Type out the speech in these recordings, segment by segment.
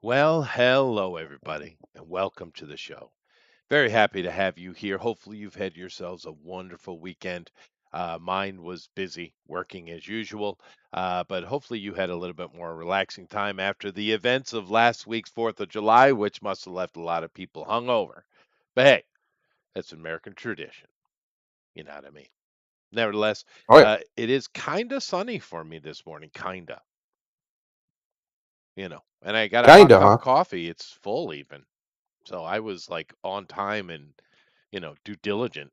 Well, hello, everybody, and welcome to the show. Very happy to have you here. Hopefully, you've had yourselves a wonderful weekend. Mine was busy working as usual, but hopefully, you had a little bit more relaxing time after the events of last week's 4th of July, which must have left a lot of people hungover. But hey, that's American tradition. You know what I mean? Nevertheless, Oh yeah, it is kind of sunny for me this morning, kind of, and I got a hot kinda, cup huh? of coffee. It's full even. So I was like on time and, due diligent.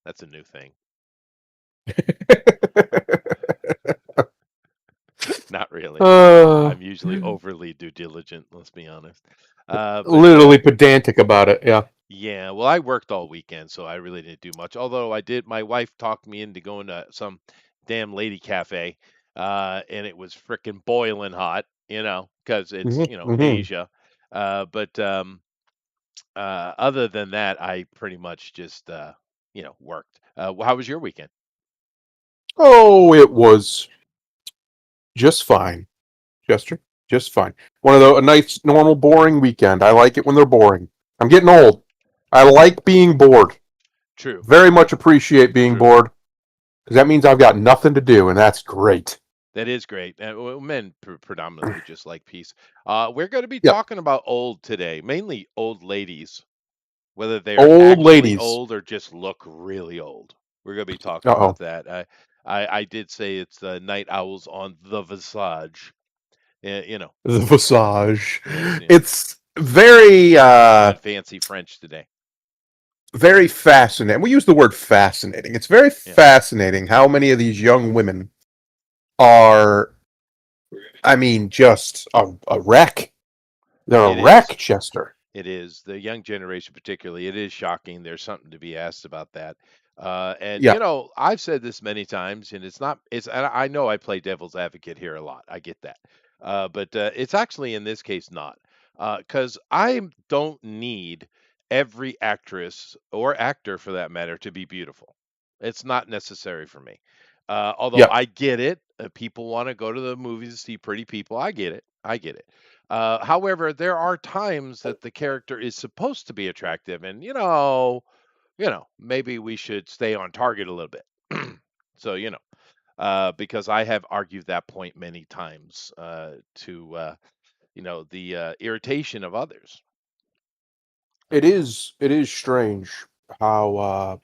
That's a new thing. Not really. uh, I'm usually overly due diligent, let's be honest. But literally pedantic about it. Yeah. yeah, well, I worked all weekend, so I really didn't do much. Although I did, my wife talked me into going to some damn lady cafe, and it was frickin' boiling hot, because it's, Hmm. Asia. But other than that, I pretty much just, worked. How was your weekend? Oh, it was just fine, Chester. Just fine. One of the a nice, normal, boring weekend. I like it when they're boring. I'm getting old. I like being bored. True, Very much appreciate being true. bored because that means I've got nothing to do, and that's great. That is great. Well, men predominantly just like peace. We're going to be Yep. talking about old today, mainly old ladies, whether they are Old actually ladies. old or just look really old. We're going to be talking Uh about oh. that. I did say it's the night owls on the Visage. You know, The Visage. yes, It's very that fancy French today. very fascinating. We use the word fascinating. It's very Yeah, fascinating how many of these young women are, I mean, just a wreck. They're a it is. wreck, Chester. It is the young generation, particularly. It is shocking. There's something to be asked about that. And Yeah, I've said this many times, and it's not. It's. And I know I play devil's advocate here a lot. I get that, but it's actually in this case not, because I don't need every actress or actor, for that matter, to be beautiful. It's not necessary for me. Although yeah. I get it, people want to go to the movies to see pretty people. I get it. I get it. However, there are times that the character is supposed to be attractive, and maybe we should stay on target a little bit. So because I have argued that point many times to the irritation of others. It is strange how uh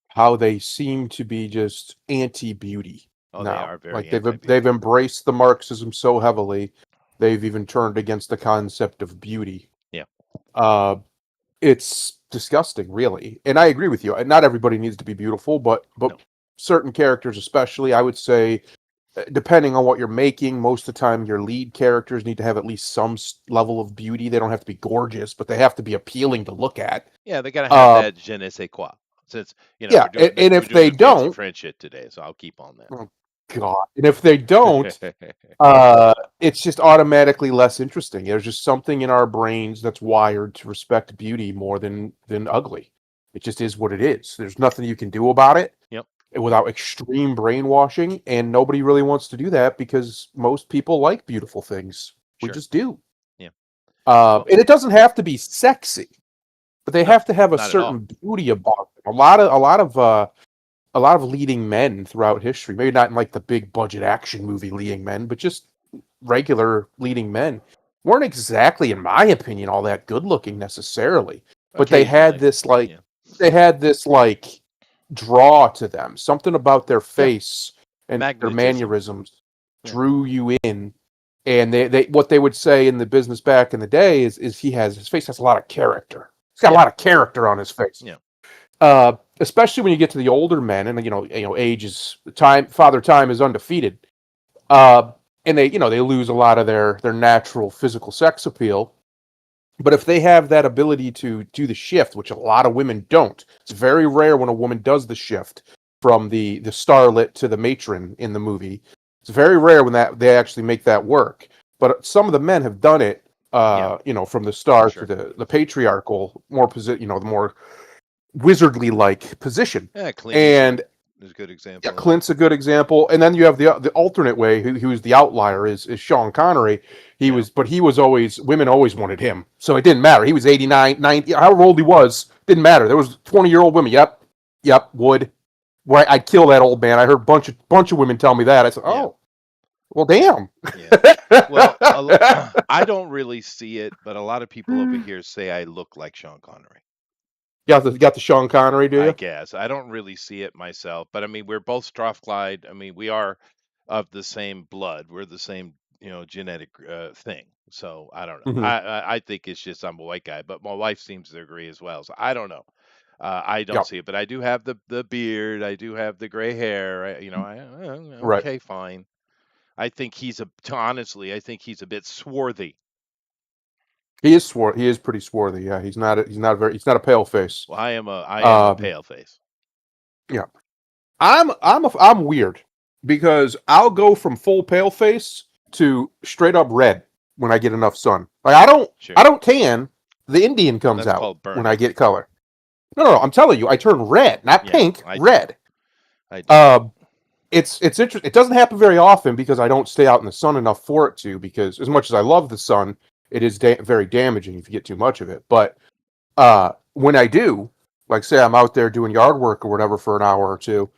how they seem to be just anti-beauty Oh, they now. are very Like they've anti-beauty. embraced the Marxism so heavily, they've even turned against the concept of beauty. Yeah, Uh it's disgusting, really. And I agree with you. Not everybody needs to be beautiful, but no, certain characters, especially, I would say, depending on what you're making, most of the time your lead characters need to have at least some level of beauty. They don't have to be gorgeous, but they have to be appealing to look at. yeah, they gotta have Uh, that je ne sais quoi. Since yeah, and we're if doing they the fancy don't, French shit today, so I'll keep on oh God, and if they don't, that. it's just automatically less interesting. There's just something in our brains that's wired to respect beauty more than ugly. It just is what it is. There's nothing you can do about it Yep, without extreme brainwashing, and nobody really wants to do that because most people like beautiful things. We sure. just do. Yeah. Well, And it doesn't have to be sexy, but they no, have to have a not at all. certain beauty about them. A lot of leading men throughout history, maybe not in like the big budget action movie leading men, but just regular leading men, weren't exactly, in my opinion, all that good looking necessarily. But Occasionally. Yeah. they had this like draw to them, something about their Yeah. face and their Magnetism. mannerisms Yeah. drew you in. And they what they would say in the business back in the day is his face has a lot of character. He's got a Yeah. lot of character on his face. Yeah. Especially when you get to the older men, and age is time. Father Time is undefeated, and they lose a lot of their natural physical sex appeal. But if they have that ability to do the shift, which a lot of women don't, it's very rare when a woman does the shift from the starlet to the matron in the movie. It's very rare when that they actually make that work. But some of the men have done it. Yeah. From the For star to sure. the patriarchal, more the more wizardly like position. Yeah. Clean. And is a good Yeah, example of that. Clint's a good example, and then you have the alternate way, who was the outlier, is Sean Connery. Yeah. But he was always, women always wanted him, so it didn't matter. He was 89, 90, however old he was, didn't matter. There was 20-year-old women. Yep, yep, would. Why I'd kill that old man. I heard bunch of women tell me that. I said, Yeah. oh, well, damn. Yeah. Well, I don't really see it, but a lot of people over here say I look like Sean Connery. Got the Sean Connery, do I you? guess. I don't really see it myself, but I mean, we're both Strathclyde. I mean, we are of the same blood. We're the same, genetic thing. So I don't know. Hmm. I think it's just I'm a white guy, but my wife seems to agree as well. So I don't know. I don't Yep. see it, but I do have the beard. I do have the gray hair. Right. Okay, fine. I think honestly, I think he's a bit swarthy. He is pretty swarthy. Yeah, he's not a pale face. Well, I am a Um, pale face. yeah. I'm weird because I'll go from full pale face to straight up red when I get enough sun. Like I Sure. don't tan. The Indian comes That's out called when I burning. get color. No, I'm telling you, I turn red, not Yeah, pink, I do. red. I do. Uh, it's interesting. It doesn't happen very often because I don't stay out in the sun enough for it to. Because as much as I love the sun, it is very damaging if you get too much of it. But when I do, like say I'm out there doing yard work or whatever for an hour or two,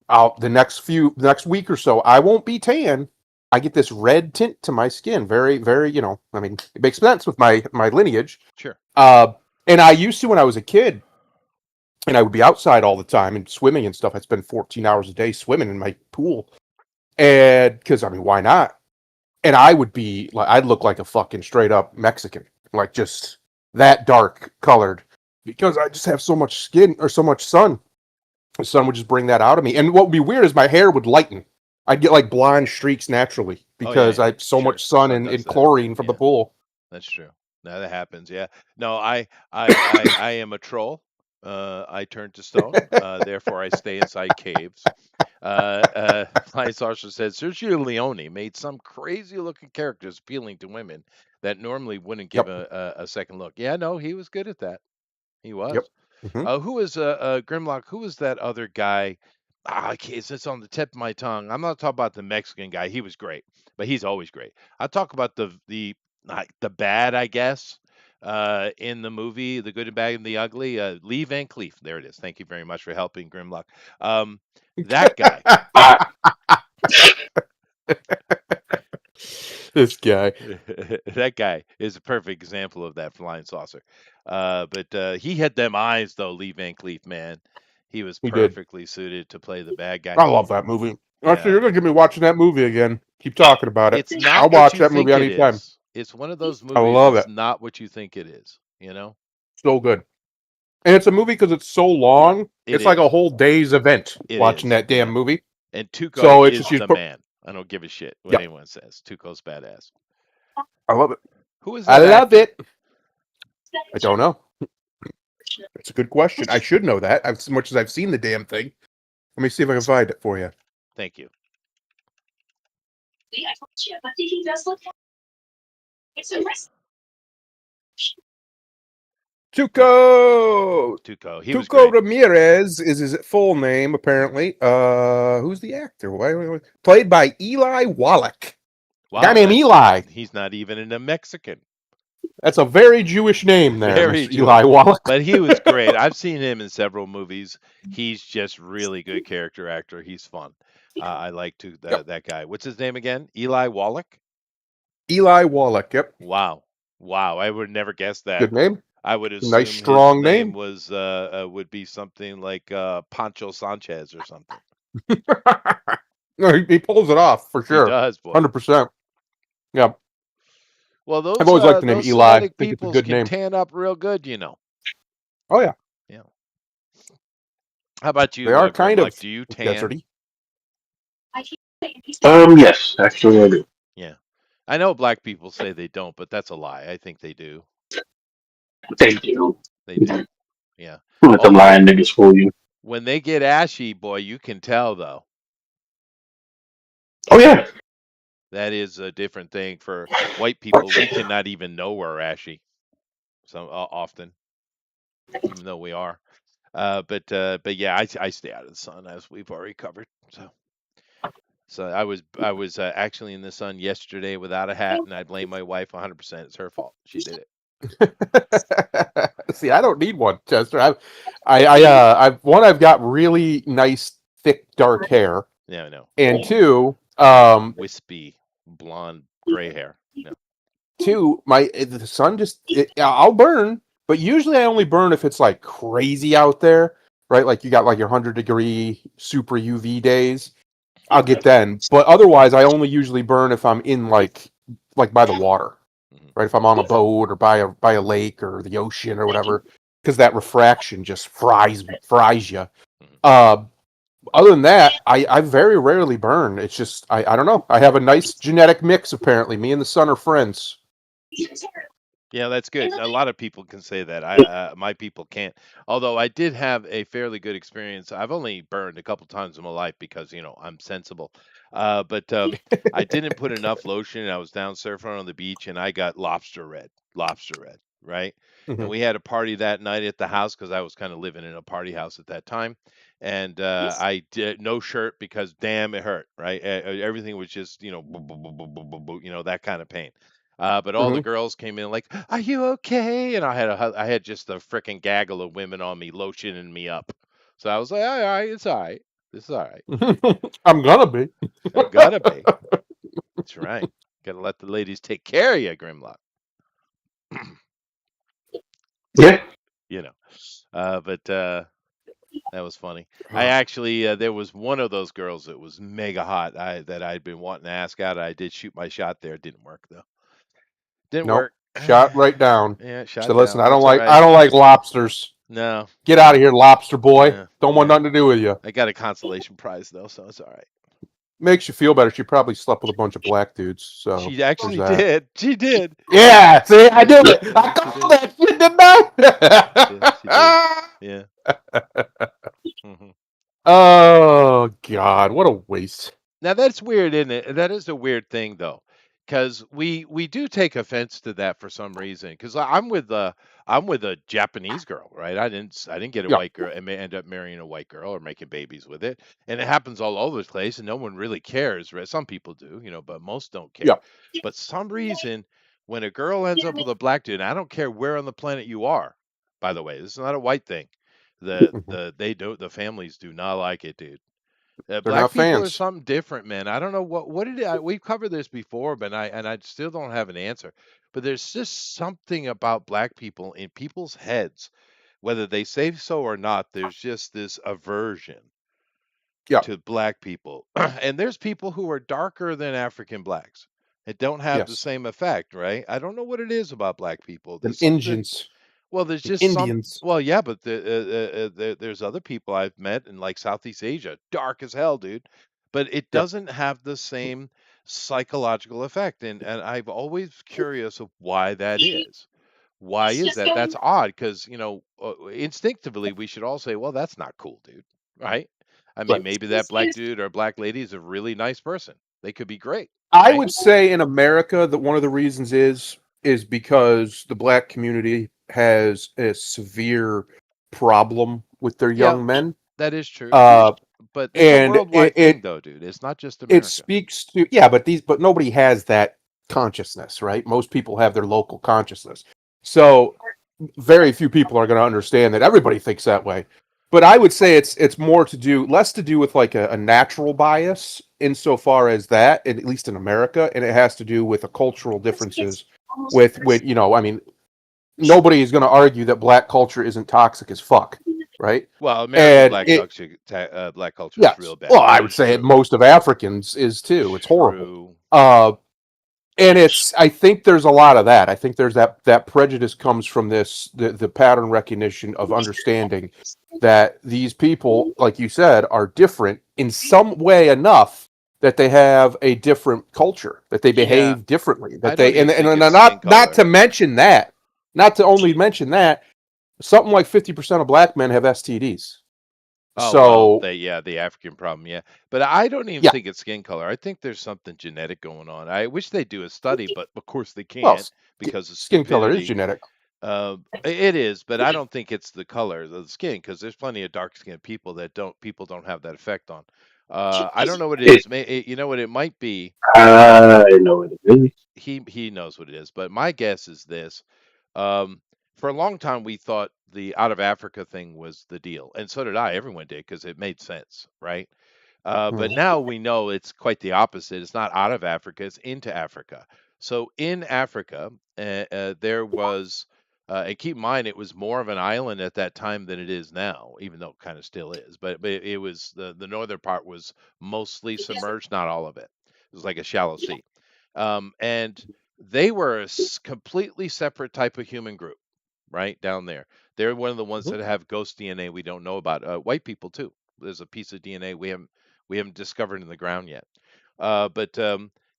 the next week or so, I won't be tan. I get this red tint to my skin. Very, very, I mean, it makes sense with my lineage. Sure. Uh, and I used to when I was a kid, and I would be outside all the time and swimming and stuff. I'd spend 14 hours a day swimming in my pool, and because I mean, why not? And I would be like, I'd look like a fucking straight up Mexican, like just that dark colored, because I just have so much skin or so much sun. The sun would just bring that out of me. And what would be weird is my hair would lighten. I'd get like blonde streaks naturally Oh yeah, because I yeah. had so Sure. much The sun sun does and that. chlorine from the Yeah, pool. that's true. No, that happens. Yeah. No, I am a troll. I turn to stone. Therefore, I stay inside caves. Flying Saucer says Sergio Leone made some crazy-looking characters appealing to women that normally wouldn't give Yep. a second look. Yeah, no, he was good at that. He Yep. was. Hmm. Who was Grimlock? Who was that other guy? It's on the tip of my tongue. I'm not talking about the Mexican guy. He was great, but he's always great. I talk about the not the bad, I guess, in the movie, The Good, and Bad, and the Ugly. Lee Van Cleef. There it is. Thank you very much for helping Grimlock. Um, that guy. I, This guy. That guy is a perfect example of that flying saucer. But he had them eyes though, Lee Van Cleef, man. He was He did. perfectly suited to play the bad guy. I love that movie. Actually, Yeah. you're gonna get me watching that movie again. Keep talking about it. It's not I'll what watch you that movie think it anytime. is. It's one of those I movies, love it's it. not what you think it is, you know? So good. And it's a movie because it's so long. It It's like a is. whole day's event It watching is. that damn Yeah. movie. And Tuco So it's just is you the put. man. I don't give a shit what Yep. anyone says. Tuco's badass. I love it. Who is I that love actor? it. I don't know. It's a good question. I should know that as much as I've seen the damn thing. Let me see if I can find it for you. Thank you. Tuco. Tuco. He was Tuco great. Ramirez is his full name, apparently. Who's the actor? Played by Eli Wallach. A guy Wow, named that's Eli. he's not even in a Mexican. That's a very Jewish name there, Very Mr. Eli Jewish. Wallach. But he was great. I've seen him in several movies. He's just really good character actor. He's fun. I like Yep. that guy. What's his name again? Eli Wallach? Eli Wallach. Yep. Wow. Wow. I would never guess that. Good name. I would Nice, assume his strong name name. was would be something like Pancho Sanchez or something. No, he pulls it off for He sure. does, boy. 100%. Yep. Well, I've always liked the name those Eli. I Semitic think it's a peoples good can name. tan up real good, you know. Oh, yeah. Yeah. How about They you, are kind Grimlock? of Do you tan? deserty. yes, actually I do. Yeah. I know black people say they don't, but that's a lie. I think they do. Thank you. They do. Yeah. Let them Although lying niggas fool you. when they get ashy, boy, you can tell though. Oh yeah. That is a different thing for white people. We cannot even know we're ashy. So often, even though we are. But yeah, I stay out of the sun as we've already covered. So I was actually in the sun yesterday without a hat, and I blame my wife 100%. It's her fault. She did it. See, I don't need one, Chester. I've got really nice, thick, dark hair, Yeah, I know. and two, You got wispy blonde gray hair. No. the sun I'll burn, but usually I only burn if it's like crazy out there, right? Like you got like your 100-degree super UV days. I'll get then, but otherwise I only usually burn if I'm in like by the water, Mhm, right? If I'm on a boat or by a lake or the ocean or whatever, because that refraction just fries you. mhm. Uh, Other than that, I very rarely burn. It's just I don't know. I have a nice genetic mix apparently. Me and the sun are friends. Yeah, that's good. A lot of people can say that. My people can't. Although I did have a fairly good experience. I've only burned a couple times in my life because I'm sensible. But I didn't put enough lotion. I was down surfing on the beach and I got lobster red, right? And Hmm. we had a party that night at the house because I was kind of living in a party house at that time. And I did no shirt because damn it hurt, right? Everything was just boo, boo, boo, boo, boo, boo, boo, that kind of pain. But all the Hmm. girls came in like, "Are you okay?" And I had just a freaking gaggle of women on me, lotioning me up. So I was like, "All right, it's all right. This is all right. I'm gonna be. I'm gonna be. That's right. Gotta let the ladies take care of you, Grimlock. Yeah. you know. But that was funny. I actually there was one of those girls that was mega hot. That I'd been wanting to ask out. I did shoot my shot there. It didn't work though. Didn't Nope. work. Shot right down. Yeah, So shot listen, down. That's all I right. don't like lobsters. No, Get out no. of here, lobster boy. Yeah, Don't want yeah. nothing to do with you. I got a consolation prize though, so it's all right. Makes you feel better. She probably slept with a bunch of black dudes. So She there's actually that. did. She did. Yeah, see, I Yeah, knew it. I yeah, she called did. that shit, didn't Yeah, she did. I? Yeah. hmm Oh God, what a waste. Now that's weird, isn't it? That is a weird thing though, because we do take offense to that for some reason. Because I'm with a Japanese girl, right? I didn't get a Yeah, white girl and may end up marrying a white girl or making babies with it, and it happens all over the place, and no one really cares. Right? Some people do, but most don't yeah, care. But some reason, when a girl ends up with a black dude, and I don't care where on the planet you are, by the way, this is not a white thing. mhm. The families do not like it, dude. They're Black not people are fans. something different, man. I don't know what did we've covered this before, but I still don't have an answer. But there's just something about black people in people's heads, whether they say so or not. There's just this aversion Yeah, to black people, and there's people who are darker than African blacks. It don't have the yes. same effect, right? I don't know what it is about black people. And There's something. Indians, Well, there's and just some. Indians. Well, yeah, but there's other people I've met in like Southeast Asia, dark as hell, dude. But it Yeah, doesn't have the same psychological effect, and I've always curious of why that is. Why is that? That's odd because instinctively we should all say, well, that's not cool, dude. Right? I mean, right. maybe that black dude or black lady is a really nice person. They could be great, I right? would say in America that one of the reasons is because the black community has a severe problem with their Yeah, young men. that is true. Uh, But it's a and worldwide thing, though, dude. It's not just it America. speaks to, yeah, but nobody has that consciousness, right? Most people have their local consciousness. So very few people are going to understand that everybody thinks that way. But I would say it's less to do with like a natural bias insofar as that, at least in America, and it has to do with the cultural differences with I mean, nobody is going to argue that black culture isn't toxic as fuck, right? Well, American And black it culture, black culture is yes, real well, bad. I That would is say true. most of Africans is too. It's horrible. True. Uh, and I think there's a lot of that. I think there's that prejudice comes from the pattern recognition of understanding that these people, like you said, are different in some way enough that they have a different culture, that they Yeah, behave differently, I that don't they even think and it's skin not color. to mention that, not to only mention that, something like 50% of black men have STDs. Oh well, So the African problem, yeah. But I don't even yeah, think it's skin color. I think there's something genetic going on. I wish they do a study, but of course they well, can't because of skin color is stupidity. genetic. It is, but I don't think it's the color of the skin because there's plenty of dark skinned people that don't have that effect on. I don't know what it It, is. You know what it might be. I know it is. He knows what it is, but my guess is this. Um, for a long time, we thought the out of Africa thing was the deal, and so did I. Everyone did because it made sense, right? But Mhm. now we know it's quite the opposite. It's not out of Africa, it's into Africa. So in Africa, there was, and keep in mind, it was more of an island at that time than it is now, even though it kind of still is. But it was the northern part was mostly submerged, not all of it. It was like a shallow sea. And they were a completely separate type of human group, right down there. They're one of the ones Mhm. that have ghost DNA we don't know about. White people too. There's a piece of DNA we haven't discovered in the ground yet. But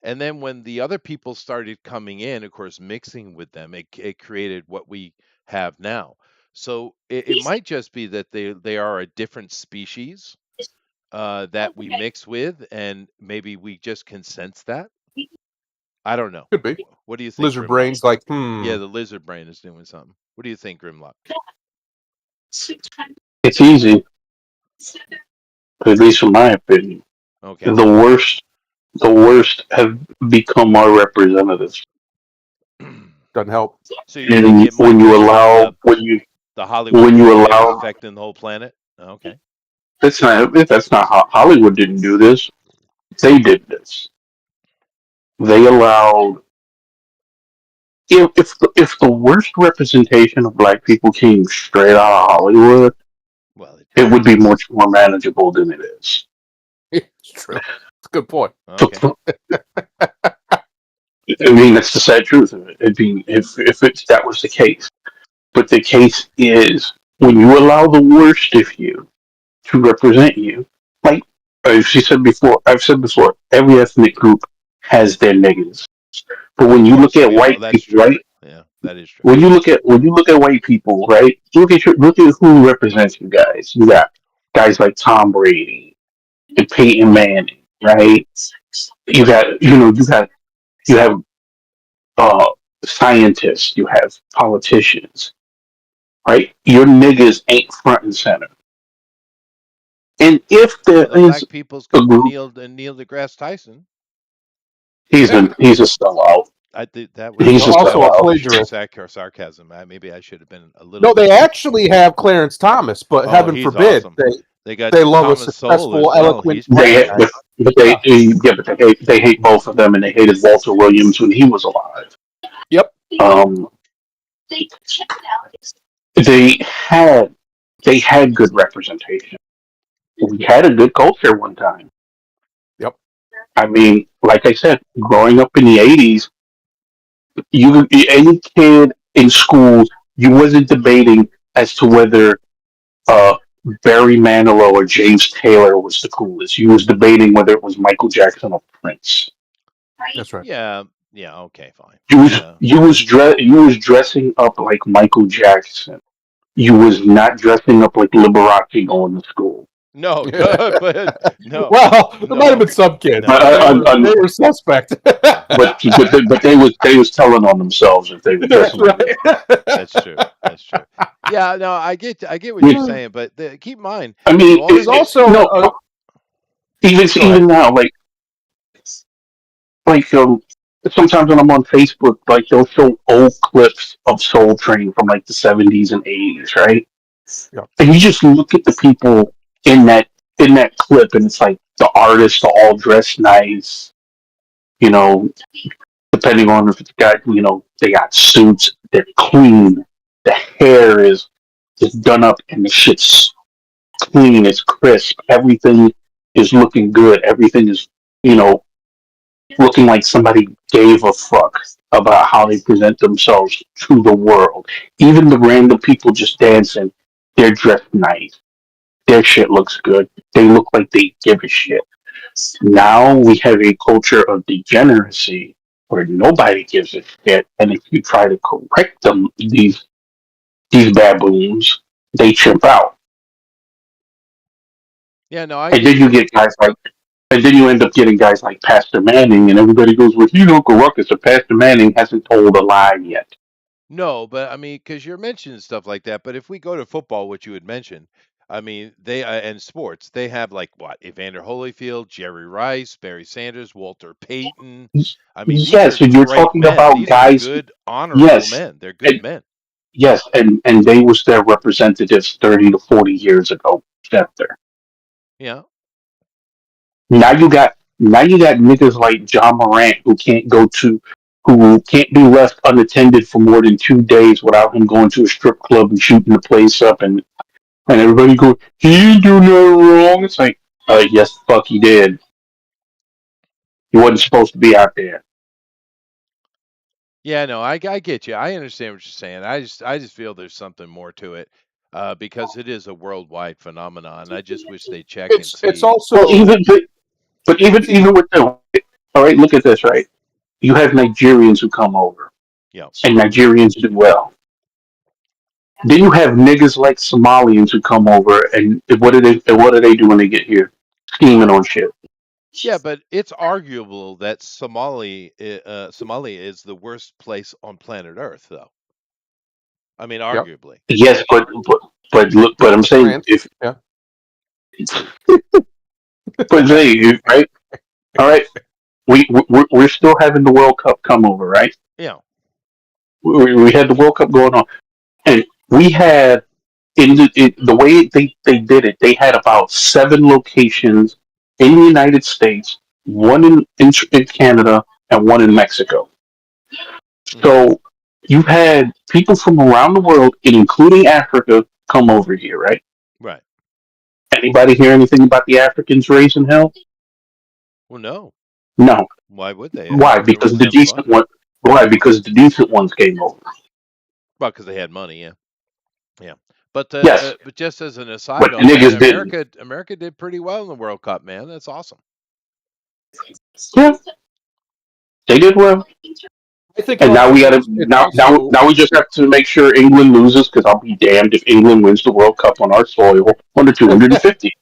and then when the other people started coming in, of course, mixing with them, it created what we have now. So it might just be that they are a different species that we mix with, and maybe we just can sense that. I don't know. Could be What do you think, lizard Grimlock? brains. Like, Yeah, the lizard brain is doing something. What do you think, Grimlock? It's easy, at least in my opinion. Okay. The worst, the worst have become our representatives. doesn't help. So you think And it might just be the Hollywood when you media allow, affecting the whole planet? Okay. that's not how Hollywood didn't do this. They did this. They allowed, if the worst representation of black people came straight out of Hollywood, Well, it it would did. be much more manageable than it is. It's true. It's a good point. Okay. I mean, that's the sad truth of it. I mean, if that was the case, but the case is when you allow the worst of you to represent you, like I've said before, every ethnic group has their negatives. But Of when you look course. at Yeah, well, white that's people, true. right? Yeah, that is true. When you look at white people, right? Look at who represents you guys. You got guys like Tom Brady and Peyton Manning, right? You got you have uh, scientists, you have politicians, right? Your niggas ain't front and center. And if Well, there the is black people's a got group, Neil deGrasse Tyson. he's a sellout. I think that He's was a that Also a was sellout. a sheer plagiarist. sarcasm. Maybe I should have been a little No, bit they more. actually have Clarence Thomas, but Oh, heaven he's forbid awesome. they They got they love a Thomas Sowell as successful, well. eloquent He's black pretty They good. man. but they Yeah. yeah, but they hate both of them, and they hated Walter Williams when he was alive. Yep. Um, they had they had good representation. We had a good culture one time. Yep. I mean, like I said, growing up in the '80s, you any kid in school, you wasn't debating as to whether uh, Barry Manilow or James Taylor was the coolest. You was debating whether it was Michael Jackson or Prince. That's right. Yeah. Yeah. Okay. Fine. Yeah. You was dressing up like Michael Jackson. You was not dressing up like Liberace going to school. No. No. But no. Well, there might have No. been some kids, But but No. they were suspect. No. they was telling on themselves if they were That's dressing like right. Liberace. That's true. That's true. Yeah, no, I get I what you're mean, saying, but keep in mind, I you mean, There's also also no, go ahead. even now, like sometimes when I'm on Facebook, like they'll show old clips of Soul Train from like the '70s and '80s, right? Yeah. And you just look at the people in that in that clip, and it's like the artists are all dressed nice, you know, depending on if it's got they got suits, they're clean, the hair is done up, and the shit's clean, it's crisp, everything is looking good, everything is you know looking like somebody gave a fuck about how they present themselves to the world. Even the random people just dancing, they're dressed nice. Their shit looks good. They look like they give a shit. Now we have a culture of degeneracy where nobody gives a shit, and if you try to correct them, these baboons, they chimp out, yeah, no, I and then get you you. get guys like, and then you end up getting guys like Pastor Manning, and everybody goes, "Well, he's Uncle Ruckus, or Pastor Manning hasn't told a lie yet." No, but I mean, because you're mentioning stuff like that. But if we go to football, which you had mentioned, I mean, they and sports, they have like what Evander Holyfield, Jerry Rice, Barry Sanders, Walter Payton. I mean, these are Yes, and you're great talking men. about These are guys. good, honorable Yes, men. They're good and men. yes, and they was their representatives 30 to 40 years ago. After Yeah. now you got niggas like John Morant who can't be left unattended for more than 2 days without him going to a strip club and shooting the place up and everybody go, he didn't do nothing wrong. It's like, yes, fuck, he did. He wasn't supposed to be out there. Yeah, no, I get you. I understand what you're saying. I just feel there's something more to it, because it is a worldwide phenomenon. I just wish they check and It's see. Well, also but it's even even with them, all right, look at this, right? You have Nigerians who come over, Yeah. and Nigerians do well. Then you have niggas like Somalians who come over, and what do they do when they get here? Scheming on shit. Yeah, but it's arguable that Somalia is the worst place on planet Earth, though. I mean, yep. arguably. Yes, but look, but Next I'm to saying France. if Yeah. but they right, all right, we're still having the World Cup come over, right? Yeah. We had the World Cup going on, and we had in the way they did it, they had about 7 locations in the United States, one in Canada, and one in Mexico. Hmm. So you had people from around the world, including Africa, come over here, right? Right. Anybody hear anything about the Africans raising hell? Well, no. No. Why would they? Why? Everyone Because was the having decent fun. one. Why? Because the decent ones came over. Well, because they had money. Yeah. Yeah. But Yes, but just as an aside but the on that, niggas didn't. America did pretty well in the World Cup, man. That's awesome. Yeah, they did well. I think And now we got to it's now also now we just have to make sure England loses because I'll be damned if England wins the World Cup on our soil under 250.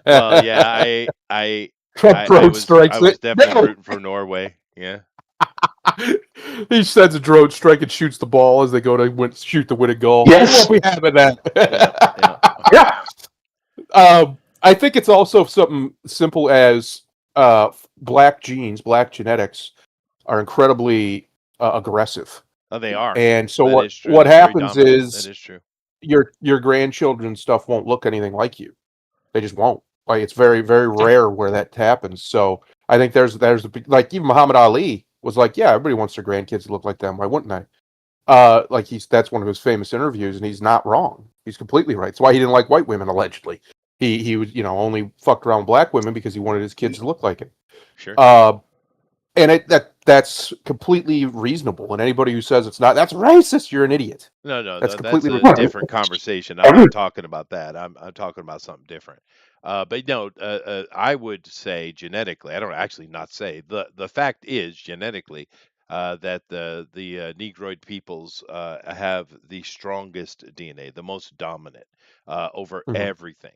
Well, yeah, Trump drone I strikes was it. definitely No. rooting for Norway. Yeah. He sends a drone strike and shoots the ball as they go to shoot the winning goal. We Yes. won't be having Yeah. that. Yeah. Yeah. I think it's also something simple as black genes, black genetics are incredibly aggressive, Oh, they are. and so That what is true. what They're very happens dominant. That is is true. your grandchildren stuff won't look anything like you. They just won't. Like it's very very rare where that happens. So I think there's like even Muhammad Ali was like, yeah, everybody wants their grandkids to look like them. Why wouldn't I? Like that's one of his famous interviews, and he's not wrong. He's completely right. It's why he didn't like white women allegedly. He was only fucked around black women because he wanted his kids to look like him. Sure. Uh, and that's completely reasonable. And anybody who says it's not, that's racist. You're an idiot. No, no, That's that's completely a Right. different conversation. I'm Every not talking about that. I'm talking about something different. But no, I would say genetically. I don't actually not say the fact is genetically that the Negroid peoples have the strongest DNA, the most dominant over Mhm. everything.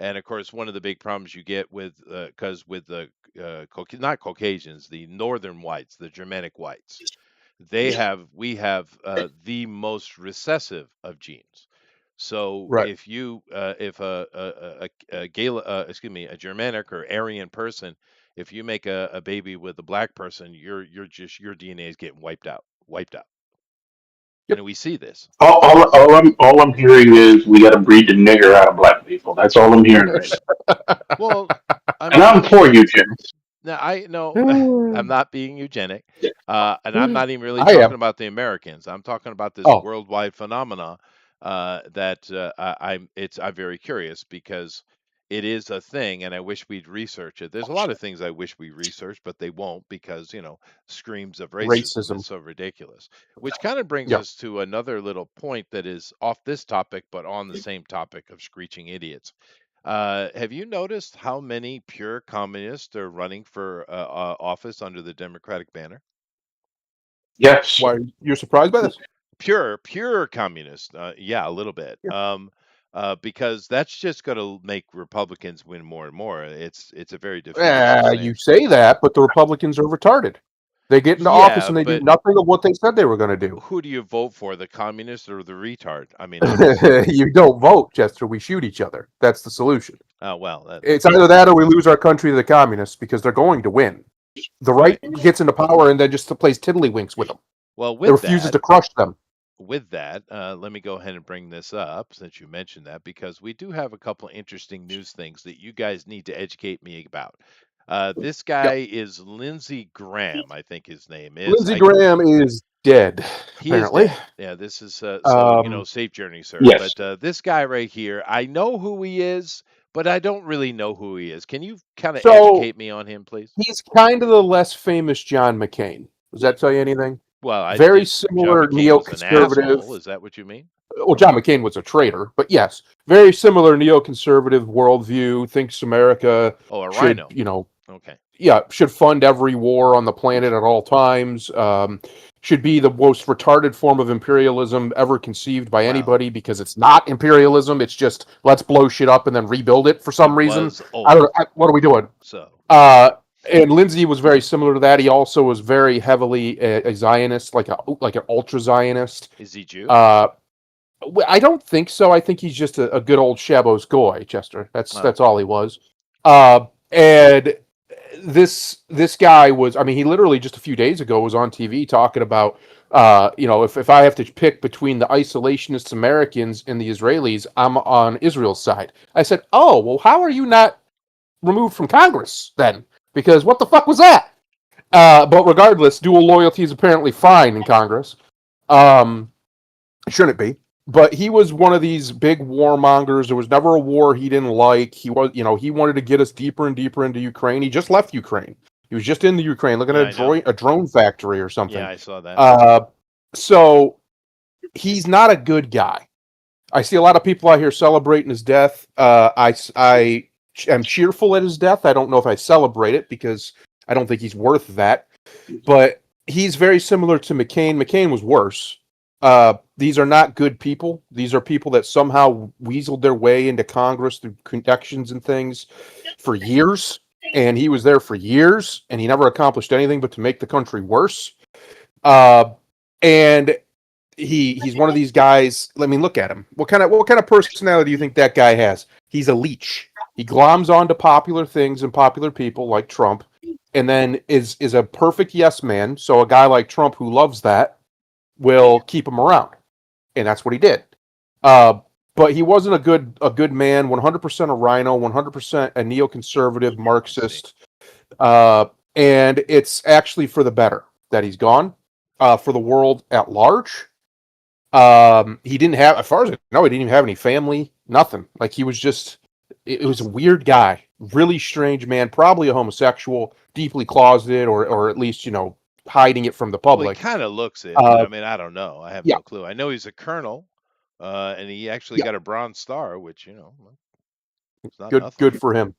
And of course, one of the big problems you get with because with the not Caucasians, the Northern whites, the Germanic whites, we have the most recessive of genes. So Right. if you if a Gala, excuse me, a Germanic or Aryan person, if you make a baby with a black person, you're just your DNA is getting wiped out, Yep. and we see this. all I'm hearing is we got to breed the nigger out of black people. That's all I'm hearing right now. Well, I And I'm mean, for eugenics. no, I no, I'm not being eugenic, and I'm not even really I talking am. about the Americans. I'm talking about this Oh, worldwide phenomena that I'm very curious because it is a thing, and I wish we'd research it. There's a lot of things I wish we researched, but they won't because screams of racism. racism. It's so ridiculous. Which kind of brings Yeah. us to another little point that is off this topic, but on the same topic of screeching idiots. Have you noticed how many pure communists are running for office under the Democratic banner? Yes. Why you're surprised by this? Pure communists. Yeah, a little bit. Yeah. Because that's just going to make Republicans win more and more. It's a very defeatist You stance. say that, but the Republicans are retarded. They get into office Yeah, and they do but nothing of what they said they were going to do. who do you vote for, the communist or the retard? I mean, that's You don't vote, Chester. We shoot each other. That's the solution. well, It's that's either that or we lose our country to the communists because they're going to win. The right right. gets into power and then just plays tiddlywinks with them. Well, It refuses to crush them. let me go ahead and bring this up since you mentioned that because we do have a couple of interesting news things that you guys need to educate me about. This Yep. guy is Lindsey Graham, I think his name is. Lindsey Graham is dead, He is apparently. dead. Yeah, this is so Um, safe journey, sir. Yes. But this guy right here, I know who he is, but I don't really know who he is. Can you kind of so educate me on him, please? he's kind of the less famous John McCain. Does that tell you anything? Well, I Very just John similar McCain was an neoconservative. asshole. Is that what you mean? Well, John McCain was a traitor, but yes, very similar neoconservative worldview. Thinks America Oh, a should, rhino. Okay. should fund every war on the planet at all times. Should be the most retarded form of imperialism ever conceived by Well, anybody because it's not imperialism. It's just let's blow shit up and then rebuild it for he some reason. was old, What are we doing? so Uh, and Lindsay was very similar to that. He also was very heavily a Zionist, like an ultra Zionist. is he Jew? I don't think so. I think he's just a good old Shabos goy, Chester. That's Okay. all he was. And this guy was. I mean, he literally just a few days ago was on TV talking about, if I have to pick between the isolationist Americans and the Israelis, I'm on Israel's side. I said, oh well, how are you not removed from Congress then? Because what the fuck was that? But regardless, dual loyalty is apparently fine in Congress. Um, shouldn't be. But he was one of these big warmongers. There was never a war he didn't like. He wanted to get us deeper and deeper into Ukraine. He just left Ukraine. He was just in the Ukraine looking Yeah, at I know. a drone factory or something. Yeah, I saw that. So he's not a good guy. I see a lot of people out here celebrating his death. I am cheerful at his death. I don't know if I celebrate it because I don't think he's worth that. But he's very similar to McCain. McCain was worse. These are not good people. These are people that somehow weaseled their way into Congress through connections and things for years. And he was there for years, and he never accomplished anything but to make the country worse. And he's one of these guys. I mean, look at him. What kind of personality do you think that guy has? He's a leech. He gloms onto popular things and popular people like Trump, and then is a perfect yes man. So a guy like Trump who loves that will keep him around, and that's what he did. But he wasn't a good man. 100% a rhino. 100% a neoconservative Marxist. And it's actually for the better that he's gone. For the world at large. He didn't have, as far as I know, he didn't even have any family. Nothing. Like he was just. It was a weird guy. Really strange man. Probably a homosexual. Deeply closeted, or at least hiding it from the Well, he public. kind of looks it, but Uh, I mean, I don't know. I have yeah, no clue. I know he's a colonel, and he actually yeah. got a Bronze Star, which well, it's not Good, nothing. good for him.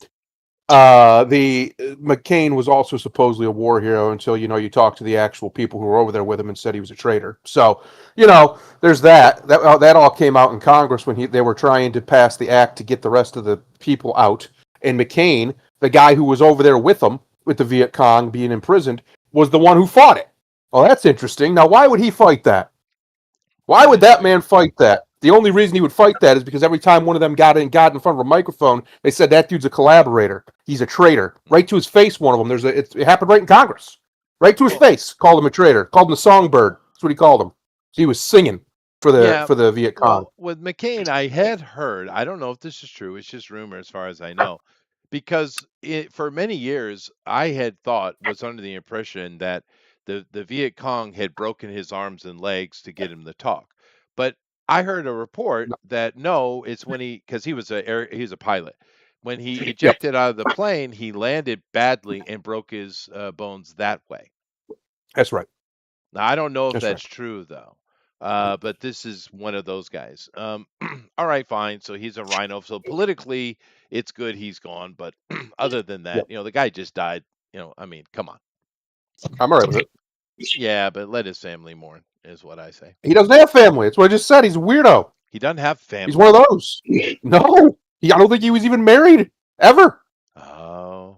The McCain was also supposedly a war hero until you talk to the actual people who were over there with him and said he was a traitor. So there's that. That all came out in Congress when they were trying to pass the act to get the rest of the people out. And McCain, the guy who was over there with them, with the Viet Cong being imprisoned, was the one who fought it. Well, that's interesting. Now, why would he fight that? Why would that man fight that? The only reason he would fight that is because every time one of them got in front of a microphone, they said that dude's a collaborator. He's a traitor. Right to his face, one of them. It happened right in Congress. Right to his Well, face. Called him a traitor. Called him a songbird. That's what he called him. So he was singing for yeah. the Viet Cong. Well, with McCain, I had heard. I don't know if this is true. It's just rumor, as far as I know, because for many years I had thought was under the impression that the Viet Cong had broken his arms and legs to get him to talk, but I heard a report that no, it's when because he was a pilot. When he Yep, ejected out of the plane, he landed badly and broke his bones that way. that's right. Now I don't know if That's right. that's true though, but this is one of those guys. All right, fine. So he's a rhino. So politically, it's good he's gone. But other than Yep, that, the guy just died. I mean, come on. I'm all right with it. Yeah, but let his family mourn, is what I say. He doesn't have family. That's what I just said. He's a weirdo. He doesn't have He's one family. of those. No, I don't think he was even married ever. Oh,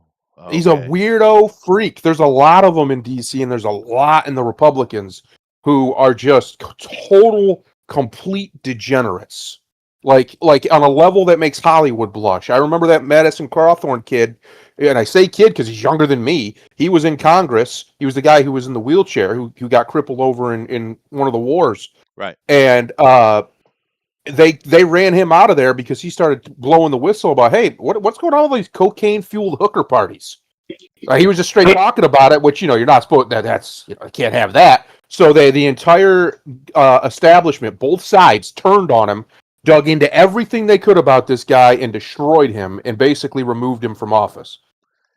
He's a Okay. weirdo freak. There's a lot of them in DC, and there's a lot in the Republicans who are just total, complete degenerates. Like on a level that makes Hollywood blush. I remember that Madison Cawthorn kid, and I say kid because he's younger than me. He was in Congress. He was the guy who was in the wheelchair who got crippled over in one of the wars. Right. And they ran him out of there because he started blowing the whistle about, hey, what's going on with these cocaine fueled hooker parties? He was just straight talking about it, which you're not supposed that's you can't have that. So the entire establishment, both sides, turned on him, dug into everything they could about this guy, and destroyed him, and basically removed him from office.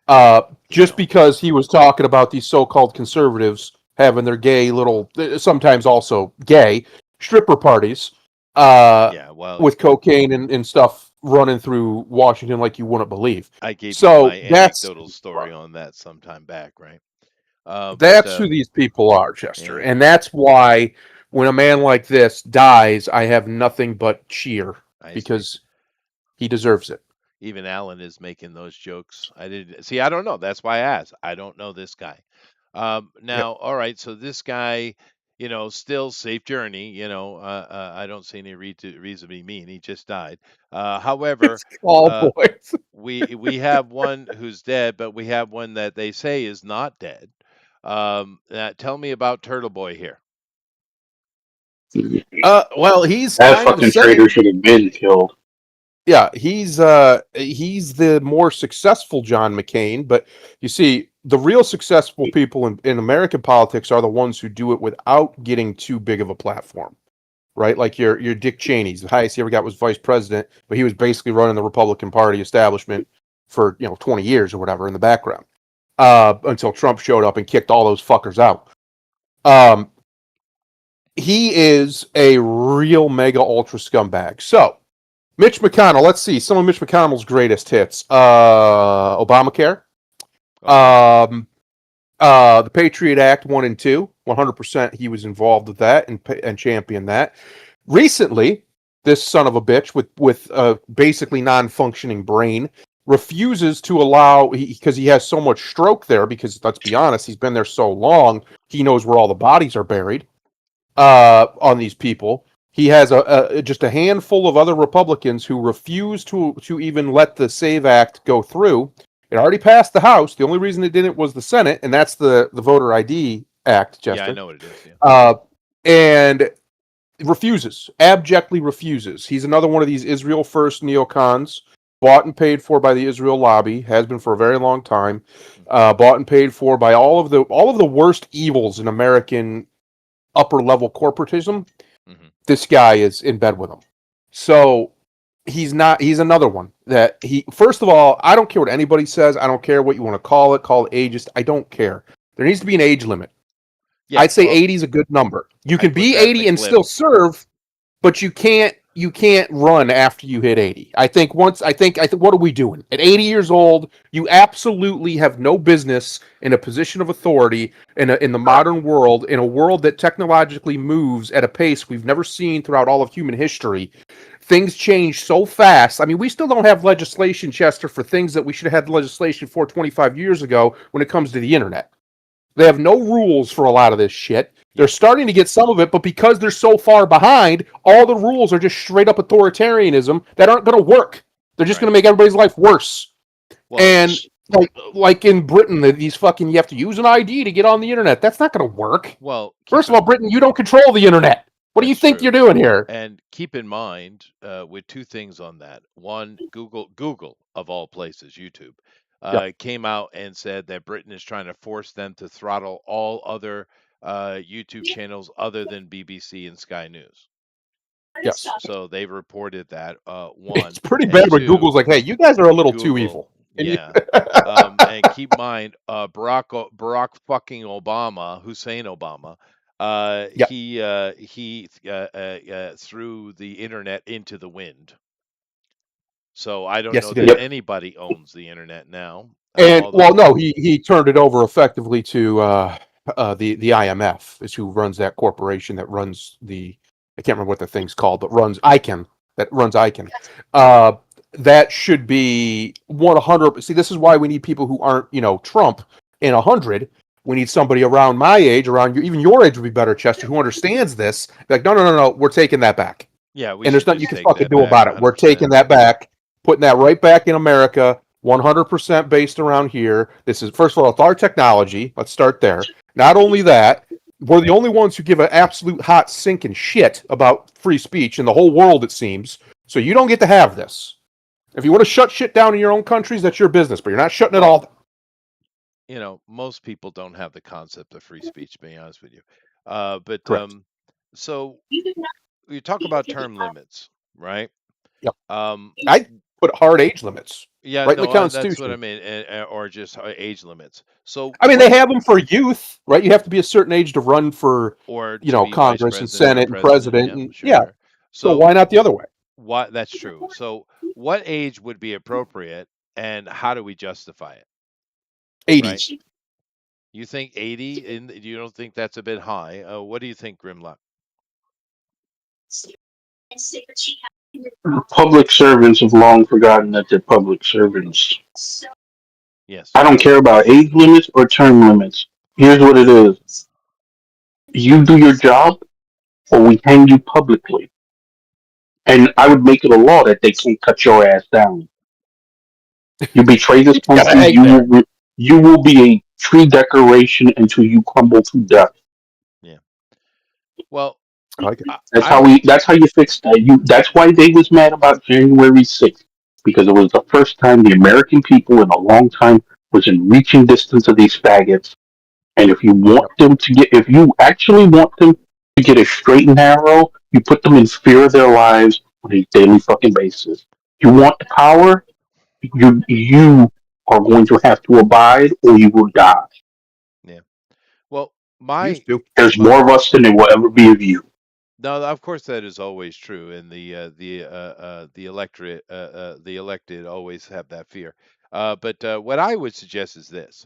You Just know. because he was talking about these so-called conservatives having their gay little, sometimes also gay, stripper parties Yeah. Well, with cocaine and stuff running through Washington like you wouldn't believe. I gave you my So anecdotal story on that sometime back, right? But that's who these people are, Chester. yeah, And that's why when a man like this dies, I have nothing but cheer I see. because he deserves it. Even Alan is making those jokes. I didn't see. I don't know. That's why I asked. I don't know this guy. Yep. Now, all right. So this guy, still safe journey. I don't see any reason to be mean. He just died. However, It's all uh, boys. we have one who's dead, but we have one that they say is not dead. Tell me about Turtle Boy here. Well, he's That kind of the fucking traitor same. should have been killed. Yeah, he's the more successful John McCain, but you see, the real successful people in American politics are the ones who do it without getting too big of a platform. Right? Like your Dick Cheney's. The highest he ever got was vice president, but he was basically running the Republican Party establishment for 20 years or whatever in the background, until Trump showed up and kicked all those fuckers out. Um, he is a real mega ultra scumbag. So Mitch McConnell, let's see some of Mitch McConnell's greatest hits. Obamacare, Okay. um, the Patriot Act 1 and 2, 100% he was involved with that and championed that. Recently, this son of a bitch with a basically non-functioning brain refuses to allow, because he has so much stroke there, because let's be honest, he's been there so long, he knows where all the bodies are buried on these people. He has just a handful of other Republicans who refuse to even let the SAVE Act go through. It already passed the House. The only reason it didn't was the Senate, and that's the Voter ID Act, Yeah, I Chester. know what it is. Yeah. And refuses, abjectly refuses. He's another one of these Israel first neocons, bought and paid for by the Israel lobby, has been for a very long time. Bought and paid for by all of the worst evils in American upper level corporatism. Hmm. This guy is in bed with him. So he's another one that first of all, I don't care what anybody says. I don't care what you want to call it ageist. I don't care. There needs to be an age limit. Yeah. I'd say Well, 80 is a good number. You I can put be that in the 80 and clip. still serve, but you can't run after you hit 80. I think what are we doing? At 80 years old, you absolutely have no business in a position of authority in the modern world, in a world that technologically moves at a pace we've never seen throughout all of human history. Things change so fast. I mean, we still don't have legislation, Chester, for things that we should have had legislation for 25 years ago when it comes to the internet. They have no rules for a lot of this shit. They're Yeah. starting to get some of it, but because they're so far behind, all the rules are just straight up authoritarianism that aren't going to work. They're just Right. going to make everybody's life worse. Well, And like in Britain, these fucking you have to use an ID to get on the internet. That's not going to work. well, keep First of in all, Britain, you don't control the internet. What do you That's think you're true. doing here? And keep in mind, with two things on that. One, Google of all places, YouTube, Yeah. came out and said that Britain is trying to force them to throttle all other YouTube channels other than BBC and Sky News. Yes. So they've reported that, It's one. pretty And bad when two, Google's like, hey, you guys are a little too Google, evil. And you yeah. And keep in mind, Barack fucking Obama, Hussein Obama, yeah. he threw the internet into the wind. So I don't Yes, know he that did. Yep. anybody owns the internet now. And well, Although, no, he turned it over effectively to the IMF is who runs that corporation that runs the I can't remember what the thing's called, but runs ICANN that runs ICANN. Uh, that should be 100. See, this is why we need people who aren't, Trump in 100. We need somebody around my age, around even your age would be better, Chester, who understands this. Like, no, no, no, no, we're taking that back. Yeah, we And there's should nothing you just can take fucking that do back about it. We're 100%. taking that back, putting that right back in America, 100% based around here. This is, first of all, it's our technology. Let's start there. Not only that, we're the only ones who give an absolute hot sinking shit about free speech in the whole world, it seems. So you don't get to have this. If you want to shut shit down in your own countries, that's your business, but you're not shutting it Well, all down. most people don't have the concept of free speech, to be honest with you. But Correct. so you talk about term limits, right? Yep. Um, I put hard age limits yeah, right in the no, that's what I Constitution. mean, or just age limits. So I mean, they what, have them for youth, right? You have to be a certain age to run for, or to be vice Congress and president or Senate and president? president, Yeah, and sure, yeah. sure. So So why not the other way? what? That's true. So what age would be appropriate, and how do we justify it? Right? 80s. You think 80, and you don't think that's a bit high? What do you think, Grimlock? Public servants have long forgotten that they're public servants. Yes. I don't care about age limits or term limits. Here's what it is: you do your job, or we hang you publicly. And I would make it a law that they can't cut your ass down. You betray this Gotta country, hang there. you will be a tree decoration until you crumble to death. Yeah. Well, I like it. I would. That's how you fix that. That's why they was mad about January 6th, because it was the first time the American people in a long time was in reaching distance of these faggots. And Yep. if you actually want them to get a straight and narrow, you put them in fear of their lives on a daily fucking basis. You want the power, you are going to have to abide or you will die. Yeah. Well, my Used to. There's my more of us than there will ever be of you. no, of course that is always true, and the electorate, the elected always have that fear. But what I would suggest is this: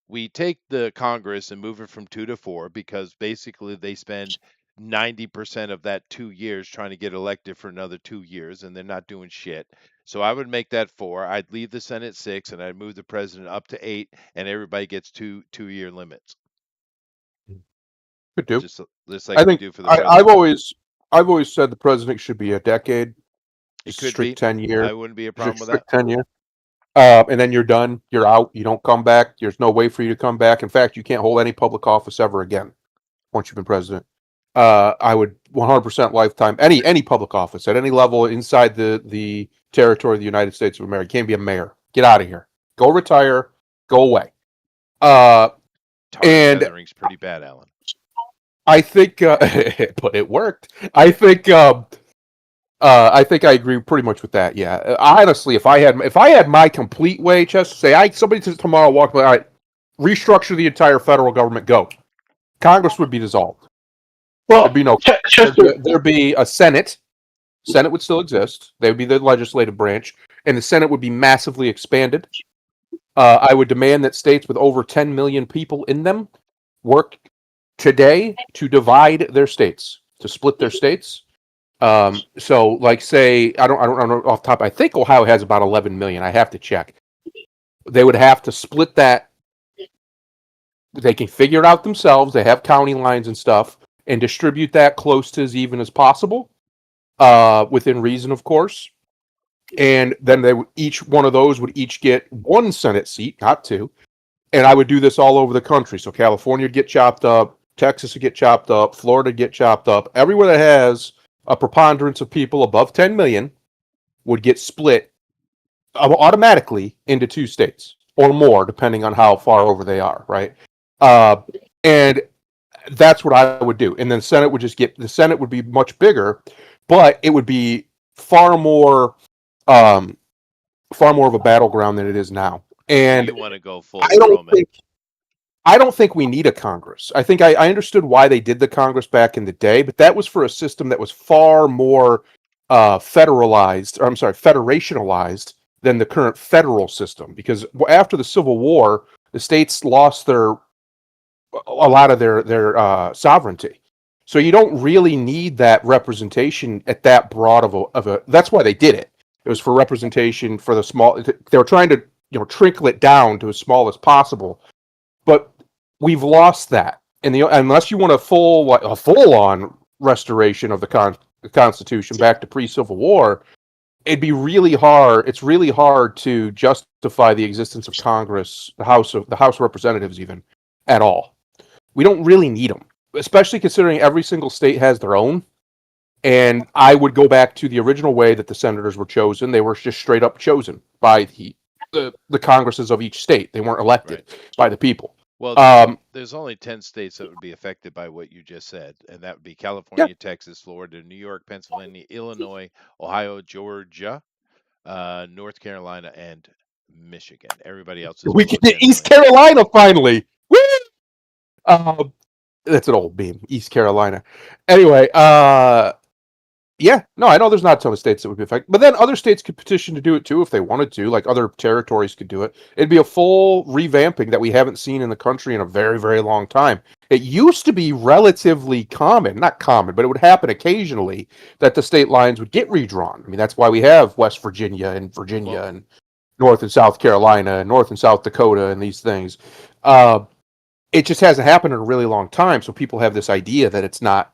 we take the Congress and move it from 2 to 4 because basically they spend 90% of that 2 years trying to get elected for another 2 years, and they're not doing shit. So I would make that 4. I'd leave the Senate 6, and I'd move the president up to 8, and everybody gets 2 2 year limits, Could do. just like I we think do for the I, I've president. always I've always said the president should be a decade, It just a could strict be. 10 year, I wouldn't be a problem strict with that. strict 10 year. And then you're done. You're out. You don't come back. There's no way for you to come back. In fact, you can't hold any public office ever again once you've been president. I would 100% lifetime any public office at any level inside the territory of the United States of America. You can't be a mayor. Get out of here. Go retire. Go away. Uh, Tar and and feathering's pretty bad, Alan. I think, but it worked. I think I agree pretty much with that. Yeah, honestly, if I had my complete way, just say somebody tomorrow walk by, all right, restructure the entire federal government, go. Congress would be dissolved. There'd Well, be no. Chester, There'd be a Senate. Senate would still exist. They would be the legislative branch, and the Senate would be massively expanded. I would demand that states with over 10 million people in them work today to divide their states, to split their states. So, like, say, I don't know off the top. I think Ohio has about 11 million. I have to check. They would have to split that. They can figure it out themselves. They have county lines and stuff, and distribute that close to as even as possible, within reason, of course. And then each one of those would each get one Senate seat, not two. And I would do this all over the country. So California would get chopped up, Texas would get chopped up, Florida would get chopped up. Everywhere that has a preponderance of people above 10 million would get split automatically into two states or more, depending on how far over they are, right? And that's what I would do. And then the Senate would be much bigger, but it would be far more um, far more of a battleground than it is now. So And you want to go I full don't Roman? think I don't think we need a Congress. I think I understood why they did the Congress back in the day, but that was for a system that was far more federationalized than the current federal system. Because after the Civil War, the states lost a lot of their sovereignty. So you don't really need that representation at that broad of a. That's why they did it. It was for representation for the small. They were trying to trickle it down to as small as possible, but we've lost that. And unless you want a full on restoration of the Constitution back to pre-Civil War, it'd be really hard. It's really hard to justify the existence of Congress, the House of Representatives, even at all. We don't really need them, especially considering every single state has their own. And I would go back to the original way that the senators were chosen. They were just straight up chosen by the Congresses of each state. They weren't elected by the people. Well, there's only 10 states that would be affected by what you just said, and that would be California, Texas, Florida, New York, Pennsylvania, Illinois, Ohio, Georgia, North Carolina, and Michigan. Everybody else is We below get to 10 East million. Carolina finally. Woo! That's an old beam, East Carolina. Anyway, yeah, no, I know there's not a ton of states that would be affected, but then other states could petition to do it too if they wanted to. Like other territories could do it. It'd be a full revamping that we haven't seen in the country in a very, very long time. It used to be relatively common, not common, but it would happen occasionally that the state lines would get redrawn. I mean, that's why we have West Virginia and North and South Carolina and North and South Dakota and these things. It just hasn't happened in a really long time, so people have this idea that it's not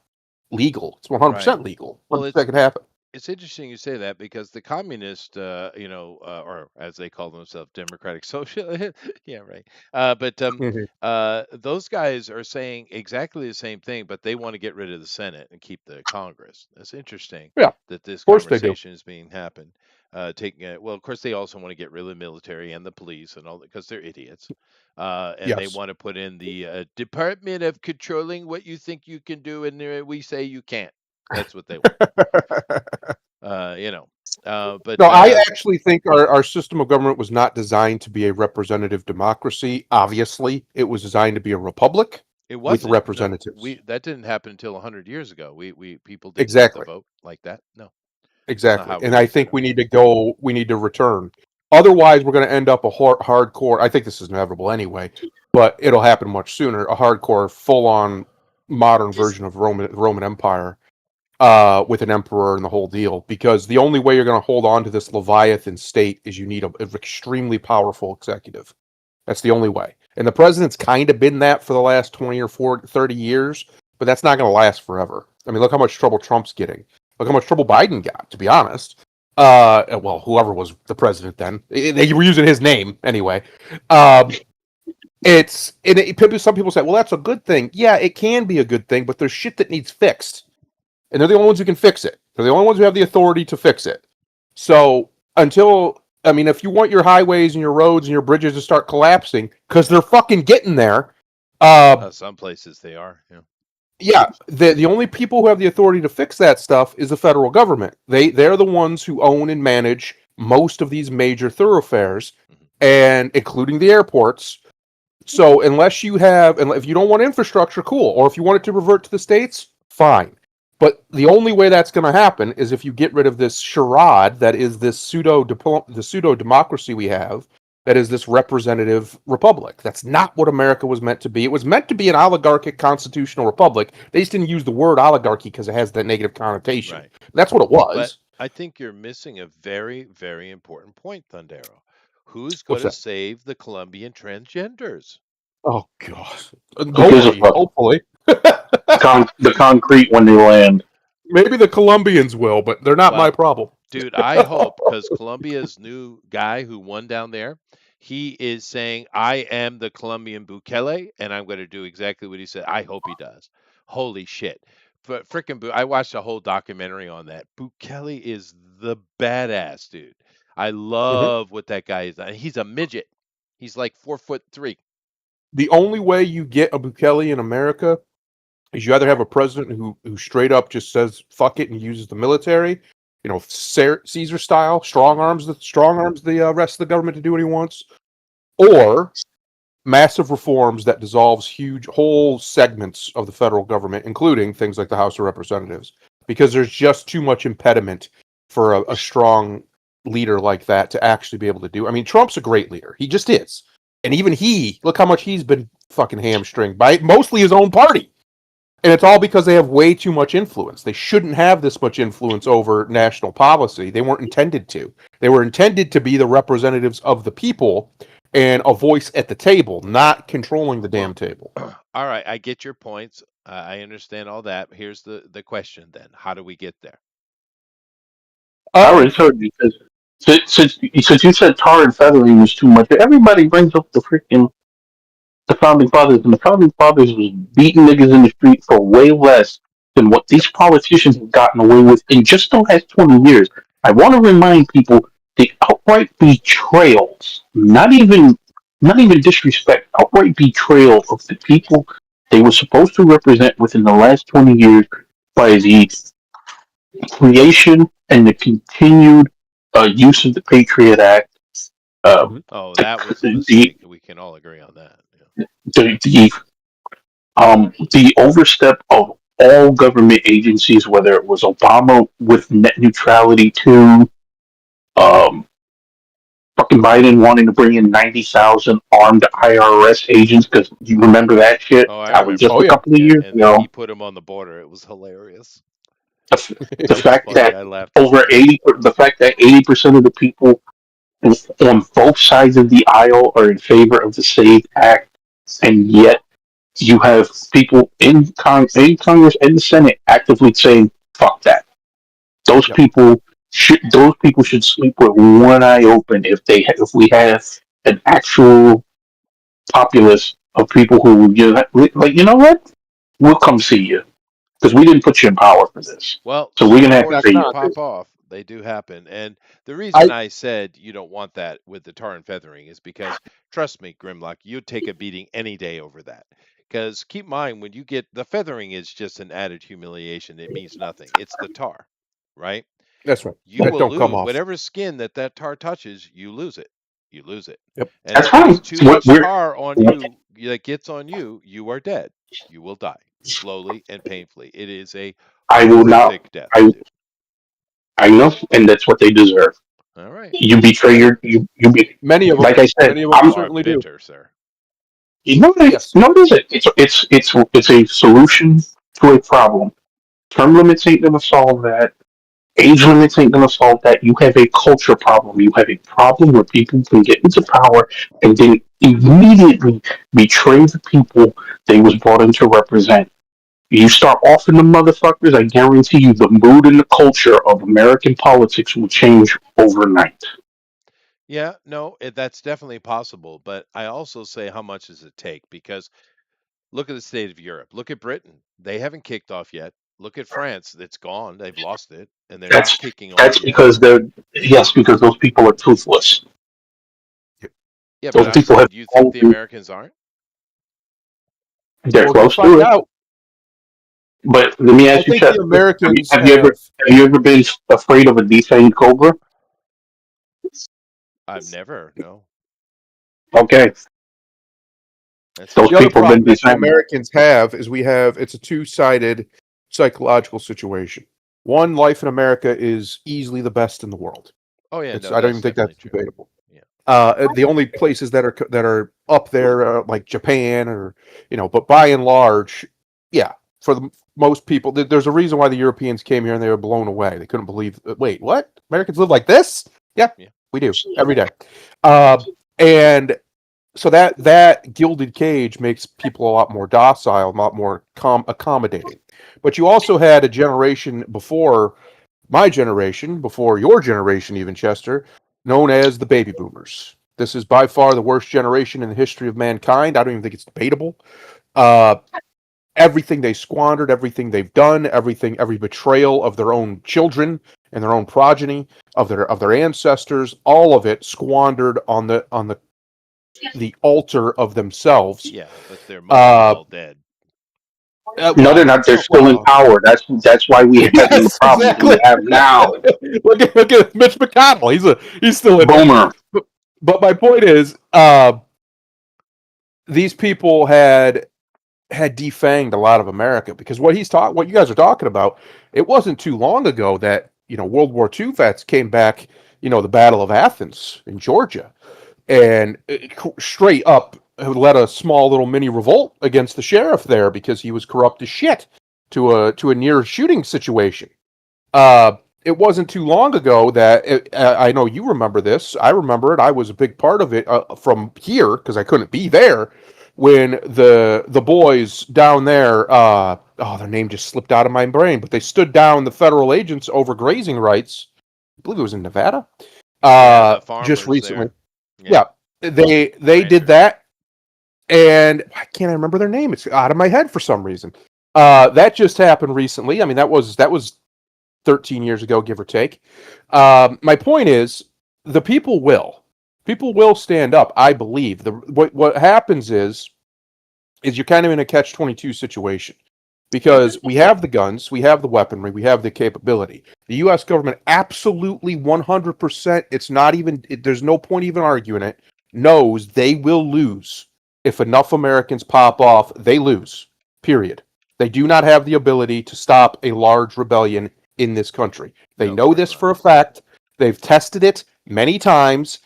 legal. It's 100% legal. Well, that could happen. It's interesting you say that because the communist, or as they call themselves, democratic social, yeah, right. Those guys are saying exactly the same thing, but they want to get rid of the Senate and keep the Congress. That's interesting. Yeah, that this of course they do. conversation is being happened. Well, of course, they also want to get rid of the military and the police and all that because they're idiots. And they Yes. want to put in the Department of Controlling what you think you can do, and we say you can't. That's what they want. But No, I actually think our system of government was not designed to be a representative democracy. Obviously, it was designed to be a republic it with wasn't. No, representatives. that didn't happen until 100 years ago. We people didn't get the Exactly. vote like that. No, Exactly. how we And I used to think do we it. need to go. We need to return. Otherwise, we're going to end up a hardcore. I think this is inevitable anyway, but it'll happen much sooner. A hardcore, full-on modern version of Roman Empire, with an emperor and the whole deal. Because the only way you're going to hold on to this Leviathan state is you need an extremely powerful executive. That's the only way. And the president's kind of been that for the last 20 or 40, 30 years, but that's not going to last forever. I mean, look how much trouble Trump's getting. Look how much trouble Biden got, to be honest. Well, whoever was the president then. They were using his name anyway. Some people say, well, that's a good thing. Yeah, it can be a good thing, but there's shit that needs fixed. And they're the only ones who can fix it. They're the only ones who have the authority to fix it. So if you want your highways and your roads and your bridges to start collapsing, because they're fucking getting there. Some places they are. Yeah. Yeah, the only people who have the authority to fix that stuff is the federal government. They're the ones who own and manage most of these major thoroughfares, and including the airports. So if you don't want infrastructure, cool. Or if you want it to revert to the states, fine. But the only way that's going to happen is if you get rid of this charade that is this pseudo democracy we have. That is this representative republic. That's not what America was meant to be. It was meant to be an oligarchic constitutional republic. They just didn't use the word oligarchy because it has that negative connotation. Right. That's what it was. But I think you're missing a very, very important point, Thundero. Who's going to save the Colombian transgenders? Oh, gosh. Hopefully. The concrete when they land. Maybe the Colombians will, but they're not my problem. Dude, I hope, because Colombia's new guy who won down there, he is saying, I am the Colombian Bukele, and I'm going to do exactly what he said. I hope he does. Holy shit. But freaking, I watched a whole documentary on that. Bukele is the badass, dude. I love what that guy is. He's a midget. He's like 4'3". The only way you get a Bukele in America is you either have a president who straight up just says fuck it and uses the military, Caesar style, strong arms the rest of the government to do what he wants, or massive reforms that dissolves huge whole segments of the federal government, including things like the House of Representatives, because there's just too much impediment for a strong leader like that to actually be able to do. I mean, Trump's a great leader. He just is. And even look how much he's been fucking hamstringed by mostly his own party. And it's all because they have way too much influence. They shouldn't have this much influence over national policy. They weren't intended to. They were intended to be the representatives of the people and a voice at the table, not controlling the damn Well, table. all right, I get your points. I understand all that. Here's the question then: how do we get there? I Um, already told you because since you said tar and feathering was too much, everybody brings up the founding fathers, and the founding fathers was beating niggas in the street for way less than what these politicians have gotten away with in just the last 20 years. I want to remind people the outright betrayals, not even disrespect, outright betrayal of the people they were supposed to represent within the last 20 years by the creation and the continued use of the Patriot Act, uh, Mhm. Oh, the, that was a the, mistake. We can all agree on that. Yeah. the overstep of all government agencies, whether it was Obama with net neutrality to um, fucking Biden wanting to bring in 90,000 armed IRS agents, because you remember that shit? Oh, I That was remember just Oh a yeah, that. couple of Yeah, years and then he ago. put him on the border. It was hilarious. The It was fact funny. that I laughed his head off. the fact that 80% of the people on both sides of the aisle are in favor of the SAVE Act, and yet you have people in Congress and the Senate actively saying, fuck that. Those yep, people should sleep with one eye open if we have an actual populace of people who like, you know what, we'll come see you because we didn't put you in power for this, Well, so we're those gonna have to that's pay corks you do not. for this. pop off. They do happen. And the reason I I said you don't want that with the tar and feathering is because, trust me, Grimlock, you'd take a beating any day over that. Because keep in mind, when you get the feathering is just an added humiliation. It means nothing. It's the tar, right? That's right. You That will don't come lose off. whatever skin that tar touches, you lose it. You lose it. Yep. And That's if there's fine. too much We're, tar on we're you that gets on you, you are dead. You will die slowly and painfully. It is a I will not. horrific death, I dude. I know, and that's what they deserve. All right. You betray Yep. you be Many of them. like I said. Many of them You I'm are certainly do. bitter, sir. Yes. no, it isn't. It's a solution to a problem. Term limits ain't gonna solve that. Age limits ain't gonna solve that. You have a culture problem. You have a problem where people can get into power and then immediately betray the people they was brought in to represent. You start off in the motherfuckers, I guarantee you the mood and the culture of American politics will change overnight. Yeah, no, that's definitely possible. But I also say, how much does it take? Because look at the state of Europe. Look at Britain. They haven't kicked off yet. Look at France. It's gone. They've lost it, and they're not That's kicking that's off yet. because they're yes, because those people are toothless. Yeah, but Those I'm people saying, have do you think the Americans aren't? they're We're going to close to find it. out. But let me I ask you, think Chester, the Americans have have. you ever been afraid of a defanged cobra? I've never. No, Okay, that's those The other people interesting. have been problem that the defanged. Americans have is it's a two-sided psychological situation. One, life in America is easily the best in the world. Oh yeah, no, I don't that's even think definitely that's true. debatable. Yeah. The only places that are up there, like Japan, or but by and large, yeah, for the most people, there's a reason why the Europeans came here and they were blown away. They couldn't believe, wait, what? Americans live like this? Yeah, Yeah. we do every day. And so that gilded cage makes people a lot more docile, a lot more accommodating. But you also had a generation before my generation, before your generation, even Chester, known as the baby boomers. This is by far the worst generation in the history of mankind. I don't even think it's debatable. Uh, Everything they squandered, everything they've done, every betrayal of their own children and their own progeny, of their ancestors, all of it squandered on the altar of themselves. Yeah, but they're mostly Uh, all dead. No, they're well, not. They're still in well, power. That's why we have the yes, problems exactly. we have now. Look at Mitch McConnell. He's still in there. Boomer. But my point is, these people had defanged a lot of America, because what you guys are talking about, it wasn't too long ago that World War II vets came back. The Battle of Athens in Georgia, and straight up led a small little mini revolt against the sheriff there because he was corrupt as shit to a near shooting situation. It wasn't too long ago that I know you remember this. I remember it. I was a big part of it from here because I couldn't be there when the boys down there. Their name just slipped out of my brain, but they stood down the federal agents over grazing rights. I believe it was in Nevada. Yeah, the Just farmers recently. there. Yeah, they did Ranchers. that, and why can't I remember their name? It's out of my head for some reason. That just happened recently. I mean, that was 13 years ago, give or take. My point is, the people will stand up. I believe what happens is you're kind of in a catch-22 situation because we have the guns, we have the weaponry, we have the capability. The U.S. government absolutely 100%. It's not even. There's no point even arguing it. Knows they will lose if enough Americans pop off. They lose. Period. They do not have the ability to stop a large rebellion in this country. They No, know pretty this for a much. fact. They've tested it many times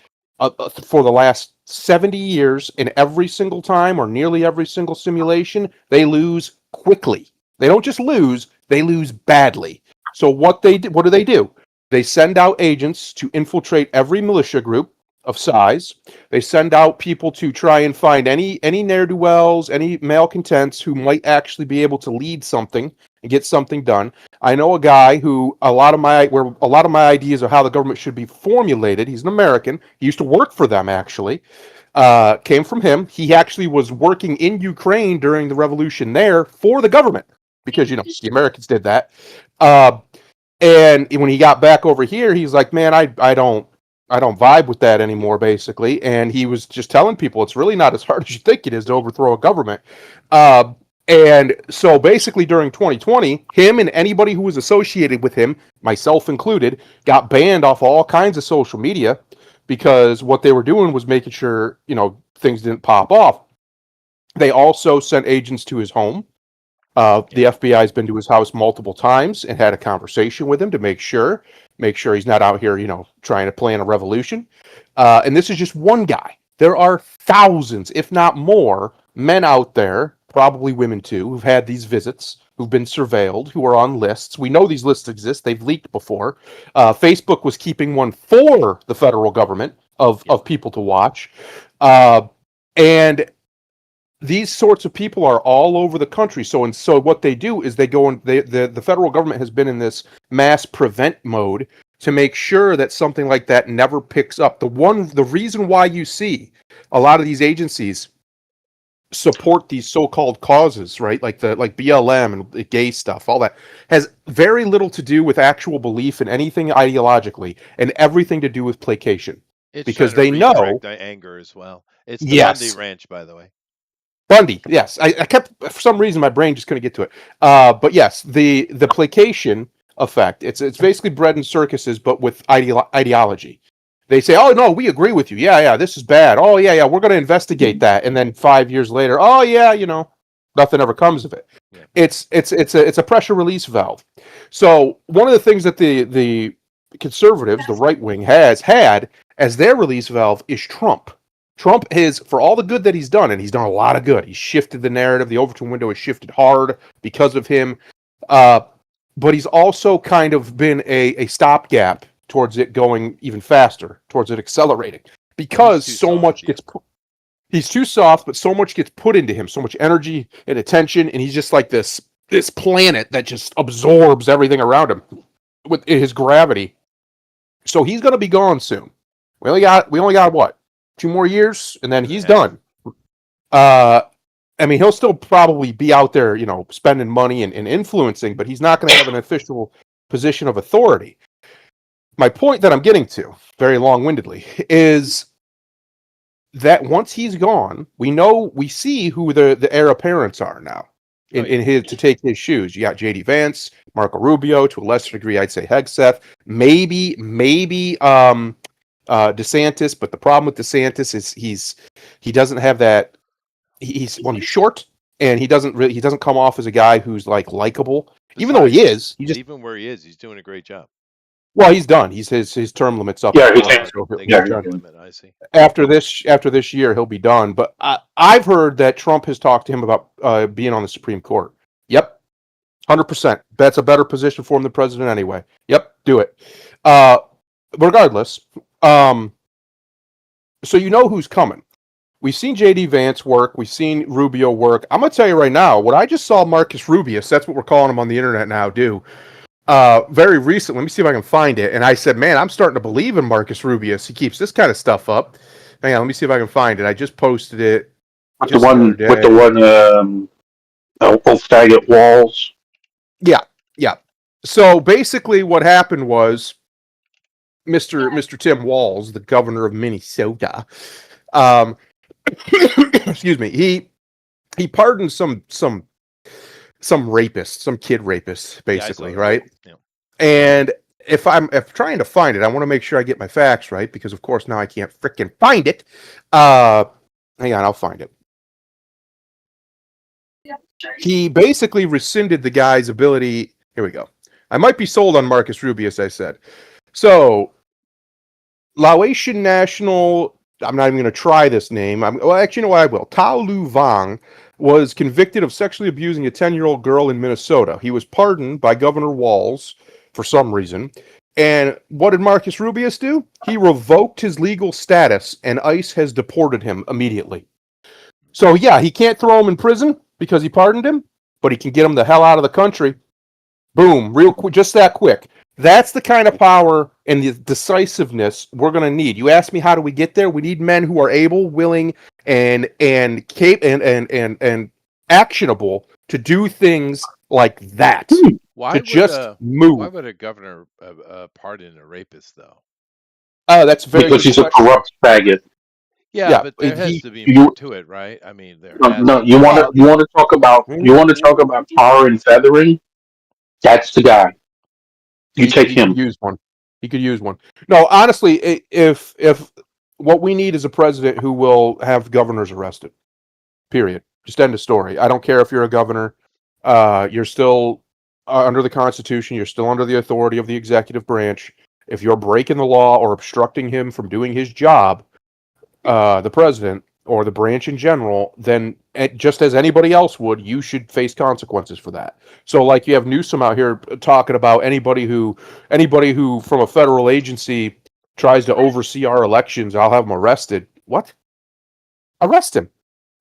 for the last 70 years. In every single time or nearly every single simulation, they lose quickly. They don't just lose, they lose badly. So what do? They send out agents to infiltrate every militia group of size. They send out people to try and find any ne'er-do-wells, any malcontents who might actually be able to lead something and get something done. I know a guy who a lot of my ideas of how the government should be formulated. He's an American. He used to work for them actually. Came from him. He actually was working in Ukraine during the revolution there for the government because the Americans did that. And when he got back over here, he's like, "Man, I don't vibe with that anymore." Basically, and he was just telling people it's really not as hard as you think it is to overthrow a government. And so basically, during 2020, him and anybody who was associated with him, myself included, got banned off all kinds of social media because what they were doing was making sure things didn't pop off. They also sent agents to his home. The Yeah. FBI has been to his house multiple times and had a conversation with him to make sure he's not out here, trying to plan a revolution. And this is just one guy. There are thousands, if not more, men out there, probably women too, who've had these visits, who've been surveilled, who are on lists. We know these lists exist. They've leaked before. Facebook was keeping one for the federal government of Yep. people to watch. And these sorts of people are all over the country. So what they do is they go and the federal government has been in this mass prevent mode to make sure that something like that never picks up. The reason why you see a lot of these agencies support these so-called causes, right? Like BLM and the gay stuff, all that has very little to do with actual belief in anything ideologically and everything to do with placation. It's trying Because to they know, redirect the anger as well. It's the Bundy yes, Ranch, by the way. Bundy, yes. I kept for some reason my brain just couldn't get to it. But yes, the placation effect. It's basically bread and circuses, but with ideology. They say, "Oh no, we agree with you. Yeah, this is bad. Oh yeah, we're going to investigate that." And then 5 years later, "Oh yeah, nothing ever comes of it." Yeah. It's a pressure release valve. So one of the things that the conservatives, the right wing, has had as their release valve is Trump. Trump is, for all the good that he's done, and he's done a lot of good. He's shifted the narrative. The Overton window has shifted hard because of him. But he's also kind of been a stopgap towards it going even faster, towards it accelerating. Well, he's Because too so soft. much Yeah. gets put, he's too soft, but so much gets put into him, so much energy and attention, and he's just like this planet that just absorbs everything around him with his gravity. So he's going to be gone soon. We only got what, 2 more years, and then he's 2.5. done. I mean, he'll still probably be out there, spending money and influencing, but he's not going to have an official position of authority. My point that I'm getting to, very long-windedly, is that once he's gone, we see who the heir apparents are now Oh, in yeah. his to take his shoes. You got J.D. Vance, Marco Rubio, to a lesser degree, I'd say Hegseth, maybe DeSantis, but the problem with DeSantis is he doesn't have that. He's short, and he doesn't come off as a guy who's like likable, even though he Besides, is. He just even where he is, he's doing a great job. Well, he's done. His term limit's up in Yeah, he Florida, can't. Oh, so they he'll Yeah, got be a he's done. term doing. limit. I see. After this year, he'll be done. But I've heard that Trump has talked to him about being on the Supreme Court. Yep, 100%. That's a better position for him than president anyway. Yep, do it. Uh, Regardless, um, so you know who's coming. We've seen JD Vance work. We've seen Rubio work. I'm gonna tell you right now, what I just saw Marcus Rubius, that's what we're calling him on the internet now, do. Very recent. Let me see if I can find it. And I said, man, I'm starting to believe in Marcus Rubius. He keeps this kind of stuff up. Hang on, let me see if I can find it. I just posted it With the just the other one, with the day. one, old faggot walls. Yeah, yeah. So basically, what happened was Mr. Tim Walz, the governor of Minnesota, um, excuse me, he pardoned some rapist, some kid rapist, Yeah, I saw basically, that. right? Yeah. And if trying to find it, I want to make sure I get my facts right because of course now I can't fricking find it. Uh Hang on, I'll find it. He basically rescinded the guy's ability. Here we go. I might be sold on Marcus Rubius, I said. So Laotian National, I'm not even going to try this name. Well, actually, you know what? I will. Tao Lu Vang was convicted of sexually abusing a 10-year-old girl in Minnesota. He was pardoned by Governor Walz for some reason. And what did Marcus Rubius do? He revoked his legal status, and ICE has deported him immediately. So, yeah, he can't throw him in prison because he pardoned him, but he can get him the hell out of the country. Boom, real quick, just that quick. That's the kind of power and the decisiveness we're going to need. You ask me how do we get there? We need men who are able, willing, and actionable to do things like that. Why To would just a why move. would a governor pardon a rapist though? That's a very Because good he's a question. corrupt faggot. Yeah, Yeah, but there has he. to be more You to it, right? I mean, there no, has no, to be. Well, you want to talk about tar and feathering? That's the guy. You take he could him. use one. He could use one. No, honestly, if what we need is a president who will have governors arrested. Period. Just end of story. I don't care if you're a governor. You're still under the Constitution. You're still under the authority of the executive branch. If you're breaking the law or obstructing him from doing his job, the president or the branch in general, then just as anybody else would, you should face consequences for that. So, like you have Newsom out here talking about anybody who from a federal agency tries to oversee our elections, I'll have them arrested. What? Arrest him.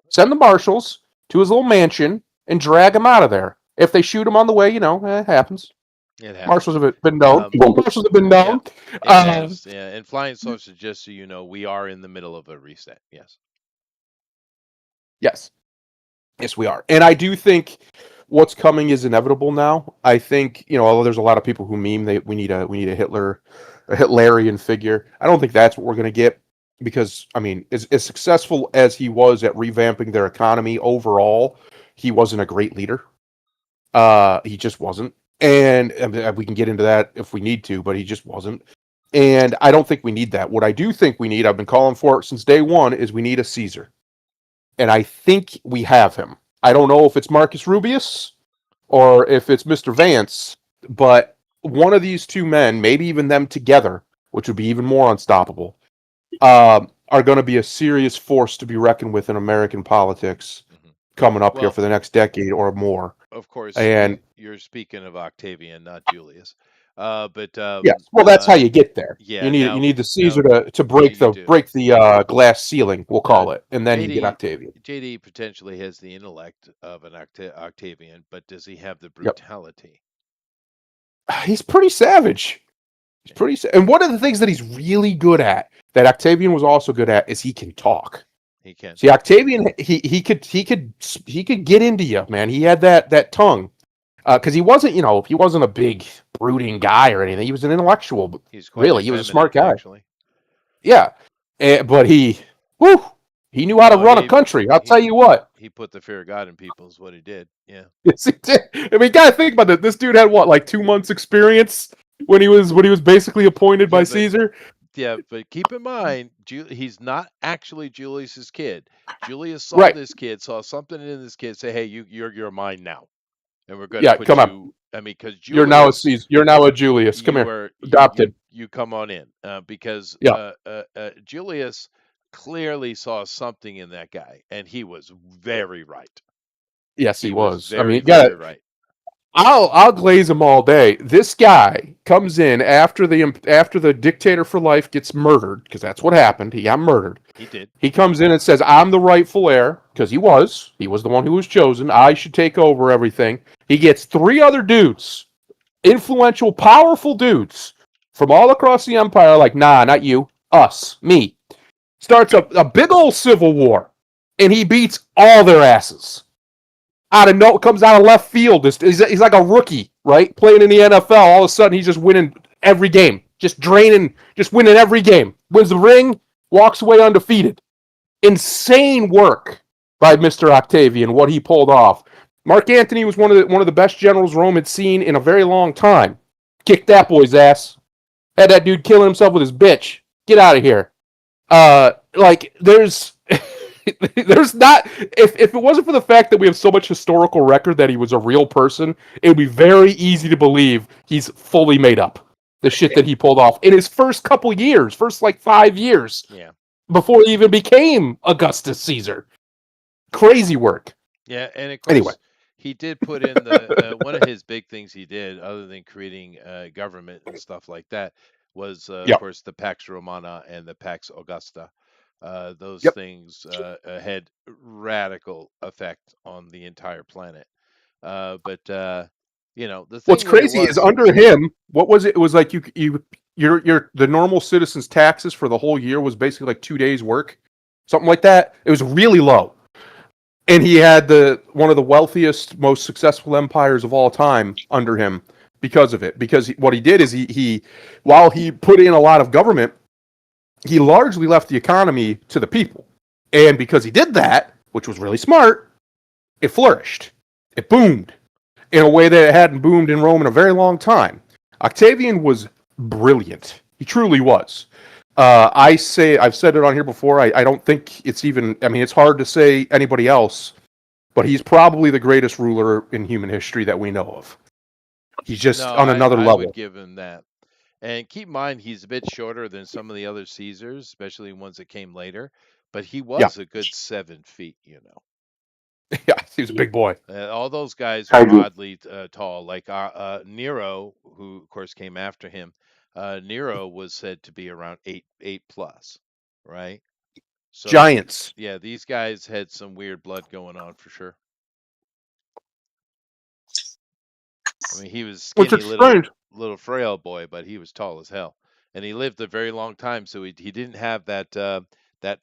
Send the marshals to his little mansion and drag him out of there. If they shoot him on the way, it happens. It Marshals happens. have been known. Um, Marshals have been yeah, known. it Uh, has. Yeah, and flying saucers, just so you know, we are in the middle of a reset. Yes. yes, yes, we are, and I do think what's coming is inevitable now. I think although there's a lot of people who meme that we need a Hitlerian figure. I don't think that's what we're going to get because I mean, as successful as he was at revamping their economy overall, he wasn't a great leader. He just wasn't. And I mean, we can get into that if we need to, but he just wasn't. And I don't think we need that. What I do think we need, I've been calling for it since day one, is we need a Caesar. And I think we have him. I don't know if it's Marcus Rubius or if it's Mr. Vance, but one of these two men, maybe even them together, which would be even more unstoppable, are going to be a serious force to be reckoned with in American politics Hmm. coming up here Well, for the next decade or more. of course, And you're speaking of Octavian, not Julius. But yes, well, that's how you get there. You yeah, need you now need the Caesar now to yeah, break you the do. break the glass ceiling, we'll Now call it, and then you get JD Octavian. JD potentially has the intellect of an Octavian, but does he have the Yep, brutality? he's pretty savage. He's pretty, and one of the things that he's really good at, that Octavian was also good at, is he can talk. He can. See, Octavian, he could get into you, man. He had that tongue, because he wasn't a big brooding guy or anything. He was an intellectual, but He's quite really, he was a smart effeminate, guy. actually. Yeah, but whew, he knew how to Well, run a country. I'll tell he you what. he put the fear of God in people is what he did. Yeah. Yes, he did. I mean, you gotta think about it. This dude had what, like 2 months experience when he was basically appointed Yeah, by but Caesar. keep in mind, he's not actually Julius's kid. Julius saw Right. this kid, saw something in this kid, say, "Hey, you're mine now, and we're going to Yeah. put Come on. you I mean, because You're now a Julius, Caesar. You're now a Julius. Come you here. were Adopted. you come on in because Yeah. Julius clearly saw something in that guy, and he was very right. Yes, he He was was. I mean, very, you got very it. right. I'll glaze him all day. This guy comes in after the dictator for life gets murdered, because that's what happened. He got murdered. He did. He comes in and says, "I'm the rightful heir," because he was. He was the one who was chosen. I should take over everything. He gets 3 other dudes, influential, powerful dudes from all across the empire, like, nah, not you, us, me. Starts a big old civil war, and he beats all their asses. Comes out of left field. He's like a rookie, right? Playing in the NFL. All of a sudden, he's just winning every game, just winning every game. Wins the ring, walks away undefeated. Insane work by Mr. Octavian, what he pulled off. Mark Antony was one of the best generals Rome had seen in a very long time. Kicked that boy's ass. Had that dude killing himself with his bitch. Get out of here. There's there's not, if it wasn't for the fact that we have so much historical record that he was a real person, it would be very easy to believe he's fully made up. The shit that he pulled off in his first couple years, first like 5 years. Yeah. Before he even became Augustus Caesar. Crazy work. Yeah, and of course, Anyway. he did put in the one of his big things he did, other than creating government and stuff like that, was of Yep. course the Pax Romana and the Pax Augusta. Those Yep. things had radical effect on the entire planet. But the What's thing with it crazy is was, under him, what was it? It was like your the normal citizen's taxes for the whole year was basically like 2 days' work, something like that. It was really low, and he had one of the wealthiest, most successful empires of all time under him because of it. Because what he did is he while he put in a lot of government, he largely left the economy to the people, and because he did that, which was really smart, it flourished, it boomed in a way that it hadn't boomed in Rome in a very long time. Octavian was brilliant. He truly was. I've said it on here before. I don't think it's even, I mean, it's hard to say anybody else, but he's probably the greatest ruler in human history that we know of. He's just no, on another I level. would give him that. And keep in mind, he's a bit shorter than some of the other Caesars, especially ones that came later. But he Yeah. was a good 7 feet, Yeah, he was a big boy. All those guys I were agree. oddly tall. Like Nero, who of course came after him, Nero was said to be around 8 plus, right? So Giants. yeah, these guys had some weird blood going on for sure. I mean, he was Which skinny, is strange. little frail boy, but he was tall as hell, and he lived a very long time. So he didn't have that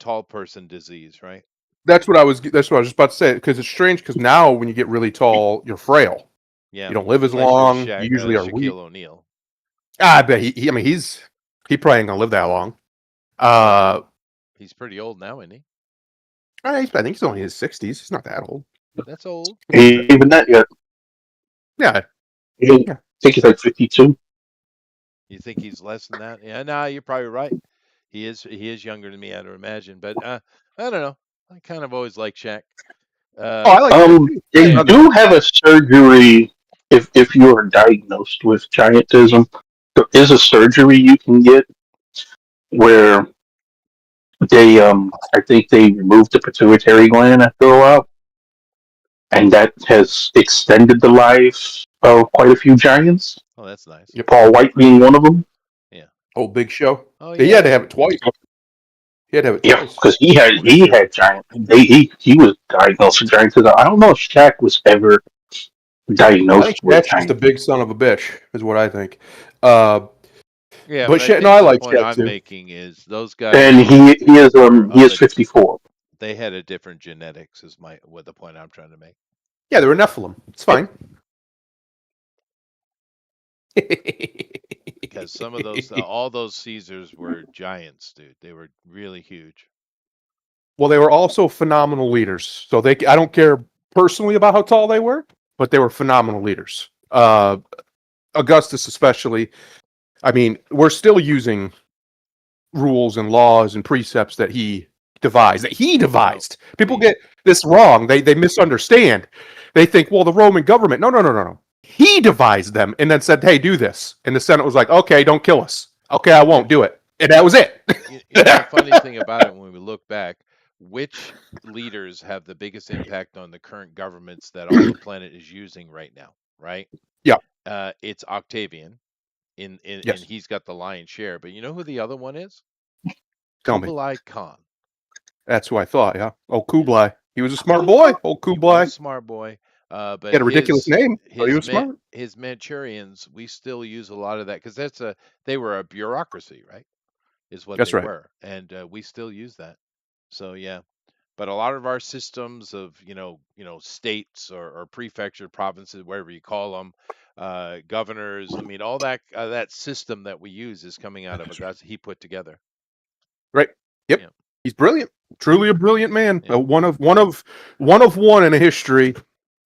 tall person disease, right? That's what I was just about to say. Because it's strange. Because now when you get really tall, you're frail. Yeah, You don't live as unless you're long. You usually are weak. Shaquille O'Neal. I bet I mean, he probably ain't gonna live that long. He's pretty old now, isn't he? I think he's only in his 60s. He's not that old. That's old. Ain't even that yet. Yeah. I think he's like 52. You think he's less than that? Yeah, no, you're probably right. He is younger than me, I'd imagine. But I don't know. I kind of always like Shaq. I like that. They do have a surgery if you are diagnosed with giantism. There is a surgery you can get where I think they remove the pituitary gland after a while, and that has extended the life of quite a few giants. Oh, that's nice. Yep. Paul White being one of them. Yeah. Oh, Big Show. Oh, He yeah. had to have it twice. He had to have it Yeah, twice. because he had giant. He was diagnosed with giantism. I don't know if Shaq was ever I diagnosed think with Shaq's just a giant. big son of a bitch, is what I think. Yeah, But I Shaq, think no, I the like point Shaq I'm too. making is those guys. And he is 54. They had a different genetics. Is what the point I'm trying to make. Yeah, they were Nephilim. It's fine. Because some of those, all those Caesars were giants, dude. They were really huge. Well, they were also phenomenal leaders. So I don't care personally about how tall they were, but they were phenomenal leaders. Augustus, especially. I mean, we're still using rules and laws and precepts that he devised. People get this wrong. They misunderstand. They think, well, the Roman government. No. He devised them and then said, "Hey, do this." And the Senate was like, "Okay, don't kill us. Okay, I won't do it." And that was it. The funny thing about it, when we look back, which leaders have the biggest impact on the current governments that all the planet is using right now, right? Yeah. It's Octavian, and Yes. he's got the lion's share. But you know who the other one is? Tell me. Kublai Khan. That's who I thought. Yeah. Oh, Yeah. Kublai. He was a smart boy. Oh, He was a Kublai. smart boy, He but had a ridiculous name, but he was smart. his Manchurians, we still use a lot of that because they were a bureaucracy, right? Is what That's they right. were, and we still use that. So yeah, but a lot of our systems of states or prefecture, provinces, whatever you call them, governors. I mean, all that system that we use is coming out of a That's right. guy he put together. Right. Yep. Yeah, He's brilliant. Truly a brilliant man. yeah. One in a history.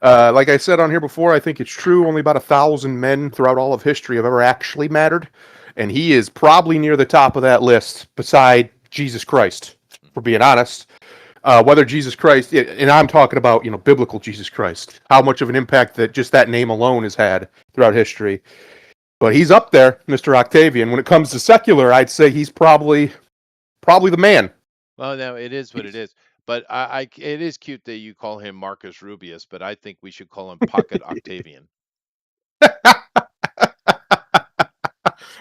Like I said on here before, I think it's true. Only about 1,000 men throughout all of history have ever actually mattered, and he is probably near the top of that list, beside Jesus Christ. For being honest, whether Jesus Christ, and I'm talking about biblical Jesus Christ, how much of an impact that just that name alone has had throughout history. But he's up there, Mr. Octavian. When it comes to secular, I'd say he's probably the man. Well, no, it is what it is. But it is cute that you call him Marcus Rubius, but I think we should call him Pocket Octavian.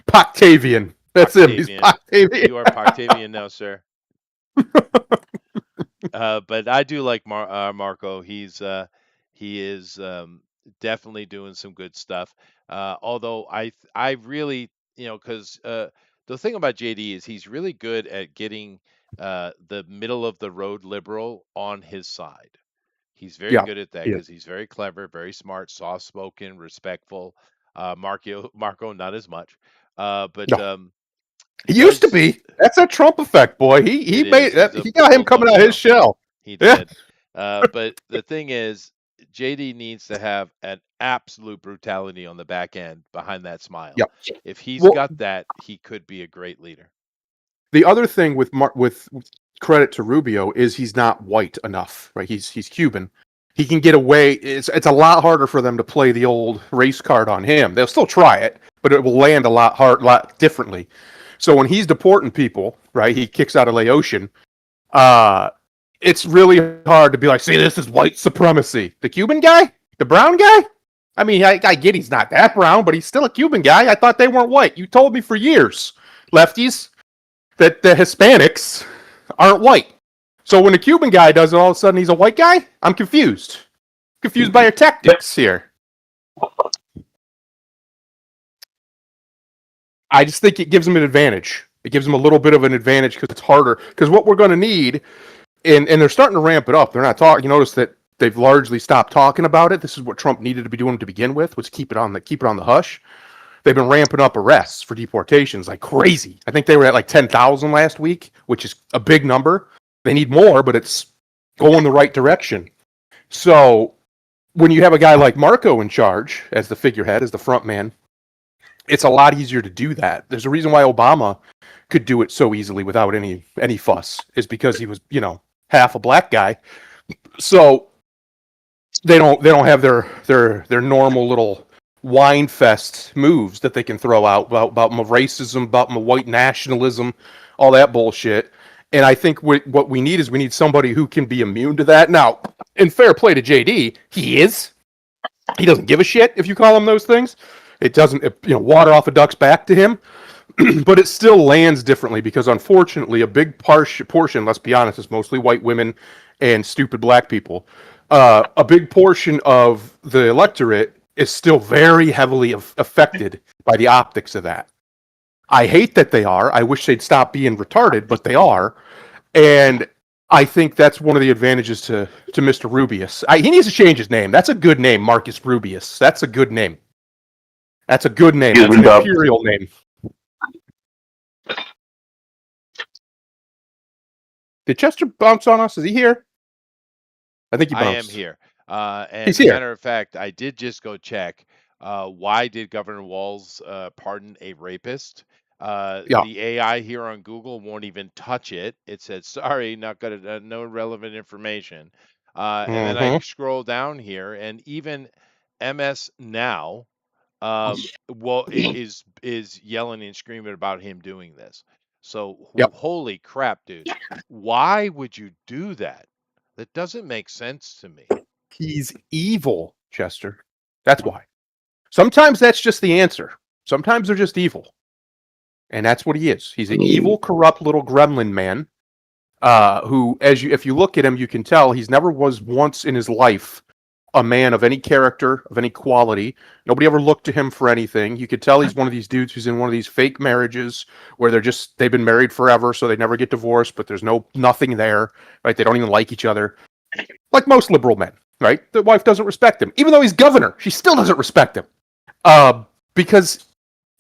Poctavian. That's him. He's Octavian, Poctavian. you are Poctavian now, sir. But I do like Marco. He is definitely doing some good stuff. Although I really, because the thing about JD is he's really good at getting the middle of the road liberal on his side. He's very Yeah. good at that Yeah. because he's very clever, very smart, soft spoken, respectful. Marco, not as much. But No. He he used to does. be. That's a Trump effect, boy. He It is. made He's that. a He got him full coming blown out of his Trump. shell. He Yeah. did. But the thing is, JD needs to have an absolute brutality on the back end behind that smile. Yeah. If he's Well, got that, he could be a great leader. the other thing with credit to Rubio is he's not white enough, right? He's Cuban. He can get away. It's a lot harder for them to play the old race card on him. They'll still try it, but it will land a lot differently. So when he's deporting people, right? He kicks out of Laotian. Uh, it's really hard to be like, see, this is white supremacy. The Cuban guy, the brown guy. I mean, I get he's not that brown, but he's still a Cuban guy. I thought they weren't white. You told me for years, lefties, that the Hispanics aren't white. So when the Cuban guy does it, all of a sudden he's a white guy? I'm confused. Confused by your tactics here. I just think it gives him an advantage. It gives him a little bit of an advantage because it's harder. Because what we're going to need, and they're starting to ramp it up. They're not talking. You notice that they've largely stopped talking about it. This is what Trump needed to be doing to begin with, was keep it on the hush. They've been ramping up arrests for deportations like crazy. I think they were at like 10,000 last week, which is a big number. They need more, but it's going the right direction. So when you have a guy like Marco in charge as the figurehead, as the front man, it's a lot easier to do that. There's a reason why Obama could do it so easily without any fuss, is because he was, half a black guy. So they don't have their normal little wine fest moves that they can throw out about my racism, about my white nationalism, all that bullshit. And I think what we need is we need somebody who can be immune to that. Now, in fair play to JD, he is. He doesn't give a shit if you call him those things. It doesn't, water off a duck's back to him. But it still lands differently because, unfortunately, a big portion, let's be honest, is mostly white women and stupid black people. A big portion of the electorate is still very heavily affected by the optics of that. I hate that they are. I wish they'd stop being retarded, but they are. And I think that's one of the advantages to Mr. Rubius. He needs to change his name. That's a good name, Marcus Rubius. That's a good name. That's a good name. That's an imperial name. Did Chester bounce on us? Is he here? I think he bounced. I am here. And He's here. matter of fact, I did just go check. Why did Governor Walz pardon a rapist? Yeah. The AI here on Google won't even touch it. It said, "Sorry, not gonna, no relevant information." And then I scroll down here, and even MS now well is yelling and screaming about him doing this. So Yep. holy crap, dude. Why would you do that? That doesn't make sense to me. He's evil, Chester. That's why. Sometimes that's just the answer. Sometimes they're just evil. And that's what he is. He's an evil, corrupt little gremlin man who, if you look at him, you can tell he's never was once in his life a man of any character, of any quality. Nobody ever looked to him for anything. You could tell he's one of these dudes who's in one of these fake marriages where they've been married forever, so they never get divorced, but there's nothing there, right? They don't even like each other. Like most liberal men, right? The wife doesn't respect him. Even though he's governor, she still doesn't respect him. Because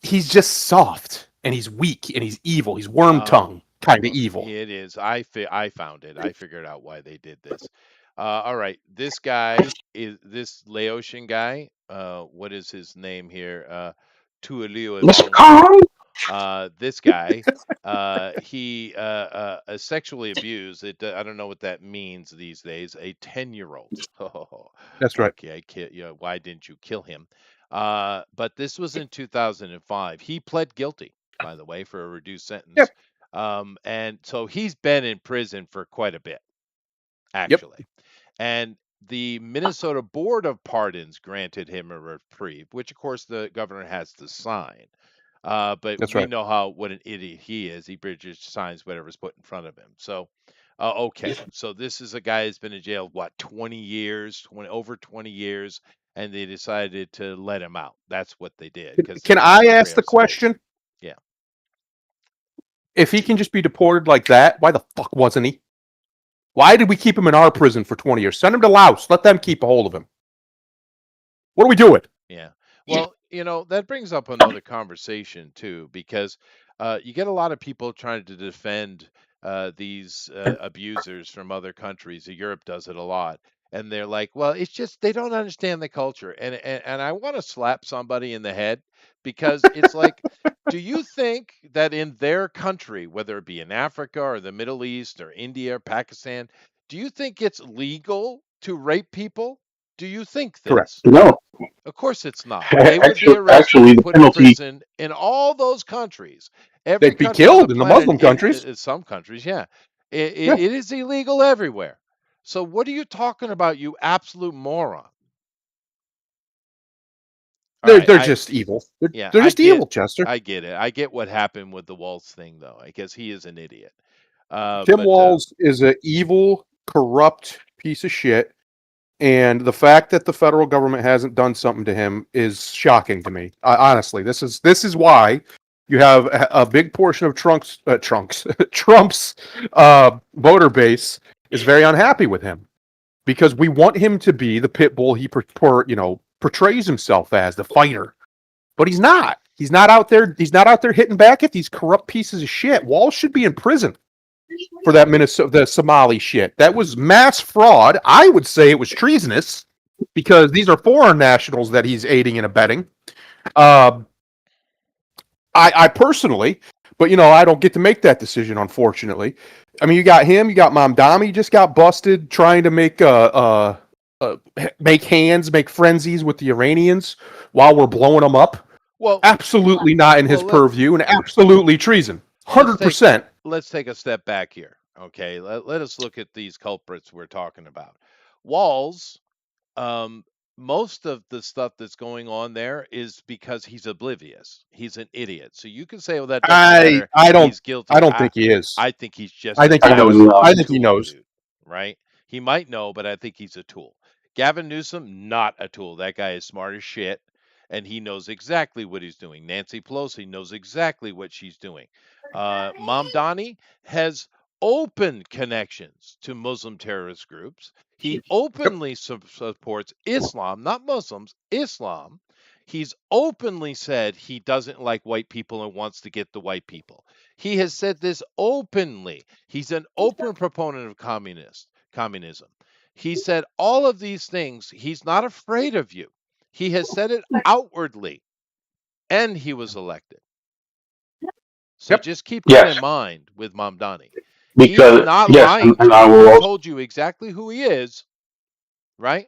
he's just soft and he's weak and he's evil. He's worm tongue kind of evil. It is. I found it. I figured out why they did this. All right, this guy is this Laotian guy. What is his name here? Tuolio Mr. Ebongo. Khan? This guy, he sexually abused. I don't know what that means these days. A 10-year-old. Oh, That's right. okay. Why didn't you kill him? But this was in 2005. He pled guilty, by the way, for a reduced sentence. Yep. And so he's been in prison for quite a bit, Yep. actually. And the Minnesota Board of Pardons granted him a reprieve, which of course the governor has to sign. But That's we right. know what an idiot he is. He just signs whatever's put in front of him. So, okay. So this is a guy who's been in jail, what, 20 years, over 20 years, and they decided to let him out. That's what they did because Can he was I a ask free the of space. question? Yeah. If he can just be deported like that, why the fuck wasn't he? Why did we keep him in our prison for 20 years? Send him to Laos. Let them keep a hold of him. What are we doing? Yeah. Well, that brings up another conversation too, because you get a lot of people trying to defend these abusers from other countries. Europe does it a lot. And they're like, well, it's just they don't understand the culture. And I want to slap somebody in the head because it's like, do you think that in their country, whether it be in Africa or the Middle East or India or Pakistan, do you think it's legal to rape people? Do you think Correct. this? No. Of course it's not. They would be arrested Actually, and the put in penalty. prison in all those countries. Every They'd be country on the killed in the planet, Muslim countries. some countries, yeah. It, Yeah. it, it is illegal everywhere. So what are you talking about, you absolute moron? All They're right, they're just evil. They're, yeah, they're just evil, Chester. I get it. I get what happened with the Waltz thing, though. I guess he is an idiot. Tim But Walz is an evil, corrupt piece of shit. And the fact that the federal government hasn't done something to him is shocking to me. Honestly, this is why you have a big portion of Trump's voter base is very unhappy with him because we want him to be the pit bull he portrays himself as, the fighter, but he's not. He's not out there. He's not out there hitting back at these corrupt pieces of shit. Walls should be in prison for that the Somali shit. That was mass fraud. I would say it was treasonous because these are foreign nationals that he's aiding and abetting. I personally, but I don't get to make that decision, unfortunately. I mean, you got him, you got Mamdani, just got busted trying to make make frenzies with the Iranians while we're blowing them up. well, Absolutely not in his well, purview, and absolutely treason. let's take 100%. let's take a step back here. Okay, let us look at these culprits we're talking about. Walls, um, most of the stuff that's going on there is because he's oblivious. He's an idiot. So you can say, well, that doesn't I matter. I don't He's I guilty. don't think he is. I think he's just I an think he I don't knows. know. absolute I think he tool, knows. dude. Right? He might know, but I think he's a tool. Gavin Newsom, not a tool. That guy is smart as shit, and he knows exactly what he's doing. Nancy Pelosi knows exactly what she's doing. Mom Donnie has open connections to Muslim terrorist groups. He Yep. openly supports Islam, not Muslims, Islam. He's openly said he doesn't like white people and wants to get the white people. He has said this openly. He's an open proponent of communism. He said all of these things. He's not afraid of you. He has said it outwardly, and he was elected. So Yep. just keep that in Yes, mind with Mamdani. He's because not yes, lying and to I you. will He also. told you exactly who he is, right?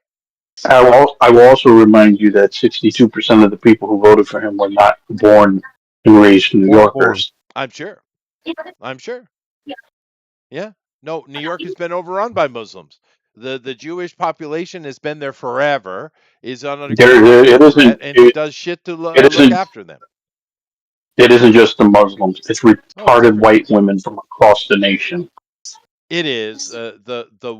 I will also remind you that 62% of the people who voted for him were not born and raised New Weren't born. Yorkers. I'm sure. I'm sure. Yeah. No, New York has been overrun by Muslims. The Jewish population has been there forever, is under It constant threat, isn't. and does shit to It look isn't. after them. It isn't just the Muslims. It's Oh, it's retarded everybody. white women from across the nation. It is the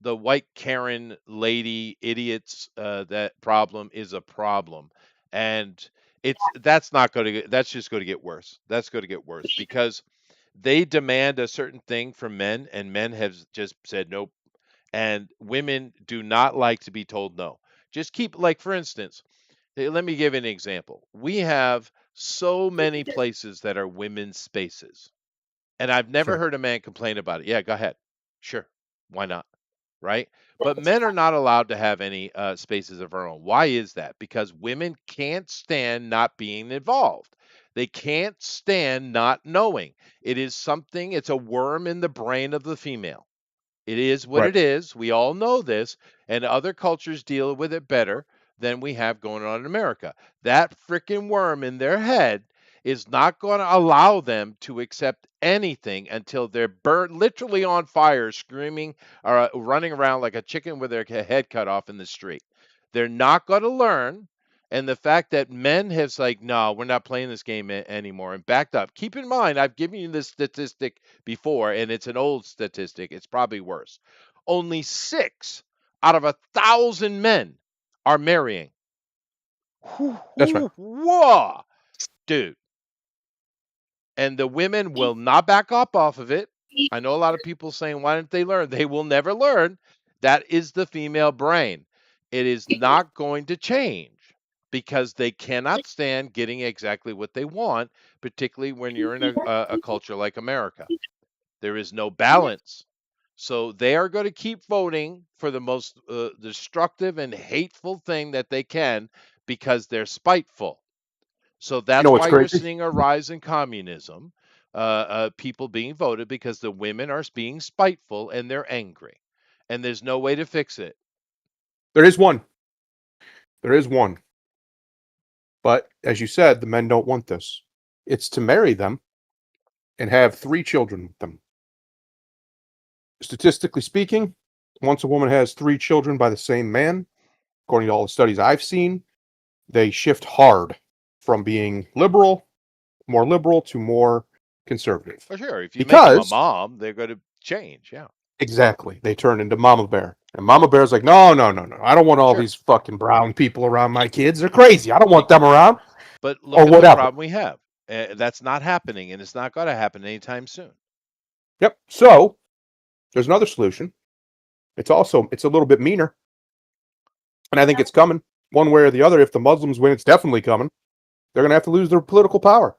white Karen lady idiots that problem is a problem, and that's not going to that's just going to get worse. That's going to get worse because they demand a certain thing from men, and men have just said nope. And women do not like to be told no. Just keep, like, for instance, let me give you an example. We have so many places that are women's spaces, and I've never Sure. heard a man complain about it. Yeah, go ahead. Sure. Why not? Right? But men are not allowed to have any spaces of our own. Why is that? Because women can't stand not being involved. They can't stand not knowing. It is something, it's a worm in the brain of the female. It is what Right. it is. We all know this, and other cultures deal with it better than we have going on in America. That freaking worm in their head is not going to allow them to accept anything until they're burnt, literally on fire, screaming or running around like a chicken with their head cut off in the street. They're not going to learn. And the fact that men have like, no, we're not playing this game anymore, and backed up. Keep in mind, I've given you this statistic before, and it's an old statistic. It's probably worse. Only 6 out of 1,000 men are marrying. That's right. Whoa, dude. And the women will not back up off of it. I know a lot of people saying, why didn't they learn? They will never learn. That is the female brain. It is not going to change because they cannot stand getting exactly what they want, particularly when you're in a culture like America. There is no balance. So they are going to keep voting for the most destructive and hateful thing that they can because they're spiteful. So You know that's what's why you're crazy? seeing a rise in communism, people being voted because the women are being spiteful and they're angry. And there's no way to fix it. There is one. There is one. But as you said, the men don't want this. It's to marry them and have 3 children with them. Statistically speaking, once a woman has 3 children by the same man, according to all the studies I've seen, they shift hard from being more liberal to more conservative. For sure. If you make them a Because mom, they're going to change. Yeah. exactly, they turn into Mama Bear. And Mama Bear's like, no, no, no, no. I don't want all Sure. these fucking brown people around my kids. They're crazy. I don't want Be- them around. But Or look at the whatever. problem we have. That's not happening, and it's not going to happen anytime soon. Yep. So there's another solution. It's a little bit meaner. And I think it's coming. One way or the other. If the Muslims win, it's definitely coming. They're gonna have to lose their political power.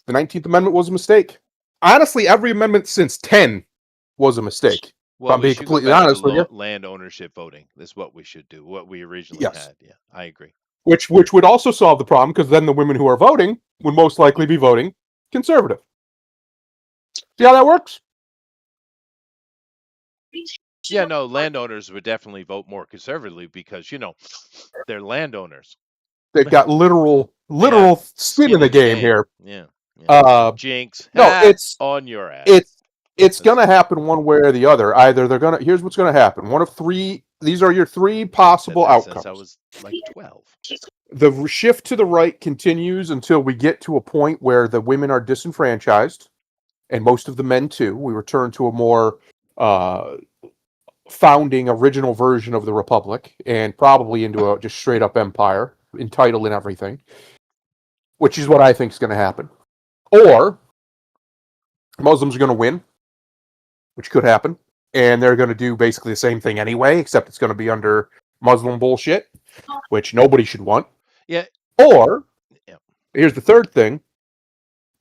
The 19th Amendment was a mistake. Honestly, every amendment since 10 was a mistake. If Well, I'm we being should go completely back to honest with you. land ownership voting. That's what we should do. What we originally Yes. had. Yeah, I agree. Which would also solve the problem because then the women who are voting would most likely be voting conservative. See how that works? Yeah, no, landowners would definitely vote more conservatively because, they're landowners. They've got Yeah, literal skin in skin the in the game game. here. Yeah, yeah. Uh, Jinx, no, ha, on your ass. it's it's That's gonna happen one way or the other. Either they're gonna here's what's gonna happen. One of three. These are your three said possible that since I outcomes. was like 12. The shift to the right continues until we get to a point where the women are disenfranchised, and most of the men too. We return to a more uh, founding original version of the republic, and probably into a just straight up empire, entitled and everything, which is what I think is going to happen. Or Muslims are going to win, which could happen, and they're going to do basically the same thing anyway, except it's going to be under Muslim bullshit, which nobody should want. Yeah, Or yeah. here's the third thing: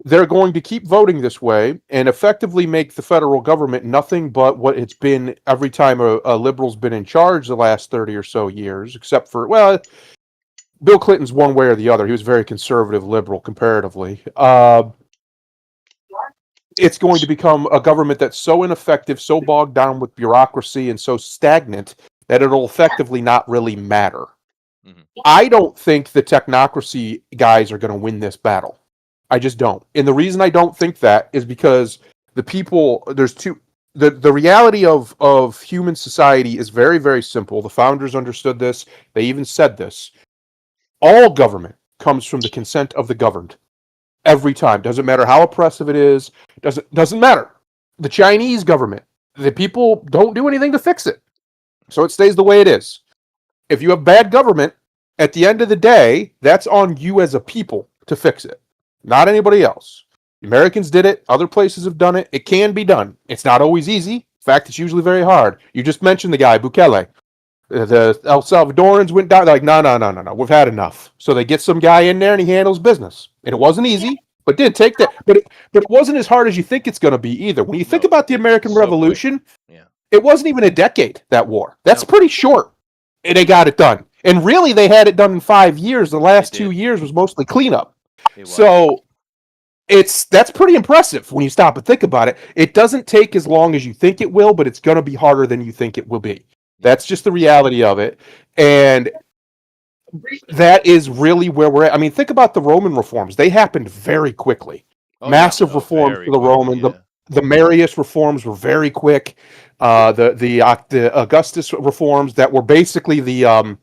they're going to keep voting this way and effectively make the federal government nothing but what it's been every time a liberal's been in charge the last 30 or so years, except for, well, Bill Clinton's one way or the other. He was very conservative liberal comparatively. It's going to become a government that's so ineffective, so bogged down with bureaucracy, and so stagnant that it'll effectively not really matter. Hmm. I don't think the technocracy guys are going to win this battle. I just don't. And the reason I don't think that is because the people, there's two, the reality of human society is very, very simple. The founders understood this. They even said this. All government comes from the consent of the governed. Every time. Doesn't matter how oppressive it is. Doesn't matter. The Chinese government, the people don't do anything to fix it. So it stays the way it is. If you have bad government, at the end of the day, that's on you as a people to fix it, not anybody else. The Americans did it. Other places have done it. It can be done. It's not always easy. In fact, it's usually very hard. You just mentioned the guy, Bukele. The El Salvadorans went down. They're like, no. We've had enough. So they get some guy in there and he handles business. And it wasn't easy, but didn't take that. But it wasn't as hard as you think it's going to be either. When you think No, about the it's American so quick. Revolution, Yeah. it wasn't even a decade, that war. That's No, pretty short. And they got it done. And really, they had it done in 5 years. The they last did. 2 years was mostly cleanup. It was. So that's pretty impressive when you stop and think about it. It doesn't take as long as you think it will, but it's going to be harder than you think it will be. Yeah. That's just the reality of it. And that is really where we're at. I mean, think about the Roman reforms. They happened very quickly. Oh, yeah. Massive Oh, reforms very for the quickly, Roman. yeah. The Marius reforms were very quick. The Augustus reforms that were basically what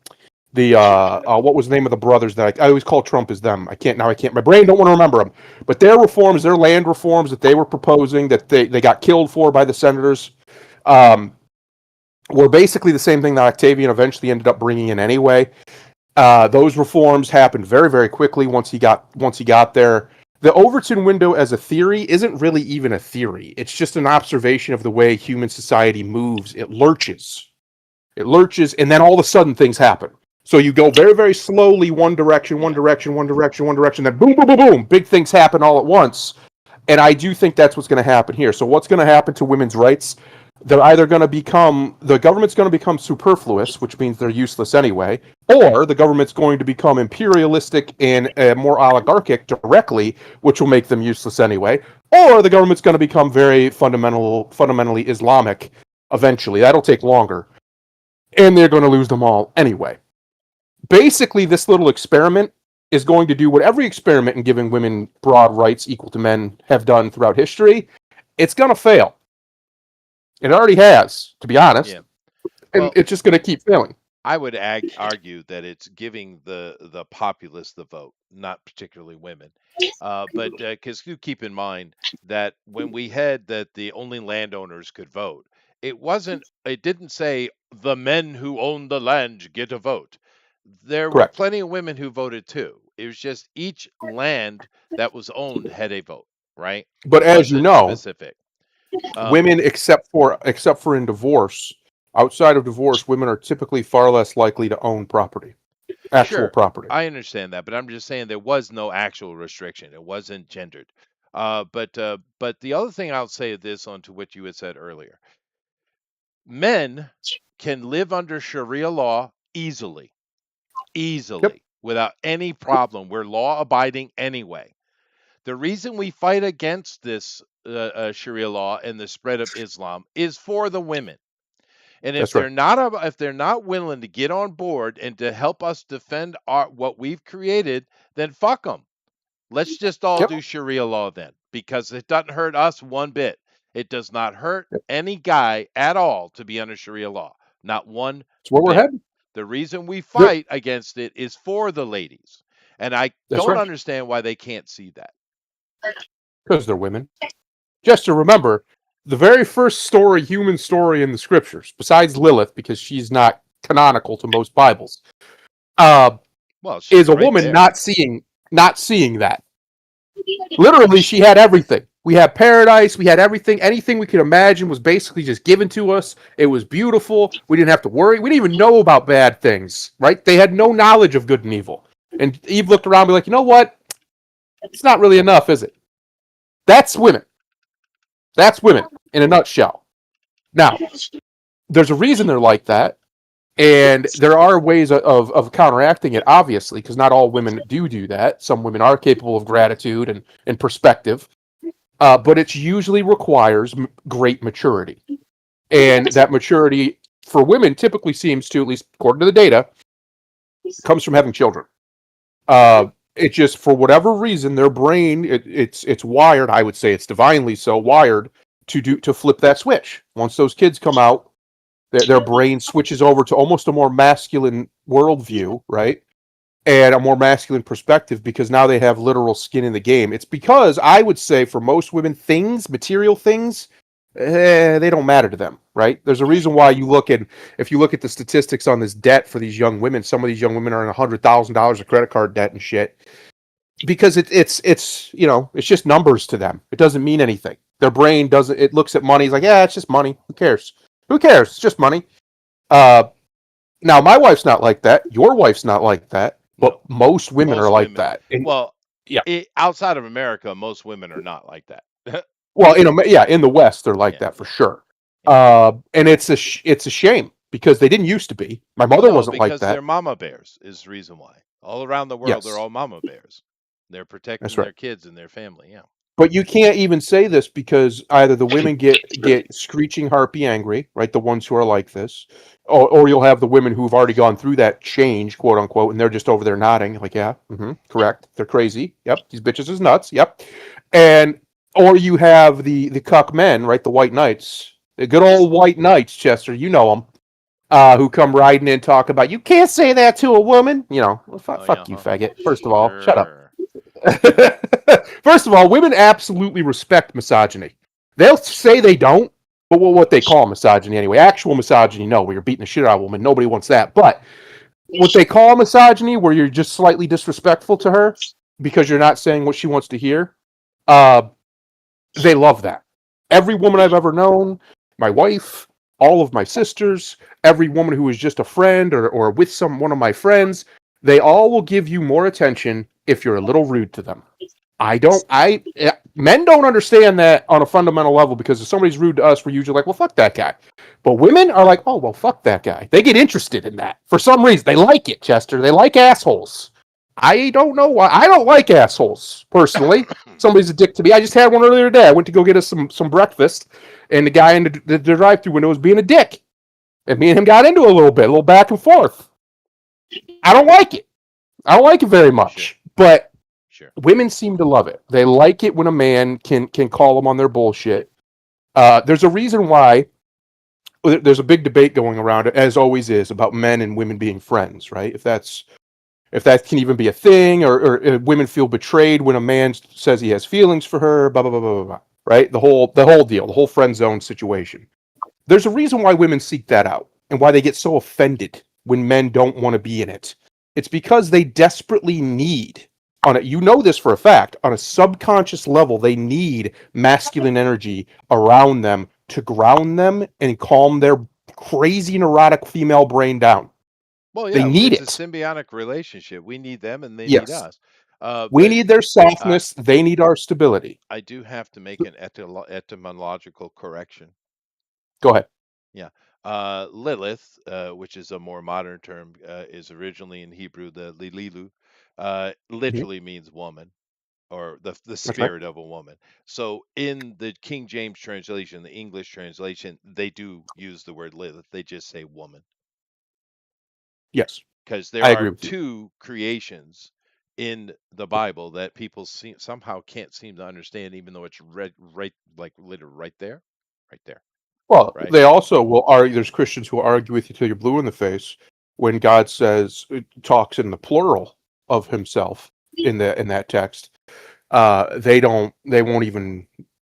was the name of the brothers that I always call Trump as them. I can't. My brain don't want to remember them. But their reforms, their land reforms that they were proposing that they got killed for by the senators, were basically the same thing that Octavian eventually ended up bringing in anyway. Those reforms happened very, very quickly once he got there. The Overton window as a theory isn't really even a theory. It's just an observation of the way human society moves. It lurches, and then all of a sudden things happen. So you go very, very slowly, one direction, then boom, boom, boom, boom, big things happen all at once. And I do think that's what's going to happen here. So what's going to happen to women's rights? They're either going to become, the government's going to become superfluous, which means they're useless anyway, or the government's going to become imperialistic and more oligarchic directly, which will make them useless anyway, or the government's going to become very fundamentally Islamic eventually. That'll take longer. And they're going to lose them all anyway. Basically, this little experiment is going to do what every experiment in giving women broad rights equal to men have done throughout history. It's going to fail. It already has, to be honest. Yeah. And Well, it's just going to keep failing. I would argue that it's giving the populace the vote, not particularly women. But because you keep in mind that when we had that the only landowners could vote, it didn't say the men who own the land get a vote. There were Correct. plenty of women who voted too. It was just each land that was owned had a vote, right? But It as you wasn't know, specific. women, except for in divorce, outside of divorce, women are typically far less likely to own property, actual Sure, property. I understand that, but I'm just saying there was no actual restriction. It wasn't gendered. But the other thing I'll say this on to what you had said earlier. Men can live under Sharia law easily, Yep, without any problem. We're law abiding anyway. The reason we fight against this Sharia law and the spread of Islam is for the women. And that's right. if they're not willing to get on board and to help us defend what we've created, then fuck them. Let's just all Yep, do Sharia law then, because it doesn't hurt us one bit. It does not hurt yep. any guy at all to be under Sharia law, not one That's where we're bit. heading. The reason we Yep, fight against it is for the ladies, and I that's don't right. understand why they can't see that. Because they're women. Just to remember, the very first human story in the scriptures, besides Lilith, because she's not canonical to most Bibles, uh, Well, is she's a right woman there. not seeing that. Literally, she had everything. We had paradise. We had everything. Anything we could imagine was basically just given to us. It was beautiful. We didn't have to worry. We didn't even know about bad things, right? They had no knowledge of good and evil. And Eve looked around and be like, you know what? It's not really enough, is it? That's women. That's women in a nutshell. Now, there's a reason they're like that. And there are ways of counteracting it, obviously, because not all women do that. Some women are capable of gratitude and perspective. But it usually requires great maturity. And that maturity for women typically seems to, at least according to the data, comes from having children. It just, for whatever reason, their brain, it's wired. I would say it's divinely so wired to flip that switch. Once those kids come out, their brain switches over to almost a more masculine worldview, right? And a more masculine perspective, because now they have literal skin in the game. It's because I would say for most women, material things, they don't matter to them, right? There's a reason why if you look at the statistics on this debt for these young women, some of these young women are in $100,000 of credit card debt and shit, because it's it's just numbers to them. It doesn't mean anything. Their brain doesn't. It looks at money, it's like, yeah, it's just money. Who cares? Who cares? It's just money. Uh, Now my wife's not like that. Your wife's not like that. But No, most women are most like women. that. And Well, yeah, outside of America, most women are not like that. well, in the West they're like Yeah, that for sure. yeah. And it's a shame because they didn't used to be. My Well, mother no, wasn't like because they're that. mama bears is the reason why. All around the world, they're Yes, all mama bears. They're that's protecting right. their kids and their family. Yeah. But you can't even say this because either the women get screeching harpy angry, right? The ones who are like this, or you'll have the women who've already gone through that change, quote unquote, and they're just over there nodding, like, yeah, correct. They're crazy. Yep, these bitches is nuts. Yep, and or you have the cuck men, right? The white knights, the good old white knights, Chester. You know them, who come riding in, talk about you can't say that to a woman. Well, Oh yeah. fuck you, Uh-huh. faggot. First of all, shut up. Sure. First of all, women absolutely respect misogyny. They'll say they don't, but what they call misogyny anyway. Actual misogyny, no, where you're beating the shit out of a woman. Nobody wants that. But what they call misogyny, where you're just slightly disrespectful to her because you're not saying what she wants to hear, uh, they love that. Every woman I've ever known, my wife, all of my sisters, every woman who is just a friend or with one of my friends, they all will give you more attention if you're a little rude to them. Men don't understand that on a fundamental level, because if somebody's rude to us, we're usually like, well, fuck that guy. But women are like, oh, well, fuck that guy. They get interested in that for some reason. They like it, Chester. They like assholes. I don't know why. I don't like assholes personally. Somebody's a dick to me. I just had one earlier today. I went to go get us some breakfast, and the guy in the drive-through window was being a dick, and me and him got into a little back and forth. I don't like it. I don't like it very Sure. much, but Sure. women seem to love it. They like it when a man can call them on their bullshit. There's a reason why. There's a big debate going around, as always is, about men and women being friends, right? If that can even be a thing, or women feel betrayed when a man says he has feelings for her, blah blah blah blah blah. Right? The whole deal, the whole friend zone situation. There's a reason why women seek that out and why they get so offended when men don't want to be in it. It's because they desperately need, you know this for a fact, on a subconscious level, they need masculine energy around them to ground them and calm their crazy neurotic female brain down. Well, They yeah, need it's a it. symbiotic relationship. We need them and they need Yes. us. We But need their uh, softness. They need our stability. I do have to make an etymological correction. Go ahead. Yeah. Lilith, which is a more modern term, is originally in Hebrew the Lililu, Mhm. literally means woman, or the That's right. spirit of a woman. So in the King James translation, the English translation, they do use the word Lilith. They just say woman, Yes. because I there agree are with you. two creations in the Bible that people somehow can't seem to understand, even though it's read right, like literally right there, Well, right? they also will argue. There's Christians who will argue with you till you're blue in the face when God says, talks in the plural of Himself in that text. They won't even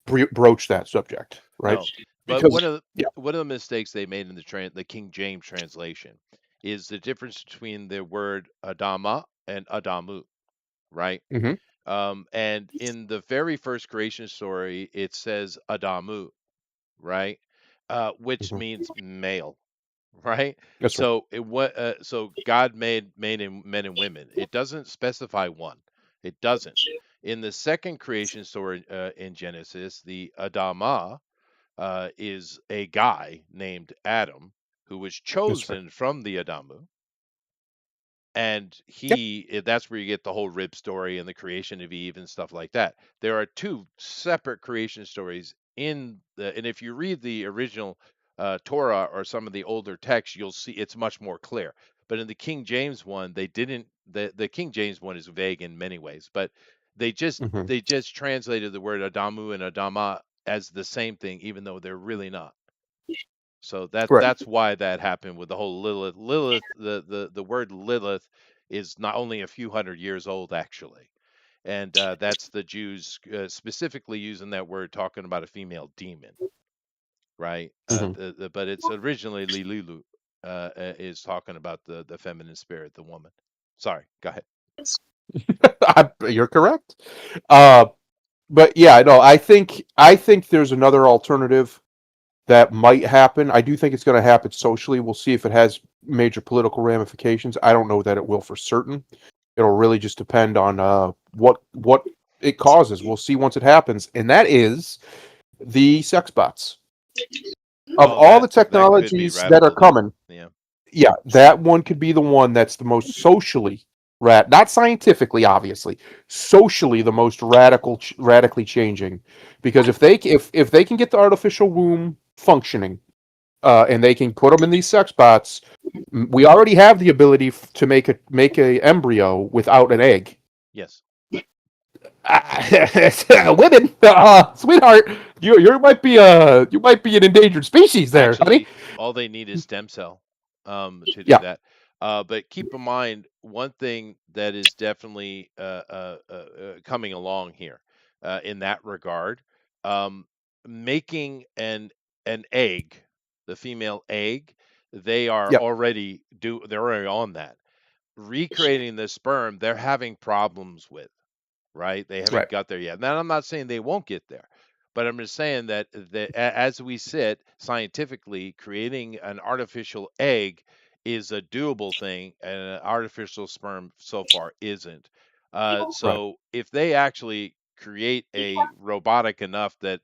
broach that subject, right? No, but Because yeah, one of the mistakes they made in the King James translation is the difference between the word Adama and Adamu, right? hmm And in the very first creation story, it says Adamu, right? Which hmm means male, right? that's right. So so God made men and women. It doesn't specify one. It doesn't. In the second creation story in Genesis, the Adama is a guy named Adam who was That's right. chosen from the Adamu, and Yep. that's where you get the whole rib story and the creation of Eve and stuff like that. There are two separate creation stories and if you read the original Torah or some of the older texts, you'll see it's much more clear. But in the King James one, they didn't. The King James one is vague in many ways, but they just Hmm. they just translated the word Adamu and Adama as the same thing, even though they're really not. So Right. that's why that happened with the whole Lilith. Lilith, the word Lilith is not only a few hundred years old actually, and that's the Jews specifically using that word, talking about a female demon, right? Hmm. But it's originally Lilulu, is talking about the feminine spirit, the woman. Sorry, go ahead. You're correct. Uh, but yeah, no, I think there's another alternative that might happen. I do think it's going to happen socially. We'll see if it has major political ramifications. I don't know that it will for certain. It'll really just depend on what it causes. We'll see once it happens, and that is the sex bots. Of Oh, all the that could be technologies that are radical then. coming, Yeah. yeah, that one could be the one that's the most socially not scientifically, obviously, socially the most radically changing. Because if they can get the artificial womb functioning, and they can put them in these sex bots, we already have the ability to make a embryo without an egg. Yes. Women, sweetheart, you might be an endangered species there, honey. Actually, all they need is stem cell to do Yeah, that. But keep in mind one thing that is definitely coming along here in that regard. Um, Making an egg, the female egg, they are yep, already they're already on that. Recreating the sperm, they're having problems with, right? They haven't right. got there yet. Now, I'm not saying they won't get there, but I'm just saying that as we sit scientifically, creating an artificial egg is a doable thing, and an artificial sperm so far isn't. Right. So if they actually create a robotic enough that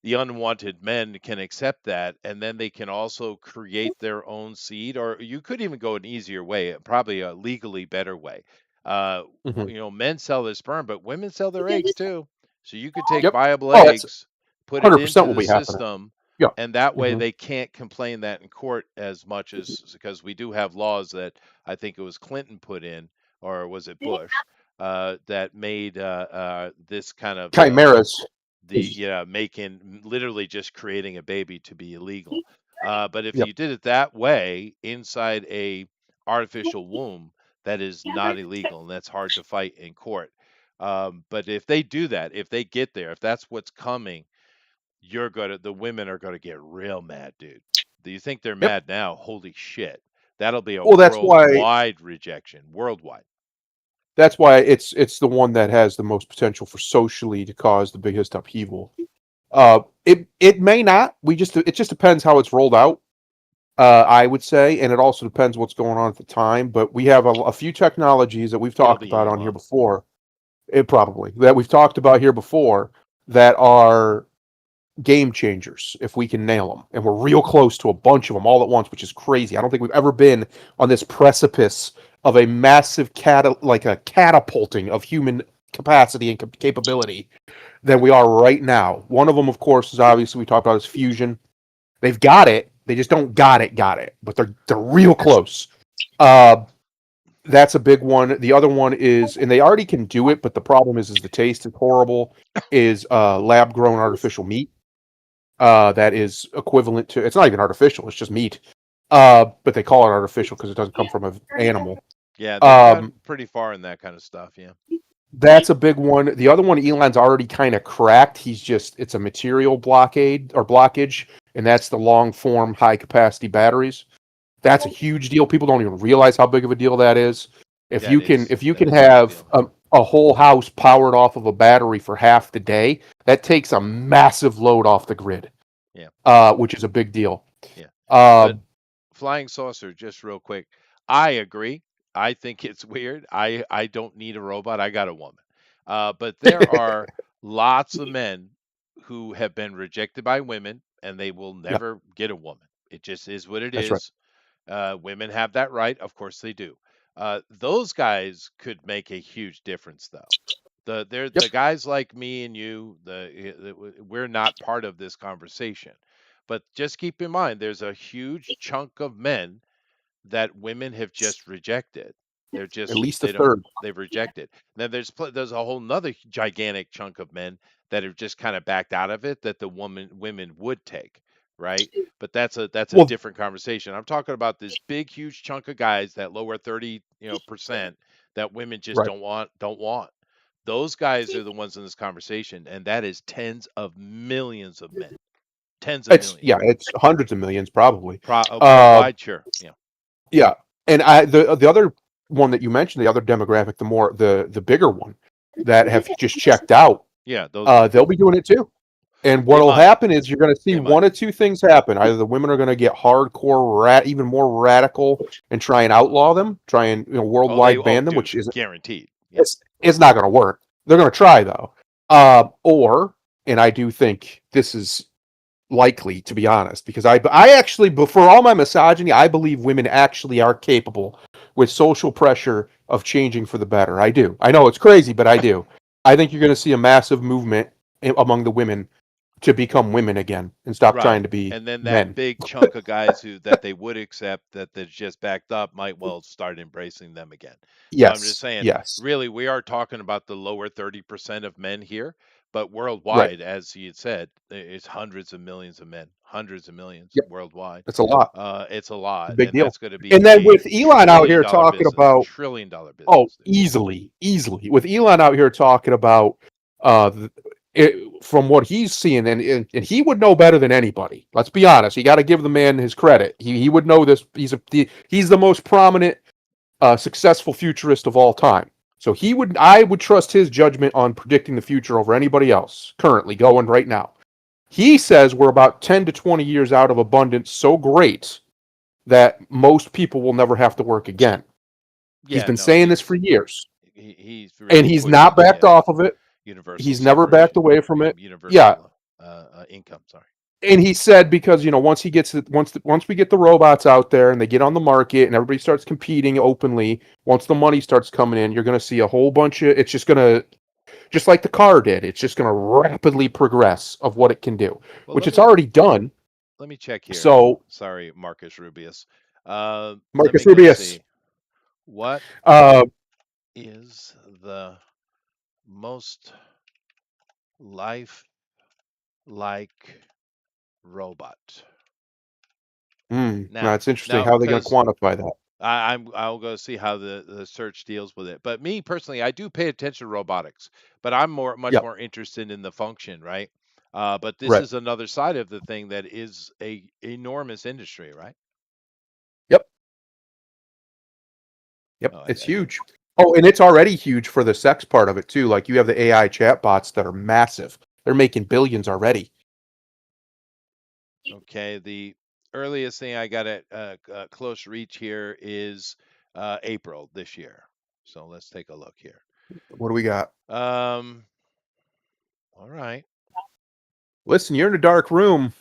the unwanted men can accept that, and then they can also create their own seed, or you could even go an easier way, probably a legally better way. Hmm. Men sell their sperm, but women sell their eggs too. So you could take Yep. viable Oh, that's eggs, put it 100% into will the be happening. system, Yeah. and that way Hmm. they can't complain that in court as much, as because we do have laws that I think it was Clinton put in, or was it Bush, that made this kind of Chimeras. the yeah, making literally just creating a baby to be illegal. But if Yep. you did it that way inside a artificial womb, that is not illegal, and that's hard to fight in court. But if they do that, if they get there, if that's what's coming, the women are gonna get real mad, dude. Do you think they're Yep. mad now? Holy shit. That'll be a Well, worldwide rejection. Worldwide. that's why it's the one that has the most potential for socially to cause the biggest upheaval. It may not. It just depends how it's rolled out. I would say, and it also depends what's going on at the time. But we have a few technologies that we've It'll talked be about on here Elon. before. It probably that we've talked about here before that are game changers if we can nail them. And we're real close to a bunch of them all at once, which is crazy. I don't think we've ever been on this precipice of a massive like a catapulting of human capacity and capability than we are right now. One of them, of course, is obviously we talked about is fusion. They've got it. They just don't got it, but they're real close. Uh, that's a big one. The other one is, and they already can do it, but the problem is the taste is horrible. Is lab grown artificial meat that is equivalent to, it's not even artificial, it's just meat. But they call it artificial because it doesn't come from an animal. Yeah, they've Um, gotten pretty far in that kind of stuff. Yeah. that's a big one. The other one, Elon's already kind of cracked. It's a material blockade or blockage, and that's the long form, high capacity batteries. That's a huge deal. People don't even realize how big of a deal that is. If you That can is a big have deal. a whole house powered off of a battery for half the day, that takes a massive load off the grid, Yeah. which is a big deal. Yeah. But Um, flying saucer, just real quick. I agree. I think it's weird. I don't need a robot. I got a woman. But there are lots of men who have been rejected by women, and they will yeah, never get a woman. It just is what it that's right. is. Women have that right. Of course they do. Those guys could make a huge difference, though. The Yep. guys like me and you. We're not part of this conversation. But just keep in mind, there's a huge chunk of men that women have just rejected. They're At just least a third. they've rejected. Then there's a whole nother gigantic chunk of men that have just kind of backed out of it that the women would take, right? But that's a Well, different conversation. I'm talking about this big huge chunk of guys, that lower 30, percent, that women just right. don't want. Those guys are the ones in this conversation, and that is tens of millions of men. Tens of It's millions. yeah, it's hundreds of millions probably. Uh, Worldwide, sure. Yeah. yeah, and the other one that you mentioned, the other demographic, the bigger one that have just checked out, Yeah, those ones. they'll be doing it too. And They what'll might. happen is you're going to see They one might. of two things happen. Either the women are going to get hardcore, even more radical, and try and outlaw them, try and worldwide ban them, Dude, which isn't guaranteed. Yeah. it's not going to work. They're going to try though. Or, and I do think this is likely, to be honest, because I actually, for all my misogyny, I believe women actually are capable with social pressure of changing for the better. I do. I know it's crazy, but I do. I think you're going to see a massive movement among the women to become women again and stop trying Right. to be And then that men. big chunk of guys who that they would accept that's just backed up might well start embracing them again. So I'm just Yes. saying, Yes. really, we are talking about the lower 30% of men here, but Right. worldwide, as he had said, it's hundreds of millions of men, hundreds of millions Yep. worldwide. It's a lot. It's It's a a lot, big and deal. that's going to be And then a with Elon out trillion here dollar talking business, about, trillion dollar oh, business, dude. easily, with Elon out here talking about, uh, from what he's seeing, and he would know better than anybody. Let's be honest. You got to give the man his credit. He would know this. He's the most prominent, successful futurist of all time. So I would trust his judgment on predicting the future over anybody else currently going right now. He says we're about 10 to 20 years out of abundance so great that most people will never have to work again. He's Yeah, been no, saying this for years, he's and really he's pushing not the backed off of it. universal He's never backed suffrage, away from it. Yeah, universal income. Sorry. and he said because once he gets once we get the robots out there and they get on the market and everybody starts competing openly, once the money starts coming in, you're going to see a whole bunch of it's just going to just like the car did. It's just going to rapidly progress of what it can do, Well, which it's already done. let me check here. So Sorry, Marcus Rubius. Let Marcus me go Rubius, see. What uh, is the most life-like robot? it's interesting Now, how they're going to because quantify that. I'll go see how the search deals with it. But me personally, I do pay attention to robotics, but I'm much Yep, more interested in the function, right? But this right. is another side of the thing that is a enormous industry, right? Yep, yep. Oh, It's I did. huge. Oh, and it's already huge for the sex part of it too. Like you have the AI chatbots that are massive. They're making billions already. Okay, the earliest thing I got at close reach here is April this year. So let's take a look here. What do we got? Um, all right. Listen, you're in a dark room.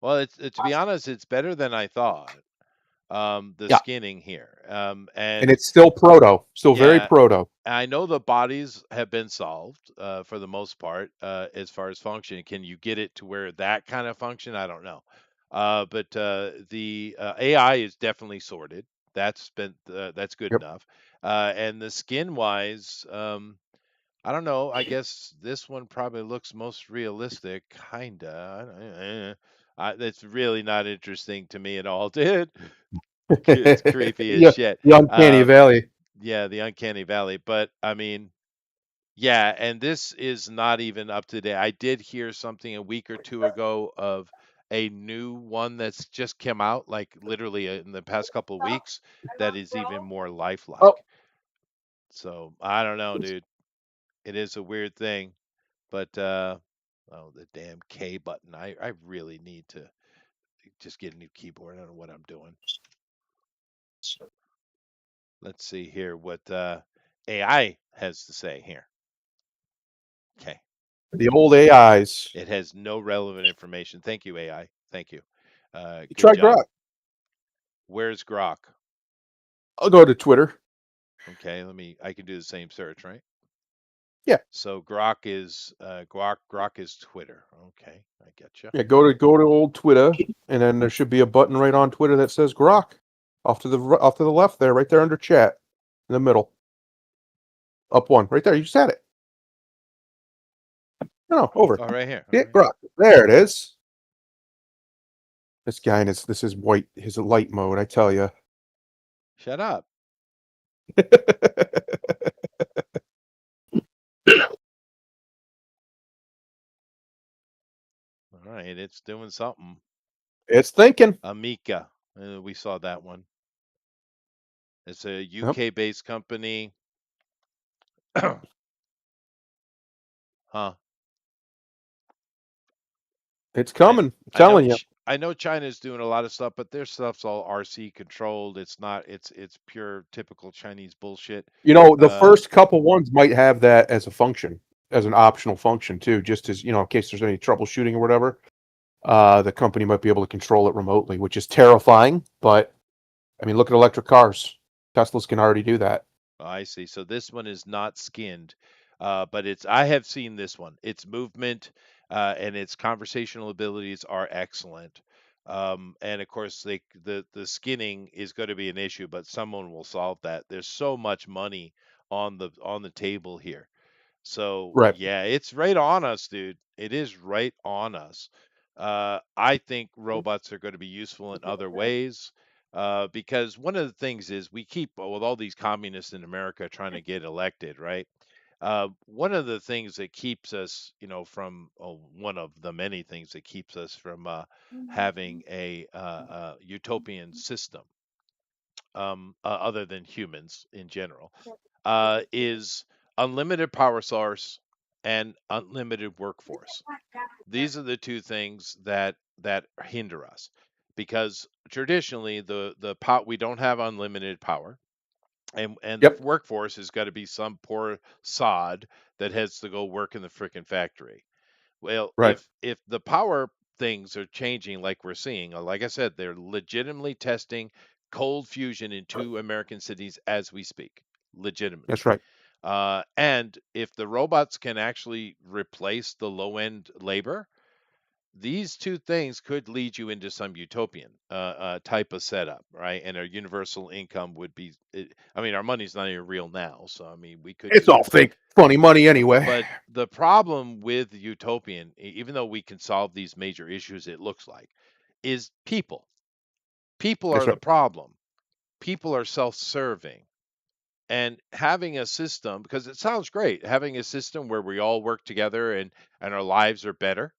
Well, to be honest, it's better than I thought. The Yeah, skinning here. and And it's still proto, still very yeah, proto. I know the bodies have been solved for the most part as far as function. Can you get it to where that kind of function? I don't know. But the AI is definitely sorted. That's good Yep. enough. And the skin wise, I don't know. I guess this one probably looks most realistic, kinda. It's really not interesting to me at all, dude. It's creepy as Yeah, shit. the uncanny Um, valley. yeah, the uncanny valley. But I mean, yeah, and this is not even up to date. I did hear something a week or two ago of a new one that's just come out, like literally in the past couple of weeks, that is even more Oh, lifelike. So I don't know, dude. It is a weird thing, but oh, the damn K button. I really need to just get a new keyboard. I don't know what I'm doing. Let's see here what AI has to say here. Okay. the old AIs. It has no relevant information. Thank you, AI. Thank you. You Good try job. Grok. Where's Grok? I'll go to Twitter. Okay, I can do the same search, right? Yeah, So Grok is Twitter. Okay, I get you. yeah. Go to old Twitter, and then there should be a button right on Twitter that says Grok, off to the left there, right there under chat, in the middle, up one, right there. You just had it. No, over. Oh, right here. All Yeah, right. Grok. There it is. This guy and his white his light mode. I tell you. Shut up. All right, it's doing something. It's thinking. Amica. We saw that one. It's a Yep, UK based company. Huh. it's I coming. I'm I know telling you. I know China's doing a lot of stuff, but their stuff's all RC controlled. It's not. It's pure typical Chinese bullshit. The Uh, first couple ones might have that as a function, as an optional function too, just as in case there's any troubleshooting or whatever. The company might be able to control it remotely, which is terrifying. But I mean, look at electric cars. Teslas can already do that. I see. So this one is not skinned, but I have seen this one. Its movement and its conversational abilities are excellent. And of course, the skinning is going to be an issue, but someone will solve that. There's so much money on the table here. So Right. yeah, it's right on us, dude. It is right on us. I think robots are going to be useful in other ways. Because one of the things is we keep with all these communists in America trying to get elected, right? One of the things that keeps us, from one of the many things that keeps us from having a utopian system, other than humans in general, is unlimited power source and unlimited workforce. These are the two things that hinder us because traditionally we don't have unlimited power, and the Yep. workforce has got to be some poor sod that has to go work in the frickin' factory. Well, Right. if the power things are changing like we're seeing, like I said, they're legitimately testing cold fusion in two American cities as we speak, legitimately. That's right. And if the robots can actually replace the low end labor, these two things could lead you into some utopian type of setup, right? And our universal income would be, I mean, our money's not even real now. So, I mean, we could It's do all it. fake, funny money anyway. But the problem with utopian, even though we can solve these major issues, it looks like, is people. People That's are the right. problem. People are self serving. And having a system, because it sounds great, having a system where we all work together and our lives are better.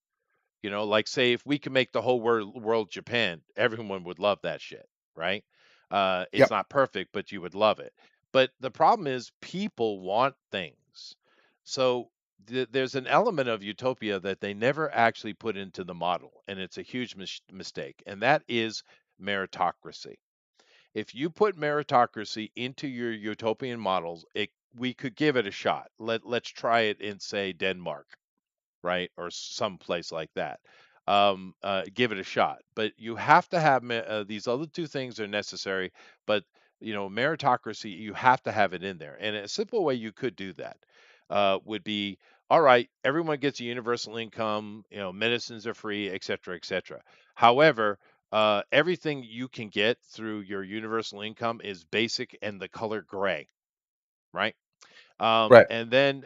Like say if we can make the whole world Japan, everyone would love that shit, right? It's Yep. not perfect, but you would love it. But the problem is people want things. So there's an element of utopia that they never actually put into the model, and it's a huge mistake, and that is meritocracy. If you put meritocracy into your utopian models, we could give it a shot. Let's try it in say Denmark, right, or some place like that. Give it a shot, but you have to have these other two things are necessary. But meritocracy, you have to have it in there, and a simple way you could do that would be, all right, everyone gets a universal income, medicines are free, et cetera, et cetera. However, everything you can get through your universal income is basic and the color gray, right? Right. And then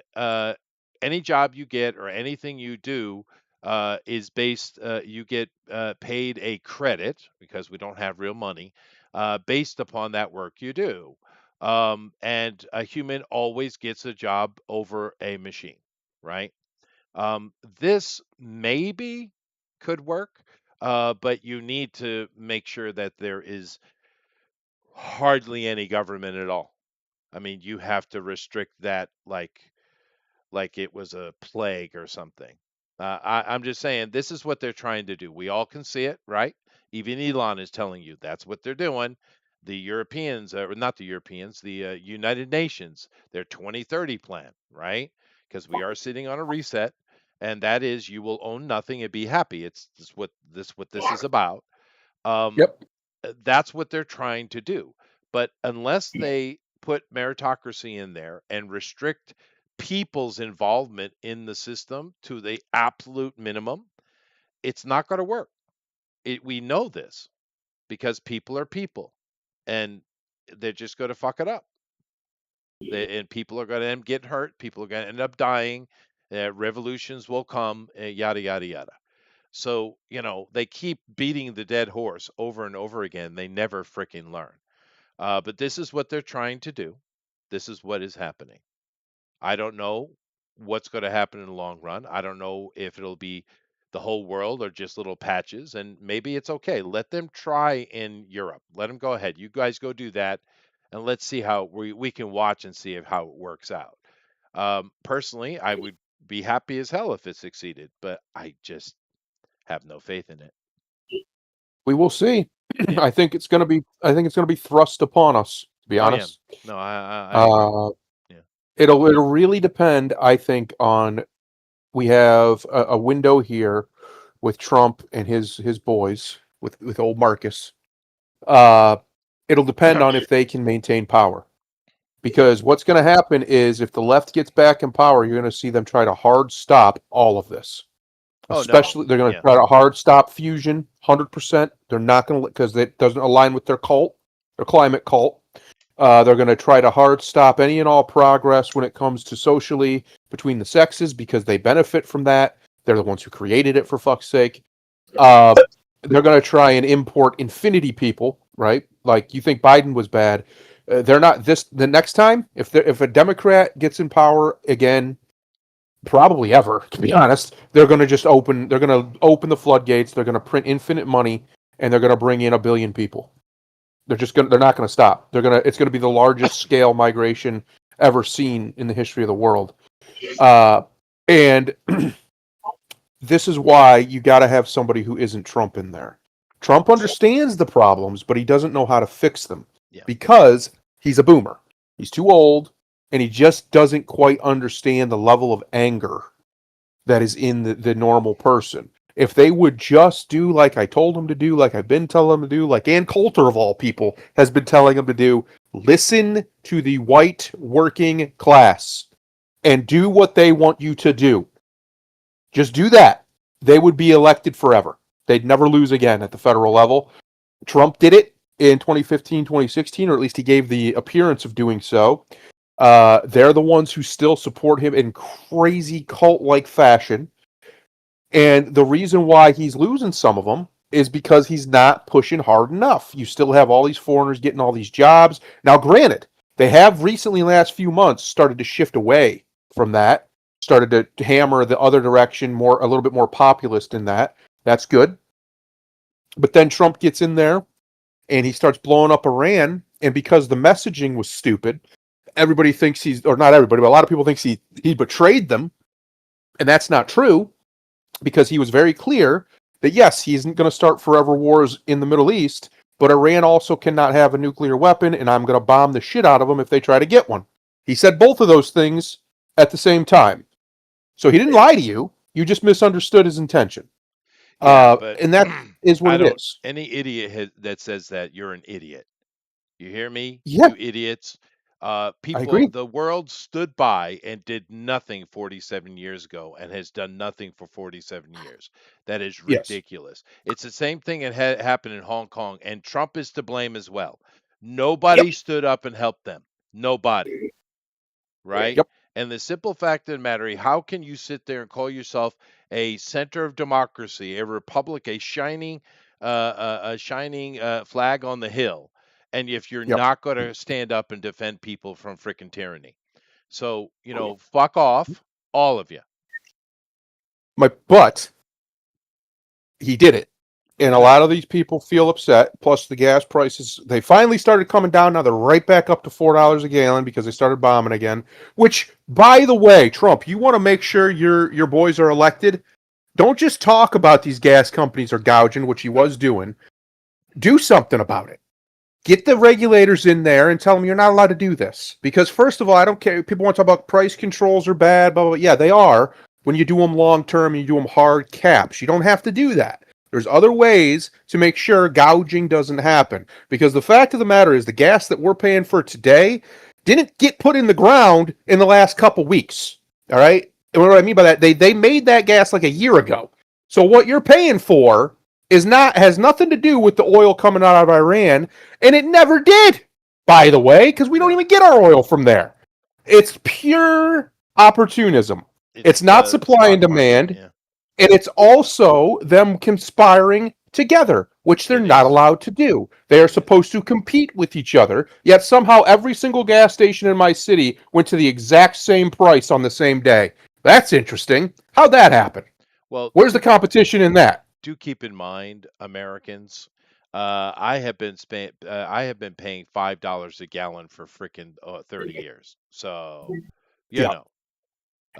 any job you get or anything you do is based, you get paid a credit because we don't have real money based upon that work you do. And a human always gets a job over a machine, right? This maybe could work, but you need to make sure that there is hardly any government at all. I mean, you have to restrict that like it was a plague or something. I'm just saying this is what they're trying to do. We all can see it, right? Even Elon is telling you that's what they're doing. The Europeans, or not the Europeans, the United Nations, their 2030 plan, right? Because we are sitting on a reset, and that is you will own nothing and be happy. It's what this is about. Um, Yep. that's what they're trying to do. But unless they put meritocracy in there and restrict people's involvement in the system to the absolute minimum, it's not going to work. We know this because people are people, and they're just going to fuck it up. And people are going to end up getting hurt. People are going to end up dying. Revolutions will come. Yada yada yada. So they keep beating the dead horse over and over again. They never freaking learn. But this is what they're trying to do. This is what is happening. I don't know what's going to happen in the long run. I don't know if it'll be the whole world or just little patches. And maybe it's okay. Let them try in Europe. Let them go ahead. You guys go do that, and let's see how we can watch and see how it works out. Personally, I would be happy as hell if it succeeded, but I just have no faith in it. We will see. Yeah. I think it's going to be. I think it's going to be thrust upon us. To be Oh yeah. honest, No, I agree. Yeah. it'll really depend. I think on we have a window here with Trump and his boys with old Marcus. It'll depend on if they can maintain power. Because what's going to happen is if the left gets back in power, you're going to see them try to hard stop all of this. Oh no. Especially, they're going to Yeah. try to hard stop fusion, 100%. They're not going to, because it doesn't align with their cult, their climate cult. They're going to try to hard stop any and all progress when it comes to socially between the sexes because they benefit from that. They're the ones who created it, for fuck's sake. They're going to try and import infinity people, right? Like, you think Biden was bad. They're not this. The next time, if a Democrat gets in power again, probably ever, to be honest, they're going to just open. They're going to open the floodgates. They're going to print infinite money, and they're going to bring in 1 billion people. They're just going. They're not going to stop. It's going to be the largest scale migration ever seen in the history of the world. And this is why you got to have somebody who isn't Trump in there. Trump understands the problems, but he doesn't know how to fix them because he's a boomer. He's too old, and he just doesn't quite understand the level of anger that is in the normal person. If they would just do like I told them to do, like I've been telling them to do, like Ann Coulter of all people has been telling them to do, listen to the white working class and do what they want you to do. Just do that. They would be elected forever. They'd never lose again at the federal level. Trump did it in 2015, 2016, or at least he gave the appearance of doing so. They're the ones who still support him in crazy cult-like fashion. And the reason why he's losing some of them is because he's not pushing hard enough. You still have all these foreigners getting all these jobs. Now, granted, they have recently, in the last few months, started to shift away from that, started to hammer the other direction, a little bit more populist in that. That's good. But then Trump gets in there and he starts blowing up Iran. And because the messaging was stupid, everybody thinks or not everybody, but a lot of people think he betrayed them. And that's not true, because he was very clear that yes, he isn't going to start forever wars in the Middle East, but Iran also cannot have a nuclear weapon, and I'm going to bomb the shit out of them if they try to get one. He said both of those things at the same time. So he didn't lie to you. You just misunderstood his intention. But and that is what it is. Any idiot that says that, you're an idiot. You hear me? Yeah. You idiots. I People, agree. the world stood by and did nothing 47 years ago and has done nothing for 47 years. That is Yes. ridiculous. It's the same thing that happened in Hong Kong, and Trump is to blame as well. Nobody stood up and helped them. Nobody. Right? Yep. And the simple fact of the matter, how can you sit there and call yourself a center of democracy, a republic, a shining flag on the hill, and if you're not going to stand up and defend people from freaking tyranny? So, fuck off, all of you. But he did it. And a lot of these people feel upset. Plus, the gas prices, they finally started coming down. Now they're right back up to $4 a gallon because they started bombing again. Which, by the way, Trump, you want to make sure your boys are elected. Don't just talk about these gas companies are gouging, which he was doing. Do something about it. Get the regulators in there and tell them you're not allowed to do this. Because, first of all, I don't care. People want to talk about price controls are bad, blah, blah, blah. Yeah, they are when you do them long term and you do them hard caps. You don't have to do that. There's other ways to make sure gouging doesn't happen. Because the fact of the matter is the gas that we're paying for today didn't get put in the ground in the last couple weeks. All right. And what I mean by that, they made that gas like a year ago. So what you're paying for has nothing to do with the oil coming out of Iran, and it never did, by the way, because we don't No, even get our oil from there. It's pure opportunism. It's it's not supply and stock market. demand, Yeah, and it's also them conspiring together, which they're it not is. allowed to do. They are It is. supposed to compete with each other, yet somehow every single gas station in my city went to the exact same price on the same day. That's interesting. How'd that happen? Well, Where's the competition in that? do keep in mind, Americans. I have been paying $5 a gallon for freaking 30 years. So, you Yeah. know,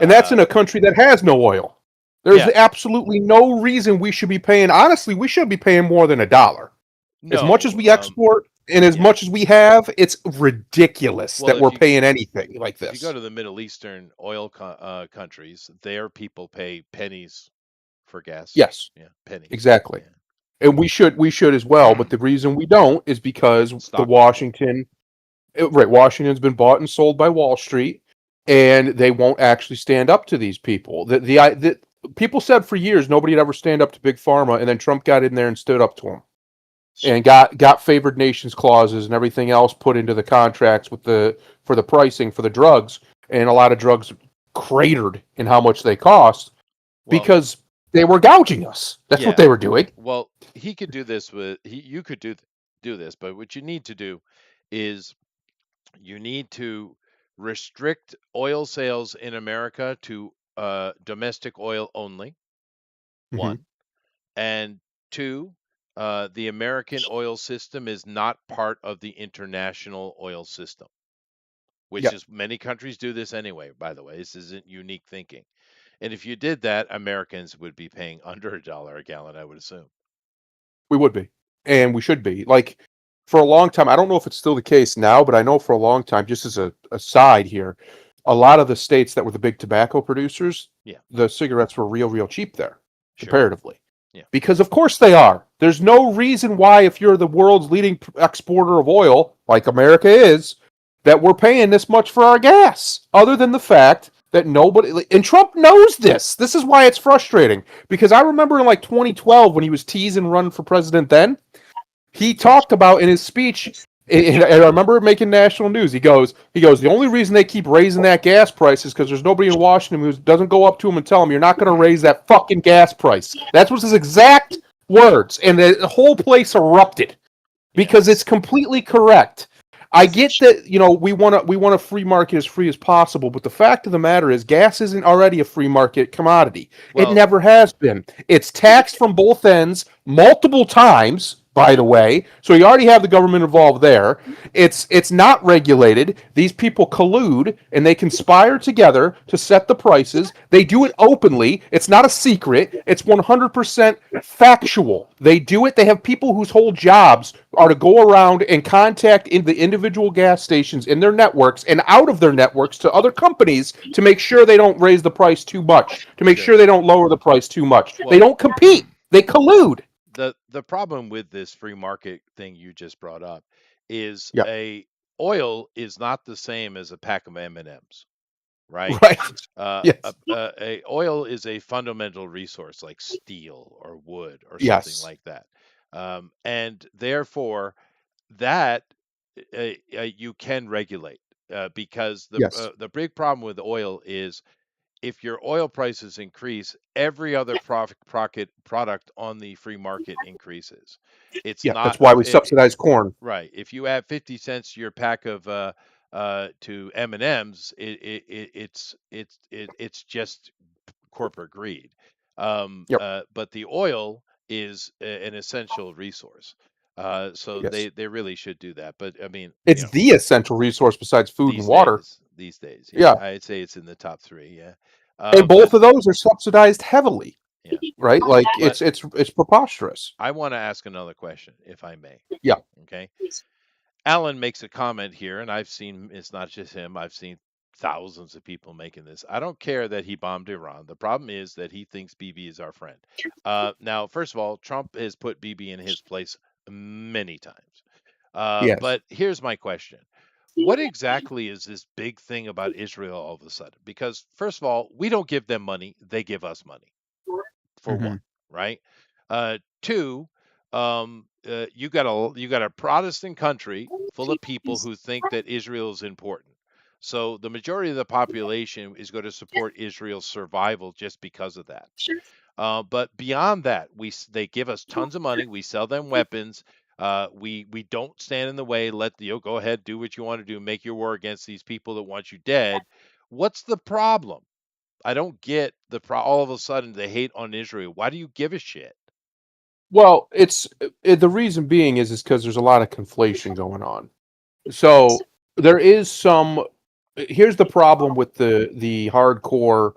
And that's uh, in a country that has no oil. There's yeah, absolutely no reason we should be paying, honestly, we should be paying more than $1. As much as no, we export and as yeah. much as we have, it's ridiculous Well, that we're paying anything like if you go this. to the Middle Eastern countries, their people pay pennies for gas. Yes, Yeah, pennies. exactly. Yeah, And we should as well, but the reason we don't is because the stock market. Washington's been bought and sold by Wall Street, and they won't actually stand up to these people. The people said for years nobody would ever stand up to big pharma, and then Trump got in there and stood up to them, and got favored nations clauses and everything else put into the contracts for the pricing for the drugs, and a lot of drugs cratered in how much they cost Well, because they were gouging us. That's what yeah. they were doing. Well, he could do this you could do this, but what you need to do is you need to restrict oil sales in America to domestic oil only. Hmm. One. And two, the American oil system is not part of the international oil system, which Yeah, is many countries do this anyway, by the way. This isn't unique thinking. And if you did that, Americans would be paying under $1 a gallon, I would assume. we would be, and we should be. Like for a long time, I don't know if it's still the case now, but I know for a long time, just as a aside here, a lot of the states that were the big tobacco producers, Yeah, the cigarettes were real cheap there sure. comparatively. Yeah. Because of course they are. There's no reason why, if you're the world's leading exporter of oil, like America is, that we're paying this much for our gas, other than the fact that nobody, and Trump knows this. This is why it's frustrating. Because I remember in like 2012 when he was teasing running for president then, he talked about in his speech, and I remember making national news. The only reason they keep raising that gas price is because there's nobody in Washington who doesn't go up to him and tell him, you're not going to raise that fucking gas price. That was his exact words, and the whole place erupted Yeah. because it's completely correct. I get that, we want a free market as free as possible, but the fact of the matter is gas isn't already a free market commodity. It Well, never has been. It's taxed from both ends multiple times, by the way. So you already have the government involved there. It's not regulated. These people collude and they conspire together to set the prices. They do it openly. It's not a secret. It's 100% factual. They do it. They have people whose whole jobs are to go around and contact in the individual gas stations in their networks and out of their networks to other companies to make sure they don't raise the price too much, to make sure. sure they don't lower the price too much. They Well, don't compete. They collude. the problem with this free market thing you just brought up is Yeah. a oil is not the same as a pack of M&Ms, right? Right. A, Yes. a oil is a fundamental resource like steel or wood or something Yes. like that, and therefore that you can regulate because Yes. the big problem with oil is if your oil prices increase, every other product on the free market increases. It's Yeah. not That's why we subsidize corn. right. If you add 50 cents to your pack of to M&Ms, it's just corporate greed. Yep. But the oil is an essential resource. So Yes. they really should do that. But I mean, It's the essential resource besides food and water. these days, yeah, Yeah. I'd say it's in the top three. Yeah. And But both of those are subsidized heavily, yeah, right? Like but it's preposterous. I want to ask another question, if I may. Yeah. Okay. Alan makes a comment here, and I've seen it's not just him, I've seen thousands of people making this. I don't care that he bombed Iran. The problem is that he thinks BB is our friend. Now, first of all, Trump has put BB in his place many times. Yes. But here's my question. what exactly is this big thing about Israel all of a sudden? Because first of all, we don't give them money; they give us money. For Hmm. one, right? Two, you got a Protestant country full of people who think that Israel is important. So the majority of the population is going to support Israel's survival just because of that. But beyond that, they give us tons of money. We sell them weapons. We don't stand in the way. Let you go ahead, do what you want to do, make your war against these people that want you dead. What's the problem? I don't get all of a sudden the hate on Israel. Why do you give a shit? Well, the reason being is because there's a lot of conflation going on. So there is some. Here's the problem with the hardcore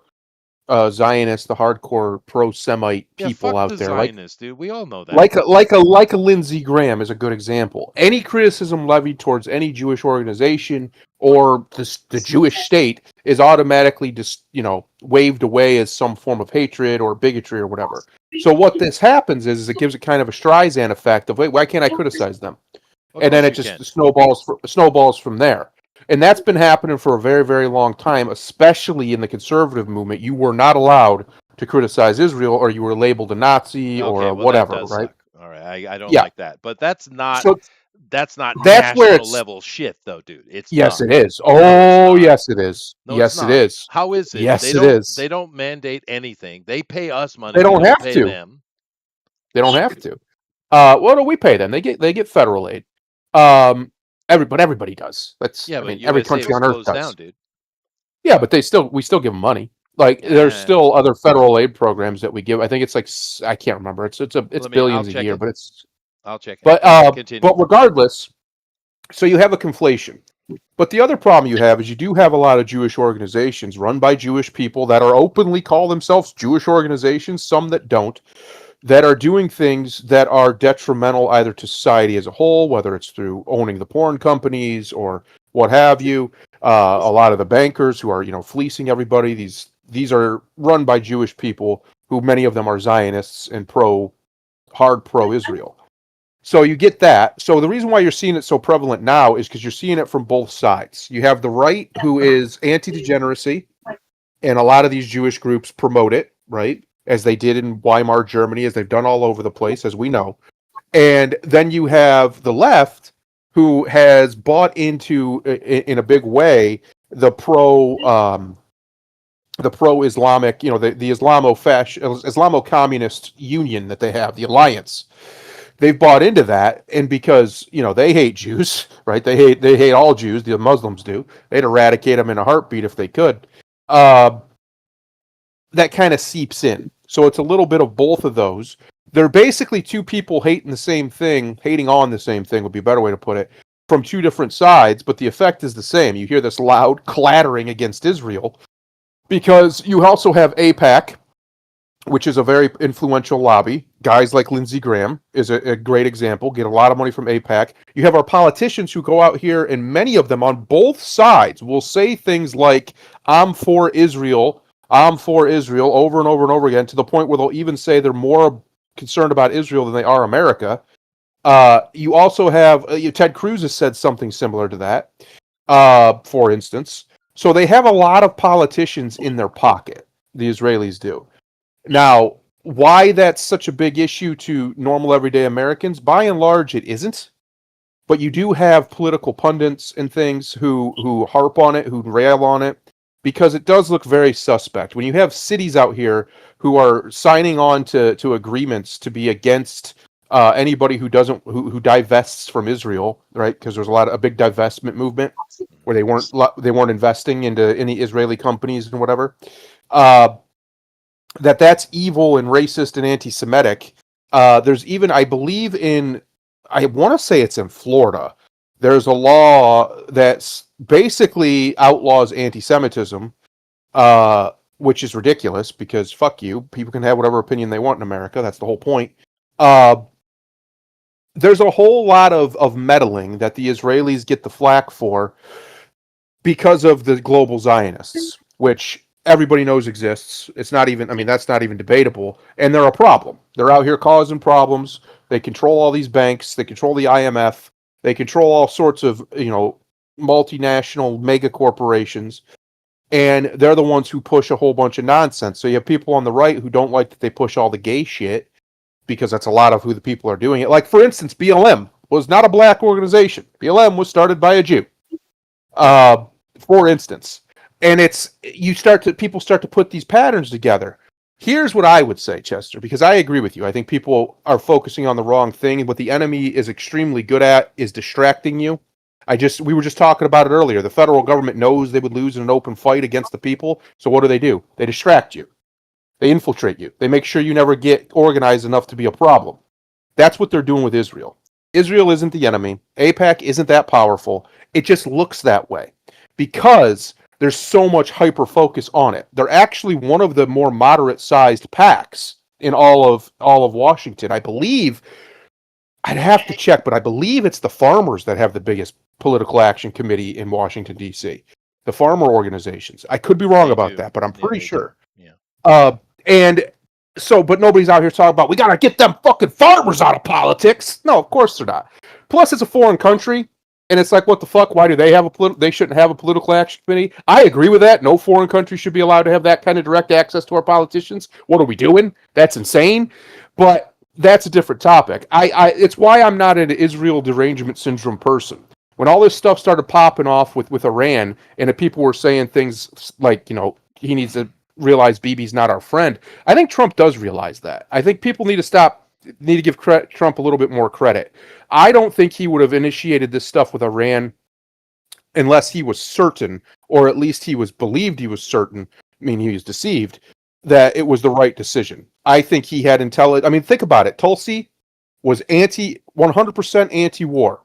Zionists, the hardcore pro-Semite Yeah, people fuck out the there, like Zionists, dude. We all know that. like a Lindsey Graham is a good example. Any criticism levied towards any Jewish organization or the Jewish state is automatically just waved away as some form of hatred or bigotry or whatever. So what this happens is it gives it kind of a Streisand effect of, wait, why can't I criticize them? Of And then course it you can. just snowballs from there. And that's been happening for a very, very long time, especially in the conservative movement. You were not allowed to criticize Israel, or you were labeled a Nazi or Okay, a well that whatever, does right? suck. All right, I don't Yeah. like that. But that's not So that's where national it's. level shit though, dude. It's Yes, not. it is. No, it's Oh, not. yes, it is. No, it's Yes, it not. is. How is it? They Yes, it don't is. they don't mandate anything. They pay us money. They We don't don't have pay to. them. They don't have to. What do we pay them? They get federal aid. Everybody does. Yeah, I but mean, every USA country was on earth closed down, does. dude. Yeah, but we still give them money. Like there's Eh, still other federal aid programs that we give. I think it's like I can't remember. It's I'll billions a check year, it. but it's I'll check it. but Okay, uh continue. but regardless, so you have a conflation. But the other problem you have is you do have a lot of Jewish organizations run by Jewish people that are openly call themselves Jewish organizations, some that don't, that are doing things that are detrimental either to society as a whole, whether it's through owning the porn companies or what have you. A lot of the bankers who are, fleecing everybody. These are run by Jewish people who many of them are Zionists and hard pro Israel. So you get that. So the reason why you're seeing it so prevalent now is because you're seeing it from both sides. You have the right who is anti-degeneracy, and a lot of these Jewish groups promote it, right? As they did in Weimar Germany, as they've done all over the place, as we know. And then you have the left, who has bought into, in a big way, the pro Islamic, the Islamo communist union that they have, the alliance. They've bought into that, and because they hate Jews, right? They hate all Jews. The Muslims do. They'd eradicate them in a heartbeat if they could. Uh, that kind of seeps in. So it's a little bit of both of those. They're basically two people hating on the same thing would be a better way to put it, from two different sides, but the effect is the same. You hear this loud clattering against Israel because you also have APAC, which is a very influential lobby. Guys like Lindsey Graham is a great example, get a lot of money from APAC. You have our politicians who go out here, and many of them on both sides will say things like, I'm for Israel, over and over and over again, to the point where they'll even say they're more concerned about Israel than they are America. You also have Ted Cruz has said something similar to that, for instance. So they have a lot of politicians in their pocket, the Israelis do. Now, why that's such a big issue to normal everyday Americans, by and large, it isn't. But you do have political pundits and things who harp on it, who rail on it, because it does look very suspect. When you have cities out here who are signing on to agreements to be against anybody who divests from Israel, right? Because there's a big divestment movement where they weren't investing into any Israeli companies and whatever. Uh, that's evil and racist and anti-Semitic. There's even, I believe I want to say it's in Florida. There's a law that basically outlaws anti-Semitism, which is ridiculous because fuck you. People can have whatever opinion they want in America. That's the whole point. Uh, there's a whole lot of meddling that the Israelis get the flack for because of the global Zionists, which everybody knows exists. It's not even, I mean, that's not even debatable. And they're a problem. They're out here causing problems. They control all these banks. They control the IMF. They control all sorts of, multinational mega corporations, and they're the ones who push a whole bunch of nonsense. So you have people on the right who don't like that they push all the gay shit because that's a lot of who the people are doing it. Like, for instance, BLM was not a black organization. BLM was started by a Jew, Yep. uh, for instance. And people start to put these patterns together. Here's what I would say, Chester, because I agree with you. I think people are focusing on the wrong thing, and what the enemy is extremely good at is distracting you. We were just talking about it earlier. The federal government knows they would lose in an open fight against the people, so what do? They distract you. They infiltrate you. They make sure you never get organized enough to be a problem. That's what they're doing with Israel. Israel isn't the enemy. AIPAC isn't that powerful. It just looks that way because there's so much hyper focus on it. They're actually one of the more moderate sized PACs in all of Washington. I believe I'd have to check, but I believe it's the farmers that have the biggest political action committee in Washington D.C. The farmer organizations. I could be wrong They about do. that, but I'm Yeah, pretty they do. sure. Yeah. And so, but nobody's out here talking about we gotta get them fucking farmers out of politics. No, of course they're not. Plus, it's a foreign country, and it's like, what the fuck? Why do they have They shouldn't have a political action committee. I agree with that. No foreign country should be allowed to have that kind of direct access to our politicians. What are we doing? That's insane. But that's a different topic. It's why I'm not an Israel derangement syndrome person. When all this stuff started popping off with Iran, and the people were saying things like, he needs to realize Bibi's not our friend. I think Trump does realize that. I think people need to give Trump a little bit more credit. I don't think he would have initiated this stuff with Iran unless he was certain, or at least he was believed he was certain. I mean, he was deceived that it was the right decision. I think he had intelligence. I mean, think about it. Tulsi was 100% anti-war.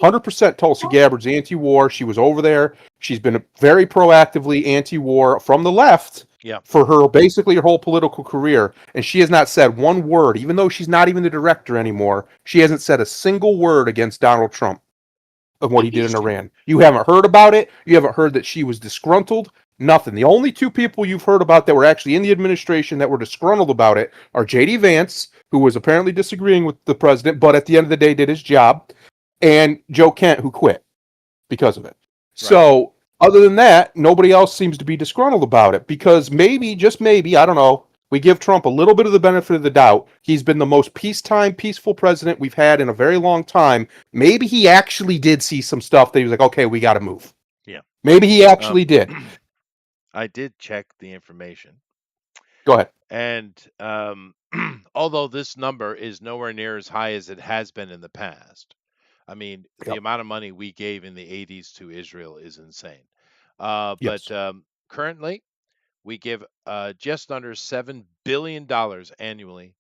100% Tulsi Gabbard's anti-war. She was over there. She's been very proactively anti-war from the left Yeah. for basically her whole political career, and she has not said one word, even though she's not even the director anymore. She hasn't said a single word against Donald Trump of what he did in Iran. You haven't heard about it. You haven't heard that she was disgruntled. Nothing. The only two people you've heard about that were actually in the administration that were disgruntled about it are J.D. Vance, who was apparently disagreeing with the president, but at the end of the day did his job, and Joe Kent, who quit because of it. Right. So, other than that, nobody else seems to be disgruntled about it because maybe, just maybe, I don't know, we give Trump a little bit of the benefit of the doubt. He's been the most peaceful president we've had in a very long time. Maybe he actually did see some stuff that he was like, okay, we got to move. Yeah. Maybe he actually did. I did check the information. Go ahead. And although this number is nowhere near as high as it has been in the past, I mean, the Yep. amount of money we gave in the 80s to Israel is insane. Yes. But currently, we give just under $7 billion annually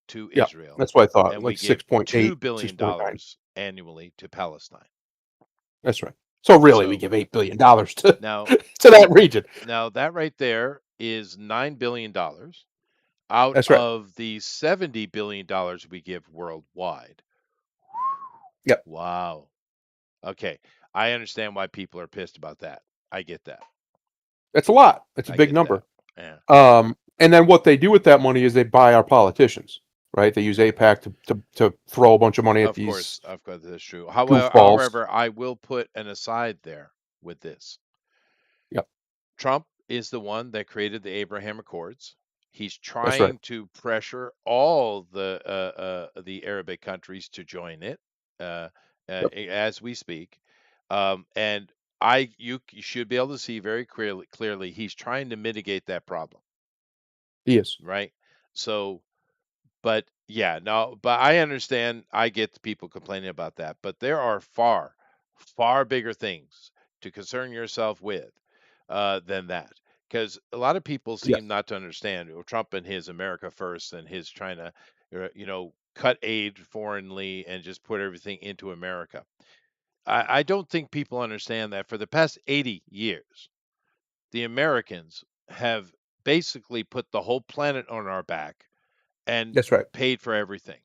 to Yeah. Israel, That's what I thought. and we Like give 6.8, $2 billion 6.9. annually to Palestine. That's right. So really, we So give $8 billion to now, to that region. now that right there is $9 billion out That's right. of the $70 billion we give worldwide. Yep. Wow. Okay. I understand why people are pissed about that. I get that. That's a lot. That's a I big get that. number. Yeah. And then what they do with that money is they buy our politicians, right? They use AIPAC to throw a bunch of money at these Of course, that's true. goofballs. However, I will put an aside there with this. Yep. Trump is the one that created the Abraham Accords. He's That's right. trying to pressure all the Arabic countries to join it Yep. as we speak. And you should be able to see very clearly he's trying to mitigate that problem, He is. right? So, but yeah, no, but I understand. I get the people complaining about that, but there are far bigger things to concern yourself with than that. Because a lot of people seem Yes. not to understand Trump and his America first and his trying to, cut aid foreignly and just put everything into America. I don't think people understand that for the past 80 years, the Americans have basically put the whole planet on our back and That's right. paid for everything.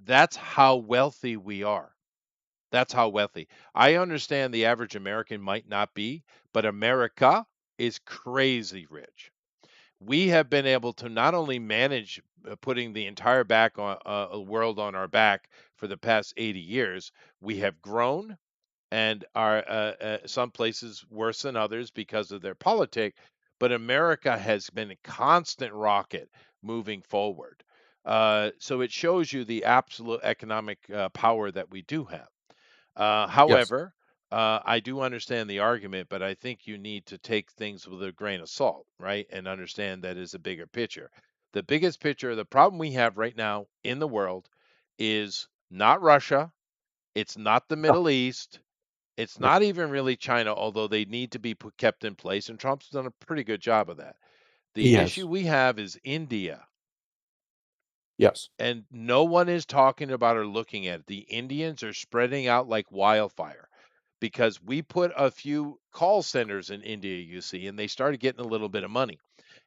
That's how wealthy we are. That's how wealthy. I understand the average American might not be, but America is crazy rich. We have been able to not only manage putting the entire world on our back for the past 80 years, we have grown and are some places worse than others because of their politic. But America has been a constant rocket moving forward. So it shows you the absolute economic power that we do have. Yes. However, I do understand the argument, but I think you need to take things with a grain of salt, right? And understand that is a bigger picture. The biggest picture, the problem we have right now in the world is not Russia, it's not the No. Middle East, it's No. not even really China, although they need to be kept in place, and Trump's done a pretty good job of that. He The issue has. we have is India. Yes. And no one is talking about or looking at it. The Indians are spreading out like wildfire because we put a few call centers in India, you see, and they started getting a little bit of money.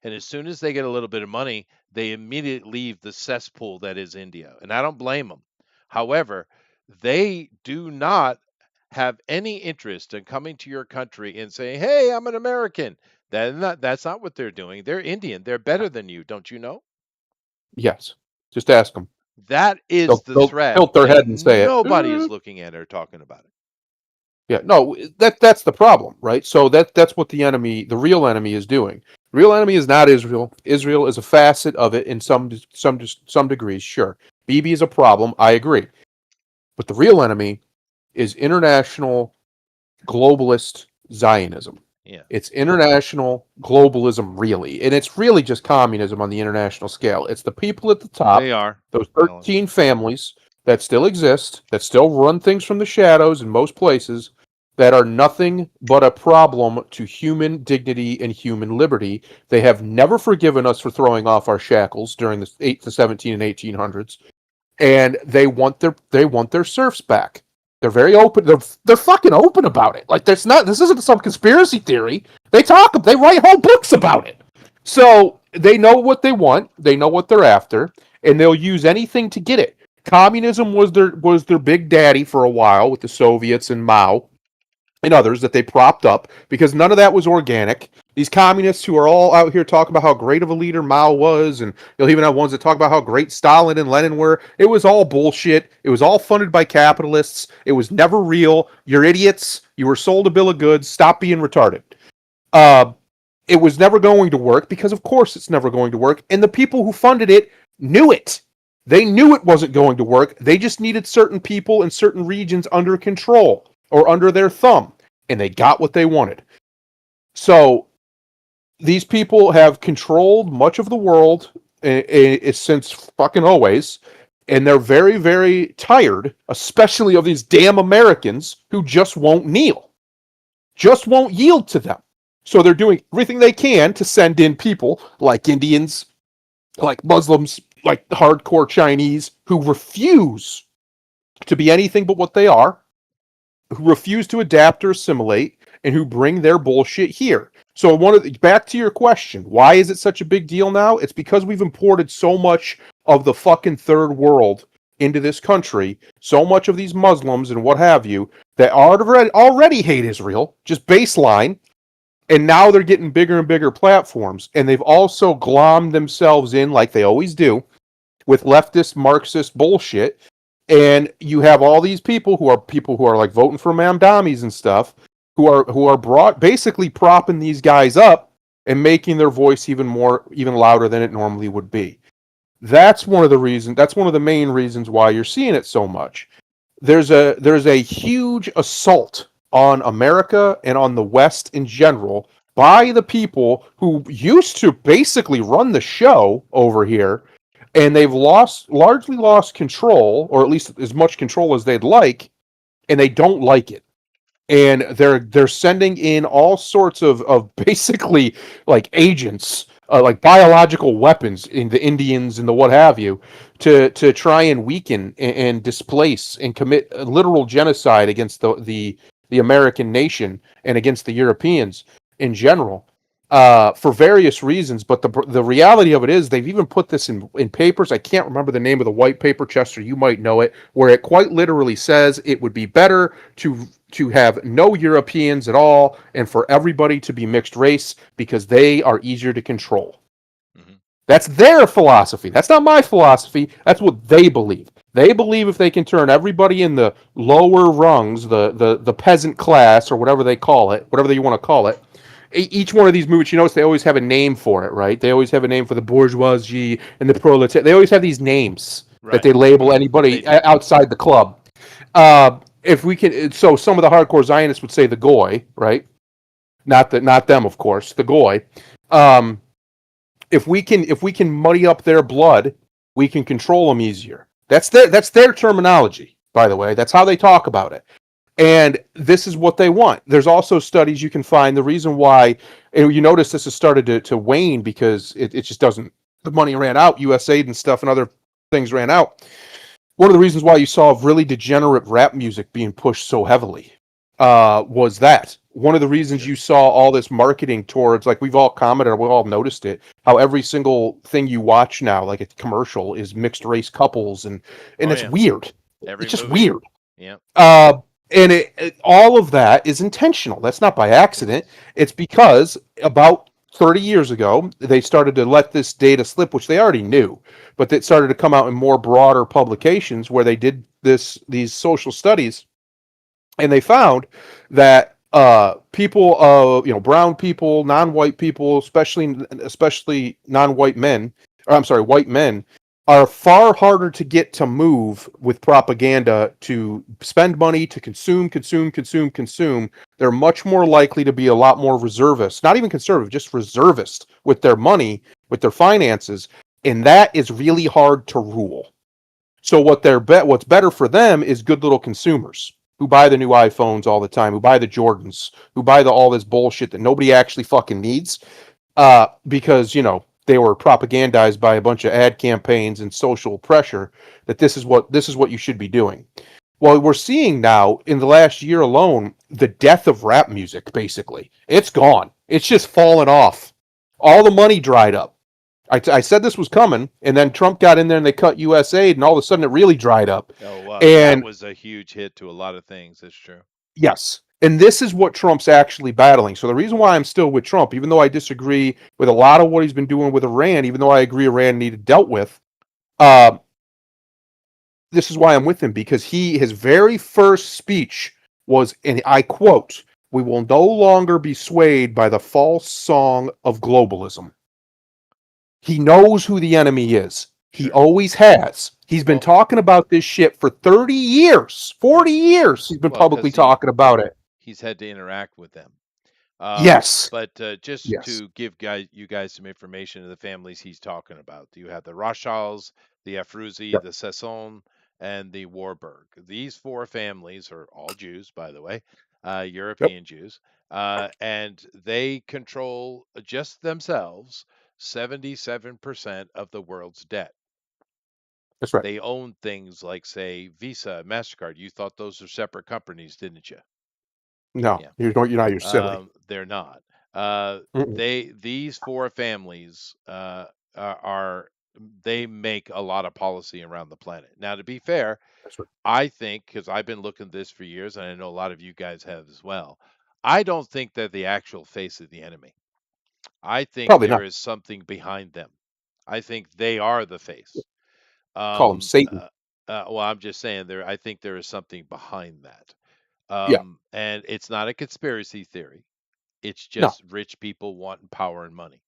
And as soon as they get a little bit of money, they immediately leave the cesspool that is India. And I don't blame them. However, they do not have any interest in coming to your country and saying, "Hey, I'm an American." That's not what they're doing. They're Indian. They're better than you, don't you know? Yes. Just ask them. That is the They'll threat, tilt their head and and say it. nobody is looking at it or talking about it. Yeah, no, that's the problem, right? So that's what the real enemy, is doing. The real enemy is not Israel. Israel is a facet of it in some degrees. Sure, Bibi is a problem. I agree, but the real enemy is international globalist Zionism. Yeah, It's international globalism, really, and it's really just communism on the international scale. It's the people at the they top, are. those Well, 13 families that still exist, that still run things from the shadows in most places, that are nothing but a problem to human dignity and human liberty. They have never forgiven us for throwing off our shackles during the 8 to 17 and 1800s, and they want their serfs back. They're very open. They're fucking open about it. Like, that's not, this isn't some conspiracy theory. They write whole books about it. So they know what they want. They know what they're after, and they'll use anything to get it. Communism was their big daddy for a while with the Soviets and Mao and others that they propped up, because none of that was organic. These communists who are all out here talking about how great of a leader Mao was, and you'll even have ones that talk about how great Stalin and Lenin were. It was all bullshit. It was all funded by capitalists. It was never real. You're idiots. You were sold a bill of goods. Stop being retarded. Uh, it was never going to work, because of course it's never going to work. And the people who funded it knew it. They knew it wasn't going to work. They just needed certain people in certain regions under control or under their thumb, and they got what they wanted. So these people have controlled much of the world since fucking always, and they're very, very tired, especially of these damn Americans who just won't kneel, just won't yield to them. So they're doing everything they can to send in people like Indians, like Muslims, like hardcore Chinese, who refuse to be anything but what they are, who refuse to adapt or assimilate, and who bring their bullshit here. So back to your question, why is it such a big deal now? It's because we've imported so much of the fucking third world into this country, so much of these Muslims and what have you, that already hate Israel, just baseline, and now they're getting bigger and bigger platforms, and they've also glommed themselves in, like they always do, with leftist Marxist bullshit. And you have all these people who are like voting for Mamdamis and stuff, who are basically propping these guys up and making their voice even louder than it normally would be. That's one of the main reasons why you're seeing it so much. There's a huge assault on America and on the West in general by the people who used to basically run the show over here, and they've largely lost control, or at least as much control as they'd like, and they don't like it. And they're sending in all sorts of basically like agents, like biological weapons in the Indians and the what have you, to try and weaken and displace and commit literal genocide against the American nation and against the Europeans in general, for various reasons. But the reality of it is, they've even put this in papers. I can't remember the name of the white paper, Chester, you might know it, where it quite literally says it would be better to have no Europeans at all, and for everybody to be mixed race, because they are easier to control. hmm That's their philosophy. That's not my philosophy. That's what they believe. They believe if they can turn everybody in the lower rungs, the peasant class or whatever they call it, whatever you want to call it, each one of these movements, you notice they always have a name for it, right? They always have a name for the bourgeoisie and the proletariat. They always have these names that Right. they label They anybody do. outside the club. If we can, so some of the hardcore Zionists would say the goy, right? Not them, of course, the goy. Um, if we can muddy up their blood, we can control them easier. That's their terminology, by the way. That's how they talk about it. And this is what they want. There's also studies you can find. The reason why, and you notice this has started to wane because it just doesn't, the money ran out, USAID and stuff and other things ran out. One of the reasons why you saw really degenerate rap music being pushed so heavily was that. One of the reasons Sure. you saw all this marketing towards, like we've all commented, we've all noticed it, how every single thing you watch now, like a commercial, is mixed race couples, and Oh it's yeah. weird. Every It's just movie. weird. Yeah. Uh, and all of that is intentional. That's not by It accident. is. It's because about 30 years ago, they started to let this data slip, which they already knew, but it started to come out in more broader publications where they did these social studies, and they found that people, brown people, non-white people, especially non-white men, or I'm sorry, white men, are far harder to get to move with propaganda to spend money to consume. They're much more likely to be a lot more reservist, not even conservative, just reservist with their money, with their finances, and that is really hard to rule. So what's better for them is good little consumers who buy the new iPhones all the time, who buy the Jordans, who buy all this bullshit that nobody actually fucking needs, because they were propagandized by a bunch of ad campaigns and social pressure that this is what you should be doing. Well, we're seeing now in the last year alone the death of rap music. Basically, it's gone. It's just fallen off. All the money dried up. I said this was coming, and then Trump got in there and they cut USAID, and all of a sudden it really dried up. Oh wow. That And was a huge hit to a lot of things. That's true. yes, and this is what Trump's actually battling. So the reason why I'm still with Trump, even though I disagree with a lot of what he's been doing with Iran, even though I agree Iran needed dealt with, uh, this is why I'm with him, because his very first speech was, and I quote, "We will no longer be swayed by the false song of globalism." He knows who the enemy is. He Sure. always has. He's been Well, talking about this shit for 30 years, yeah. 40 years. He's been Well, publicly because talking about it. he's had to interact with them. Yes. But just Yes. to give you guys some information of the families he's talking about, you have the Rothschilds, the Afruzi, Yep. the Sassoon, and the Warburg. These four families are all Jews, by the way, Yep. European Jews, and they control just themselves 77% of the world's debt. That's right. They own things like, say, Visa, MasterCard. You thought those are separate companies, didn't you? No, Yeah. you're not. You're silly. They're not. Mm-mm. These four families are they make a lot of policy around the planet. Now, to be fair, That's right. I think because I've been looking at this for years, and I know a lot of you guys have as well. I don't think they're the actual face of the enemy. I think Probably there not. is something behind them. I think they are the face. Call him Um, Satan. uh, well, I'm just saying there. I think there is something behind that. Yeah. And it's not a conspiracy theory. It's No, just rich people wanting power and money.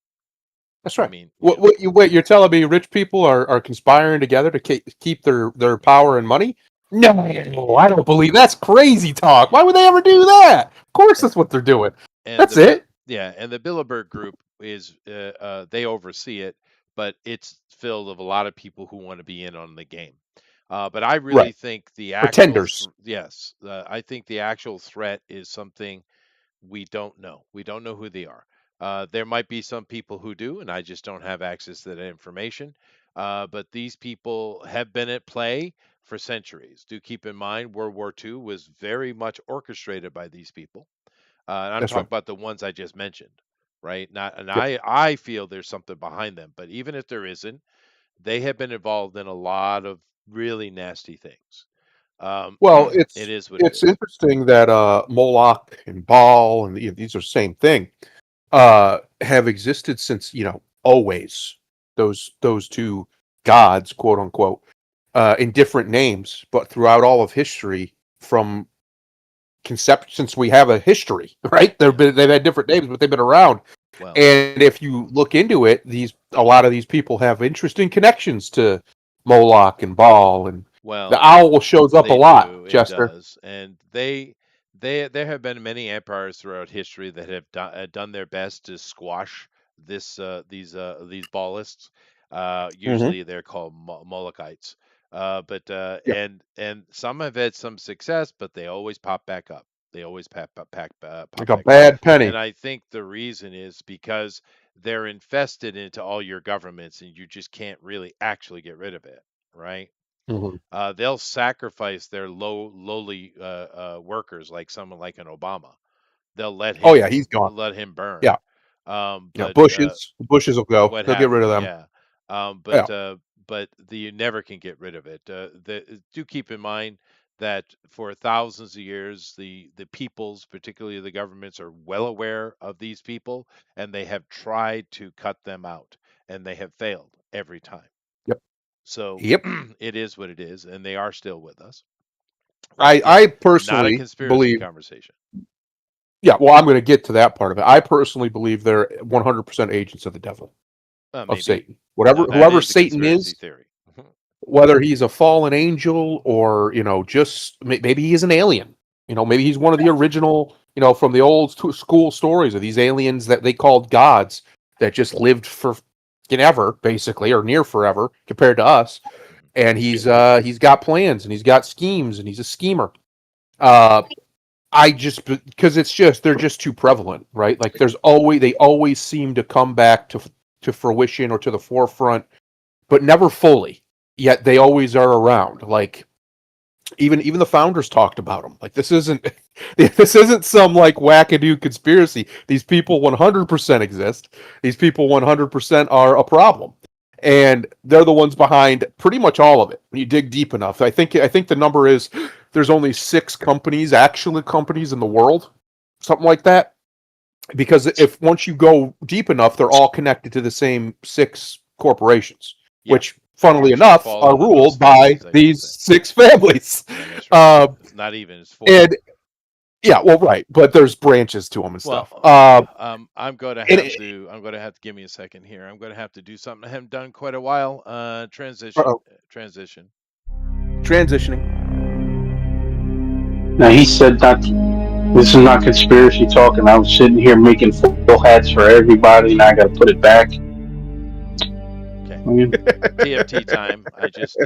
that's I right. mean, you What know, what you wait? You're telling me rich people are conspiring together to keep their power and money? No, I don't believe that's crazy talk. Why would they ever do that? Of course, and that's what they're doing. and That's the Bi- it. yeah, and the Bilderberg group is they oversee it, but it's filled of a lot of people who want to be in on the game. But I really Right. think the actual Pretenders. yes, I think the actual threat is something we don't know. We don't know who they are. There might be some people who do, and I just don't have access to that information. But these people have been at play for centuries. Do keep in mind, World War II was very much orchestrated by these people. And I'm That's talking right. about the ones I just mentioned, right? Not, and Yep. I feel there's something behind them. But even if there isn't, they have been involved in a lot of really nasty things. Well, It it's is what it it's is. interesting that Moloch and Baal and these are the same thing. Have existed since always. Those two gods, quote unquote. in different names, but throughout all of history, from concept since we have a history, right? Yeah. They've had different names, but they've been around. Well, And if you look into it, these a lot of these people have interesting connections to Moloch and Baal, and the well, owl shows up a they lot, do. It Chester. does, and they there have been many empires throughout history that have done their best to squash these ballists. Hmm. Usually they're called Molochites, but Yeah, and some have had some success, but they always pop back up. They always like pop a back up, bad and penny. I think the reason is because they're infested into all your governments, and you just can't really actually get rid of it, right? Hmm. They'll sacrifice their lowly workers, like someone like an Obama. They'll Oh yeah, he's gone. let him burn. Yeah, yeah. But Bushes will go. what They'll get have rid you? of them. Yeah. Yeah. But you never can get rid of it. Do keep in mind that for thousands of years, the peoples, particularly the governments, are well aware of these people, and they have tried to cut them out, and they have failed every time. Yep. So Yep. it is what it is, and they are still with us. Once I again, not a personally conspiracy believe. conversation. Yeah. Well, I'm going to get to that part of it. I personally believe they're 100% agents of the devil, of Maybe. Satan. Whatever, Now that whoever is a Satan conspiracy is, theory. whether he's a fallen angel or just maybe he's an alien. Maybe he's one of the original, from the old school stories of these aliens that they called gods that just lived for ever, basically, or near forever compared to us. Mhm. And he's got plans and he's got schemes and he's a schemer. Uh, I just because it's just they're just too prevalent, right? Like they always seem to come back to fruition or to the forefront, but never fully. Yet they always are around. Like even the founders talked about them. Like this isn't this isn't some like wackadoo conspiracy. These people 100% exist. These people 100% are a problem, and they're the ones behind pretty much all of it. When you dig deep enough, I think the number is there's only 6 companies, actual companies in the world, something like that. Because if once you go deep enough, they're all connected to the same 6 corporations, Yeah, which, funnily which all enough, fall are under those ruled by families, I should these say. 6 families. Yeah, that's right. Uh, It's not even, it's four. and yeah, well, right, but there's branches to them and Well, stuff. And I'm going to have to give me a second here. I'm going to have to do something I haven't done in quite a while. uh-oh, Transition. transitioning. Now he said that this is not conspiracy talk, and I was sitting here making full hats for everybody, and I got to put it back. Okay. I mean, TFT time. I just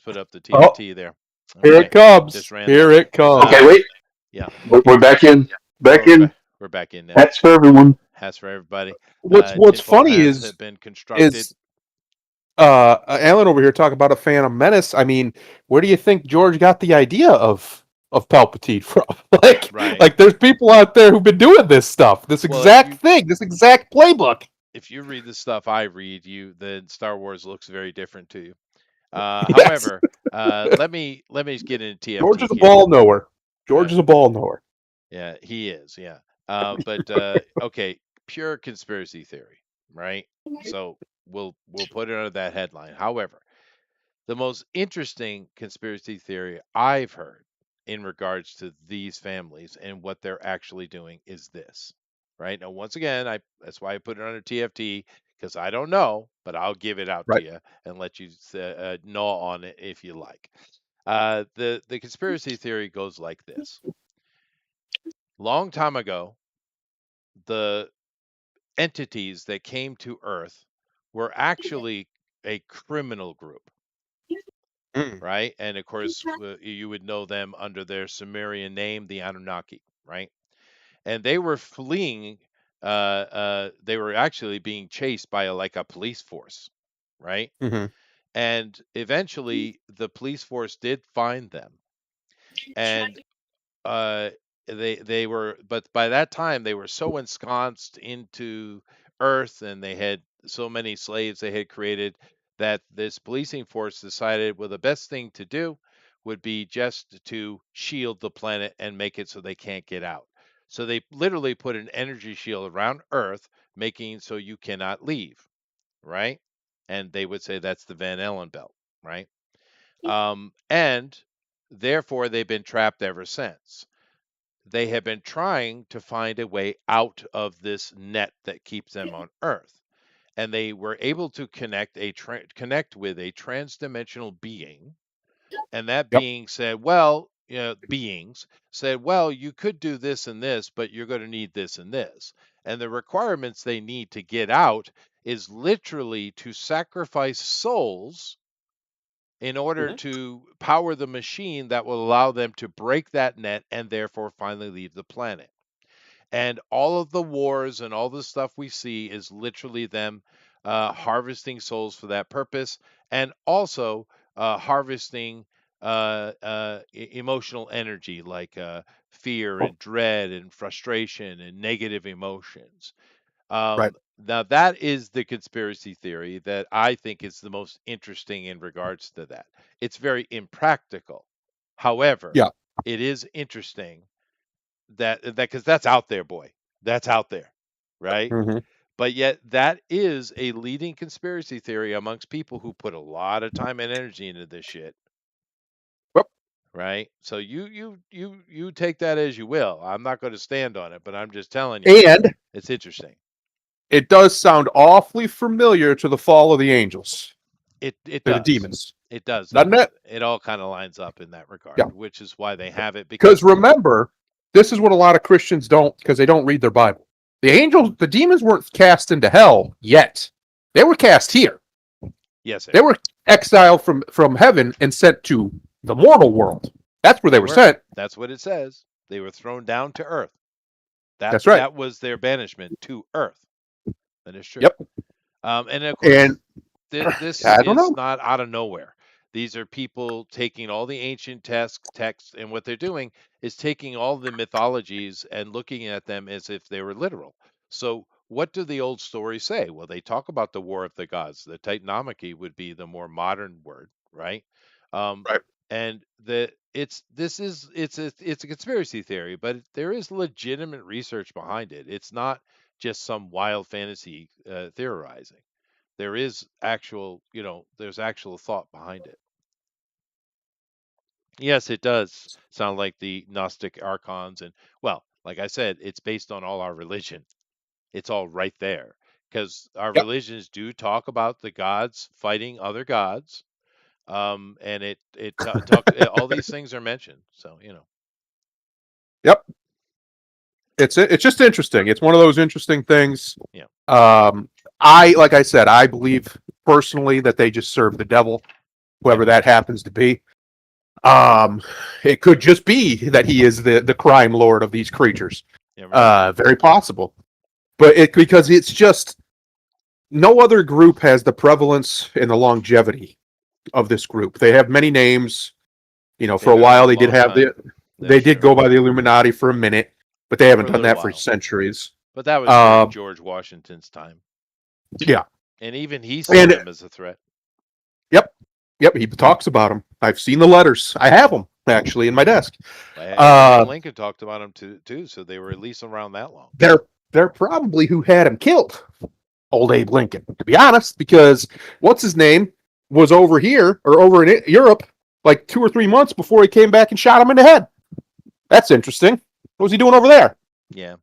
put up the Oh, TFT there. here it Okay. Just comes. ran Here that. it okay, comes. wait, Yeah. we're back in, Oh, back in. we're back in now. Hats for everyone. Has for everybody. What's Tinfoil funny hats have been constructed. is Alan over here talking about a Phantom Menace. I mean, where do you think George got the idea of Palpatine from? like, Right. like there's people out there who've been doing this stuff, this Well, if exact you thing, this exact playbook. read the stuff I read, then Star Wars looks very different to you. Yes, However, let me get into George TFT is a here. ball knower. Uh, George is a ball knower. yeah, he is. Yeah. But okay, pure conspiracy theory, right? So we'll put it under that headline. However, the most interesting conspiracy theory I've heard in regards to these families and what they're actually doing is this. Right now, once again, that's why I put it under TFT because I don't know, but I'll give it out to Right. you and let you gnaw on it if you like. The conspiracy theory goes like this: long time ago, the entities that came to Earth were actually a criminal group, Mm. right? And of course, you would know them under their Sumerian name, the Anunnaki, right? And they were fleeing. They were actually being chased by like a police force, right? Hmm. And eventually, the police force did find them, and uh, they were, but by that time they were so ensconced into Earth, and they had so many slaves they had created that this policing force decided, well, the best thing to do would be just to shield the planet and make it so they can't get out. So they literally put an energy shield around Earth, making so you cannot leave, right? And they would say that's the Van Allen belt, right? And therefore, they've been trapped ever since. They have been trying to find a way out of this net that keeps them on Earth. And they were able to connect with a transdimensional being, and that Yep. being said, well, beings said, well, you could do this and this, but you're going to need this and this. And the requirements they need to get out is literally to sacrifice souls in order Mhm. to power the machine that will allow them to break that net and therefore finally leave the planet. And all of the wars and all the stuff we see is literally them harvesting souls for that purpose, and also harvesting emotional energy like fear and dread and frustration and negative emotions. Right. Now, that is the conspiracy theory that I think is the most interesting in regards to that. It's very impractical. However, Yeah. it is interesting that because that's out there, boy. That's out there, right? Hmm. But yet that is a leading conspiracy theory amongst people who put a lot of time and energy into this shit, Well, right? So you take that as you will. I'm not going to stand on it, but I'm just telling you, and it's interesting. it does sound awfully familiar to the fall of the angels, It to the does. demons, It does. doesn't it? It all kind of lines up in that Yeah. regard, which is why they have it Because because remember, this is what a lot of Christians don't, because they don't read their Bible. The angels, the demons weren't cast into hell yet. They were cast here. yes, they They were. were exiled from heaven and sent to the mortal world. That's where they They were were. sent. That's what it says. They were thrown down to earth. That That's right. that was their banishment to earth. That is true. Yep. And of And course, this I don't is know. not out of nowhere. These are people taking all the ancient texts, and what they're doing is taking all the mythologies and looking at them as if they were literal. So, what do the old stories say? Well, they talk about the War of the Gods. The Titanomachy would be the more modern word, right? Um, Right. and the it's this is it's a conspiracy theory, but there is legitimate research behind it. It's not just some wild fantasy theorizing. There is actual, there's actual thought behind it. Yes, it does sound like the Gnostic archons, and well, like I said, it's based on all our religion. It's all right there because our Yep. religions do talk about the gods fighting other gods, and all these things are mentioned. So Yep. It's just interesting. It's one of those interesting things. yeah, Like I said, I believe personally that they just serve the devil, I whoever do that too. happens to be. Um, it could just be that he is the crime lord of these creatures. Never know. Very possible. But because it's just no other group has the prevalence and the longevity of this group. They have many names. For They've a been around while a they did long have time. they That's did true. go by the Illuminati for a minute, but they For haven't a done little that for while, centuries. but that was during Um, George Washington's time, yeah, and even he saw and them as a threat. yep, yep. He talks about them. I've seen the letters. I have them actually in my desk. Abraham Uh, Lincoln talked about them too, so they were at least around that long. they're they're probably who had him killed. Old Abe Lincoln, to be honest, because what's his name was over here or over in Europe like 2 or 3 months before he came back and shot him in the head. That's interesting. What was he doing over there? Yeah,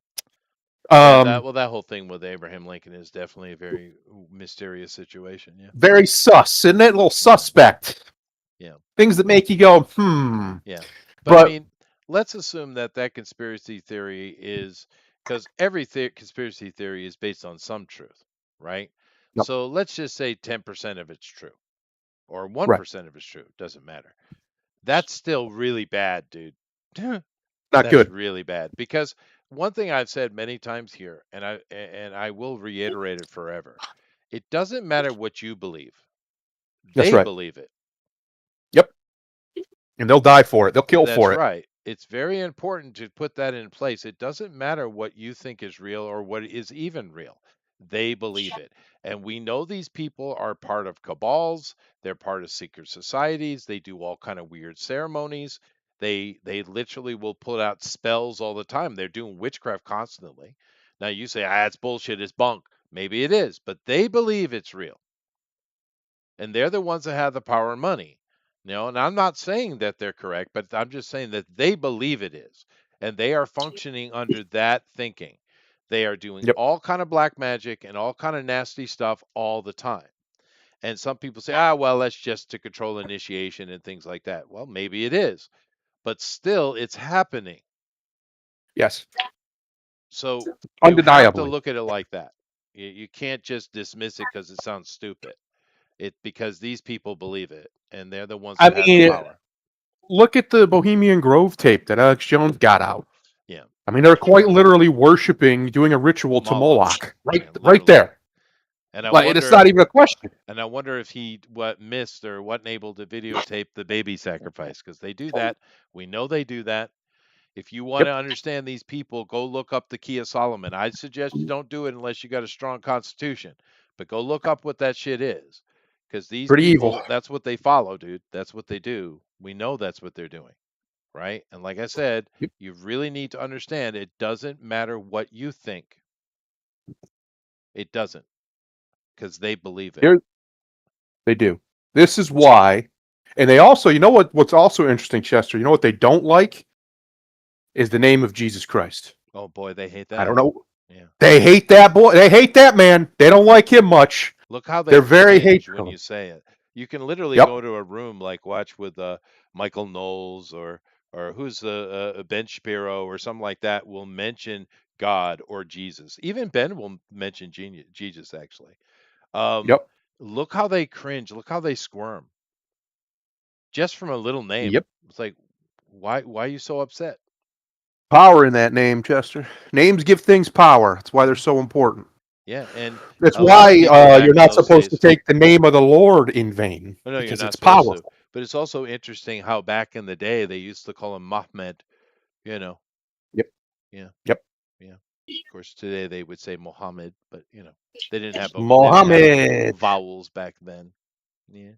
yeah. That Um, well, that whole thing with Abraham Lincoln is definitely a very mysterious situation. Yeah, very sus, isn't it? A little yeah, suspect. yeah, Things that make you go, hmm. yeah. But I But mean, let's assume that conspiracy theory is because every conspiracy theory is based on some truth, right? no, So let's just say 10% of it's true, or one right, percent of it's true. Doesn't matter. That's still really bad, dude. not That's good. really bad because one thing I've said many times here, and I will reiterate it forever. It doesn't matter what you believe. That's They right. believe it. Yep, and they'll die for it. They'll kill That's for it. right. It's very important to put that in place. It doesn't matter what you think is real or what is even real. They believe it. And we know these people are part of cabals, they're part of secret societies, they do all kind of weird ceremonies. They literally will put out spells all the time. They're doing witchcraft constantly. Now you say, "Ah, it's bullshit, it's bunk." Maybe it is, but they believe it's real. And they're the ones that have the power and money. And I'm not saying that they're correct, but I'm just saying that they believe it is, and they are functioning under that thinking. They are doing Yep. all kind of black magic and all kind of nasty stuff all the time. And some people say, ah, well, that's just to control initiation and things like that. Well, maybe it is, but still, it's happening. Yes. So you have to Undeniably. look at it like that. You can't just dismiss it because it sounds stupid. Because these people believe it, and they're the ones I that have the mean, power. look at the Bohemian Grove tape that Alex Jones got out. Yeah, I mean, they're quite literally worshiping, doing a ritual to Moloch. Moloch, Yeah, right literally. there. And I Like, it's wonder, not even a question. and I wonder if he missed or wasn't able to videotape the baby sacrifice, because they do that. We know they do that. If you want to Yep. understand these people, go look up the Key of Solomon. I'd suggest you don't do it unless you got a strong constitution, but go look up what that shit is, because these Pretty evil. people, that's what they follow, dude. That's what they do. We know that's what they're doing, right? And like I said, Yep. you really need to understand it doesn't matter what you think. It doesn't, because they believe it. Here, they do. This is why. And they also, you know what's also interesting, Chester? You know what they don't like? Is the name of Jesus Christ. Oh boy, they hate I that. don't know. Yeah. They hate that boy. They hate that man. They don't like him much. Look how they They're very cringe when hateful. you say it. You can literally Yep. go to a room like watch with Michael Knowles or who's Ben Shapiro or something like that will mention God or Jesus. Even Ben will mention Jesus actually. Um, Yep. Look how they cringe. Look how they squirm just from a little name. Yep. It's like, why are you so upset? Power in that name, Chester. Names give things power. That's why they're so important. Yeah, and That's a lot of why people you're back in not those supposed to days. take the name of the Lord in vain Oh, no, you're because not it's supposed to. powerful. But it's also interesting how back in the day they used to call him Mahmed. You know, Yep. yeah, Yep. yeah. Of course, today they would say Mohammed, but they didn't have Mohammed. vowels back then. Yeah,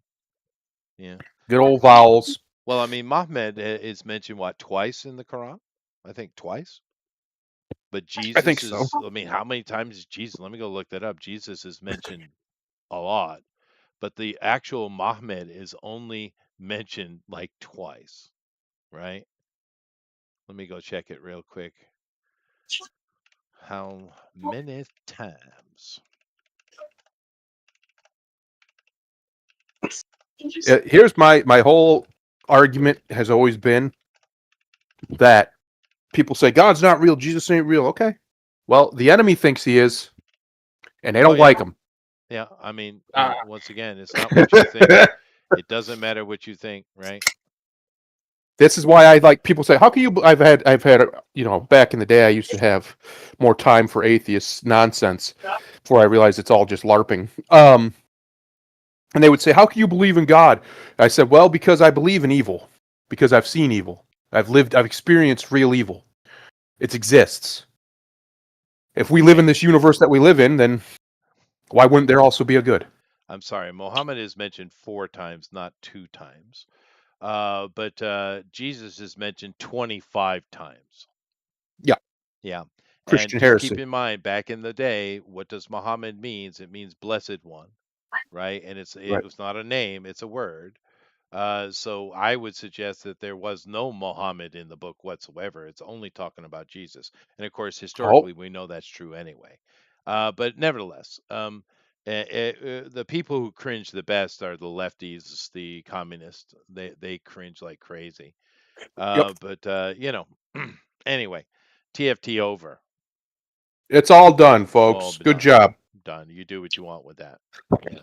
yeah. Good old vowels. Well, I mean, Mohammed is mentioned what twice in the Quran? I think twice. But I think Jesus so. is. I mean, how many times is Jesus? Let me go look that up. Jesus is mentioned a lot, but the actual Mohammed is only mentioned like twice, right? Let me go check it real quick. How many times? Here's my whole argument has always been that people say God's not real, Jesus ain't real. Okay. Well, the enemy thinks he is, and they Oh don't yeah, like him. yeah. I mean, Ah. once again, it's not what you think. It doesn't matter what you think, right? This is why I like people say, "How can you?" I've had back in the day, I used to have more time for atheist nonsense before I realized it's all just LARPing. And they would say, "How can you believe in God?" I said, "Well, because I believe in evil, because I've seen evil, I've experienced real evil. It exists. If we live Okay. in this universe that we live in, then why wouldn't there also be a good?" I'm sorry. Muhammad is mentioned 4 times, not 2 times. But Jesus is mentioned 25 times. Yeah, Yeah. And Christian just keep heresy. in mind, back in the day, what does Muhammad means? It means blessed one, right? And Right. it was not a name, it's a word. So I would suggest that there was no Muhammad in the book whatsoever. It's only talking about Jesus. And of course, Oh, historically, we know that's true anyway. But nevertheless, the people who cringe the best are the lefties, the communists. They cringe like crazy. yep. But anyway, TFT over. It's all done, All folks. Good done. job. Done. You do what you want with that. Yeah.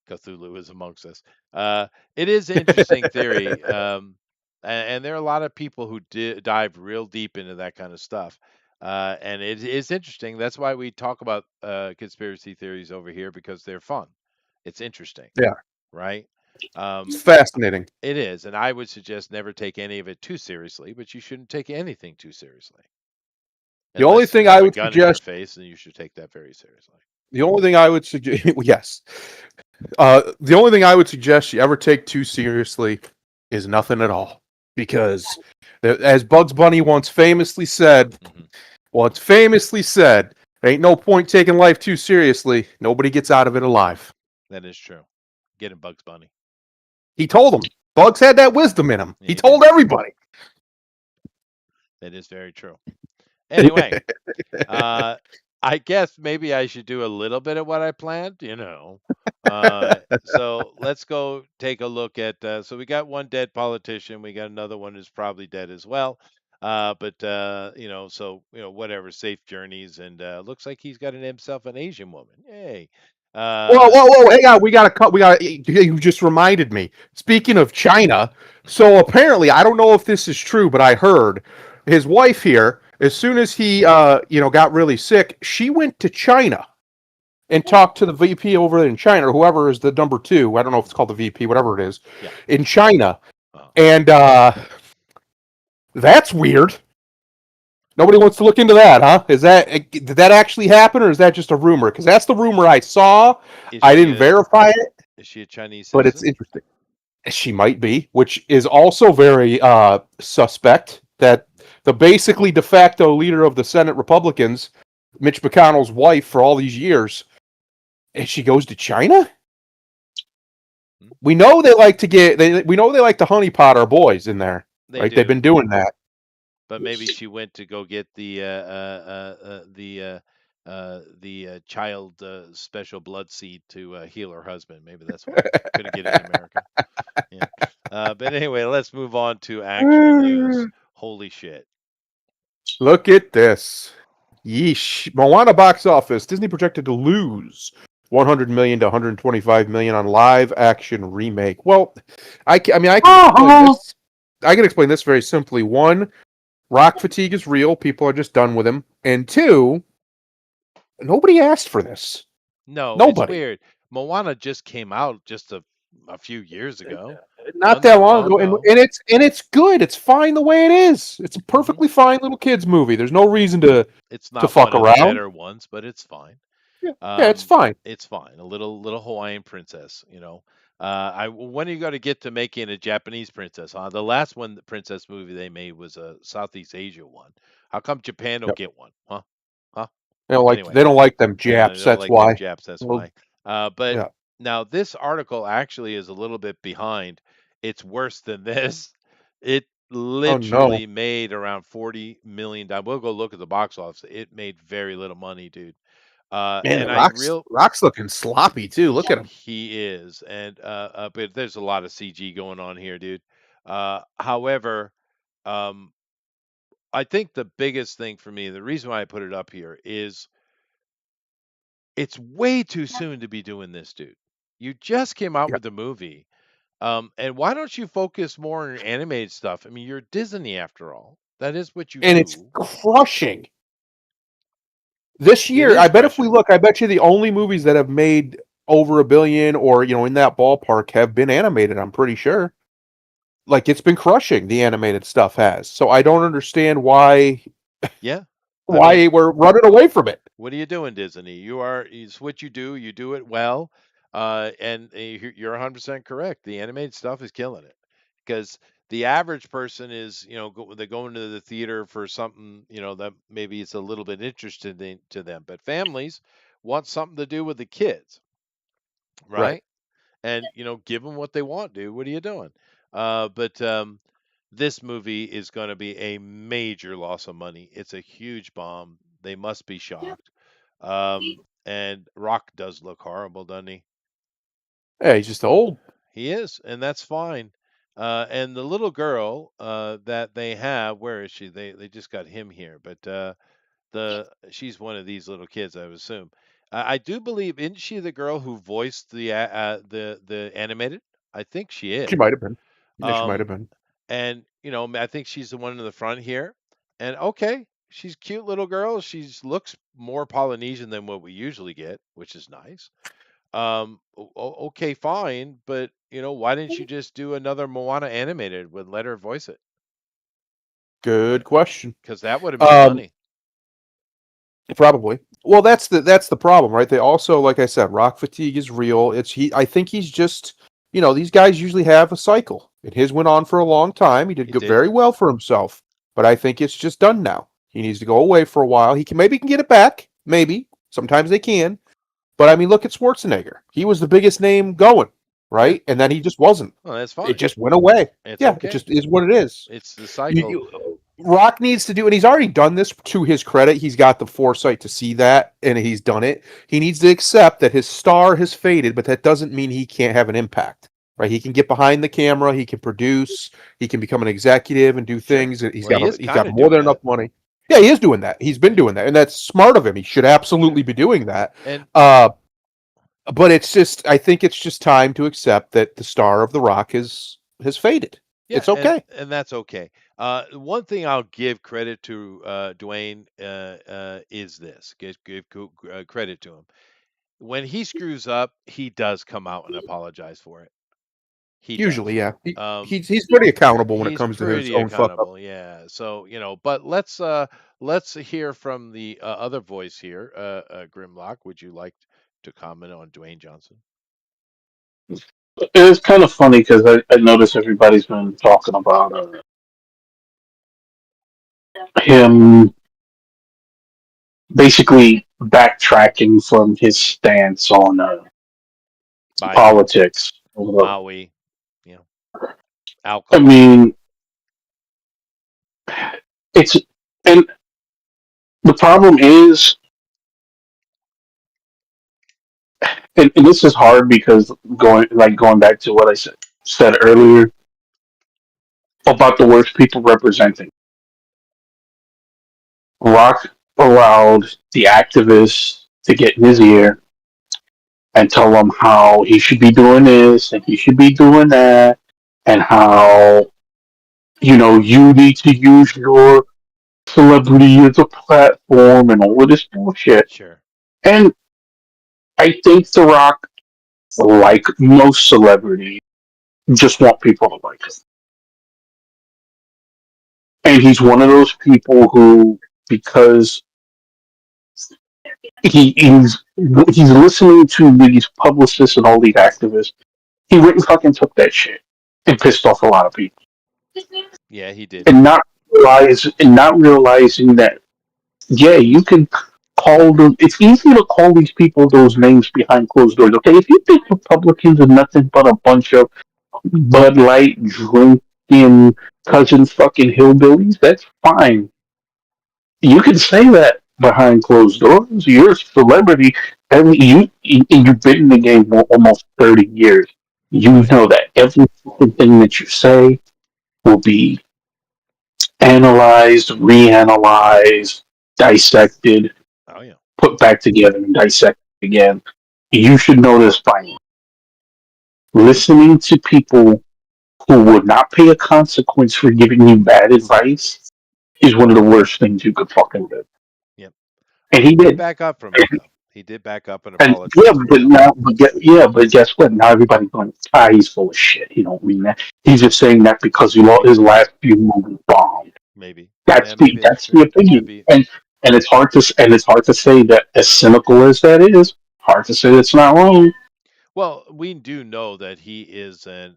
Cthulhu is amongst us. It is an interesting theory. And there are a lot of people who dive real deep into that kind of stuff. And it is interesting. That's why we talk about conspiracy theories over here because they're fun. It's interesting, Yeah, right? it's Um, fascinating. it is. And I would suggest never take any of it too seriously, but you shouldn't take anything too seriously. The only Unless you thing I have a would gun in your suggest, face, then you should take that very seriously. the only thing I would suggest, yes, the only thing I would suggest you ever take too seriously is nothing at all, because as Bugs Bunny Hmm. once famously said, there ain't no point taking life too seriously. Nobody gets out of it alive. That is true. Get him, Bugs Bunny. He told them. Bugs had that wisdom in him. He He told did. everybody. That is very true. Anyway, uh, I guess maybe I should do a little bit of what I planned. So let's go take a look at. So we got one dead politician. We got another one who's probably dead as well. Whatever. Safe journeys, and looks like he's got himself an Asian woman. Yay. Whoa, Uh, whoa, whoa! Hang on, we got to cut. We got. You just reminded me. Speaking of China, so apparently, I don't know if this is true, but I heard his wife here. As soon as he, got really sick, she went to China and talked to the VP over there in China, or whoever is the number two. I don't know if it's called the VP, whatever it is, yeah. in China, Uh, and that's weird. Nobody wants to look into that, huh? Did that actually happen, or is that just a rumor? Because that's the rumor I saw. I didn't verify it, is she a Chinese but it's citizen? interesting. She might be, which is also very suspect. That the basically de facto leader of the Senate Republicans, Mitch McConnell's wife, for all these years, and she goes to China. We know they like to we know they like to honeypot our boys in there, They right? They've do. been doing that. But maybe she went to go get the child special blood seed to heal her husband. Maybe that's why couldn't get it in America. Yeah. But anyway, let's move on to actual news. Holy shit! Look at this. Yeesh. Moana box office. Disney projected to lose 100 million to 125 million on live action remake. Well, I can explain this. I can explain this very simply. One, rock fatigue is real. People are just done with him. And two, nobody asked for this. No, it's Nobody. weird. Moana just came out just a few years ago. Not Wasn't that that long long ago, ago? and it's good. It's fine the way it is. It's a Hmm. perfectly fine little kids movie. There's no reason to It's not fuck one of the around. better ones, but it's fine. Yeah, it's fine. It's fine. A little Hawaiian princess. When are you going to get to making a Japanese princess? Huh? The last one, the princess movie they made was a Southeast Asia one. How come Japan don't Yep. get one? Huh? Huh? They Anyway, don't like them yeah, they Japs. don't That's like them why. Japs. That's Well, why. But yeah. now this article actually is a little bit behind. It's worse than this. It Oh no. literally made around $40 million. We'll go look at the box office. It made very little money, dude. Man, And the I Rock's real Rock's looking sloppy too. Look at him. he is, and but there's a lot of CG going on here, dude. However, um, I think the biggest thing for me, the reason why I put it up here is it's way too soon to be doing this, dude. You just came out Yeah. with the movie. And why don't you focus more on animated stuff? I mean, you're Disney after all. That is what you And it's do. crushing. This It year, is I bet if we crushing. look, I bet you the only movies that have made over a billion or, in that ballpark have been animated, I'm pretty sure. Like it's been crushing, the animated stuff has. So I don't understand why Yeah. I mean, we're running away from it. what are you doing, Disney? It's what you do. You do it well. And you're 100% correct. The animated stuff is killing it because the average person is, they're going to the theater for something, that maybe it's a little bit interesting to them. But families want something to do with the kids, Right. right? And, give them what they want, dude. What are you doing? But this movie is going to be a major loss of money. It's a huge bomb. They must be shocked. And Rock does look horrible, doesn't he? Yeah, he's just old. He is, and that's fine. And the little girl that they have, where is she? They just got him here, but she's one of these little kids, I would assume. I do believe, isn't she the girl who voiced the animated? I think she She is. might have been. Yeah, she might Um, have been. and I think she's the one in the front here. And okay, she's a cute little girl. She looks more Polynesian than what we usually get, which is nice. Okay, fine, but why didn't you just do another Moana animated with let her voice it? Good question. Because that would have made money. Probably. Well, that's the problem, right? They also, like I said, rock fatigue is real. I think he's just, these guys usually have a cycle. And his went on for a long time. He did It did. very well for himself, but I think it's just done now. He needs to go away for a while. Maybe he can get it back. Maybe sometimes they can. But I mean, look at Schwarzenegger. He was the biggest name going. Yeah. right? And then he just wasn't. Well, that's It fine. just went away. It's Yeah, it okay. just is what it is. It's the cycle. Rock needs to do, and he's already done this to his credit. He's got the foresight to see that, and he's done it. He needs to accept that his star has faded, but that doesn't mean he can't have an impact, right? He can get behind the camera, he can produce, he can become an executive and do Sure. things. Well, he is He's kind got of more doing than enough that. money. Yeah, he is doing that. He's been Yeah. doing that, and that's smart of him. He should absolutely be doing that. And Uh, but it's just, I think it's just time to accept that the star of the Rock has faded. yeah, It's okay. and that's okay. One thing I'll give credit to Dwayne is this. Give credit to him. When he screws up, he does come out and apologize for it. He Usually, does. yeah. Um, He's pretty accountable when it he's comes to his pretty own fuck up. accountable, yeah. So, but let's hear from the other voice here. Grimlock, would you like to comment on Dwayne Johnson? It's kind of funny because I noticed everybody's been talking about him basically backtracking from his stance on Biden, politics. Maui, you know, I alcohol. mean, it's and the problem is, and this is hard because going back to what I said earlier about the worst people representing. Rock allowed the activists to get in his ear and tell him how he should be doing this and he should be doing that, and how you need to use your celebrity as a platform and all of this bullshit. Sure. And I think The Rock, like most celebrities, just want people to like him. And he's one of those people who, because he's listening to these publicists and all these activists, he went and fucking took that shit and pissed off a lot of people, Yeah, he did. and not realizing that, yeah, you can call them. It's easy to call these people those names behind closed doors. Okay, if you think Republicans are nothing but a bunch of Bud Light drinking cousin fucking hillbillies, that's fine. You can say that behind closed doors. You're a celebrity, and you've been in the game for almost 30 years. You Oh yeah. know that every fucking thing that you say will be analyzed, reanalyzed, dissected, Oh yeah. put back together, and dissected again. You should know this by now. Listening to people who would not pay a consequence for giving you bad advice is one of the worst things you could fucking do. Yep. And He he did did. back up from it though. He did back up and And yeah, apologize for but it. now, but guess what? Now everybody's going, he's full of shit. He don't mean that. He's just saying that because his Maybe. last few movies bombed. Maybe. That's Yeah, maybe that's that's the true. Could opinion. be. And it's hard to say that, as cynical as that is. Hard to say that's not wrong. Well, we do know that he is an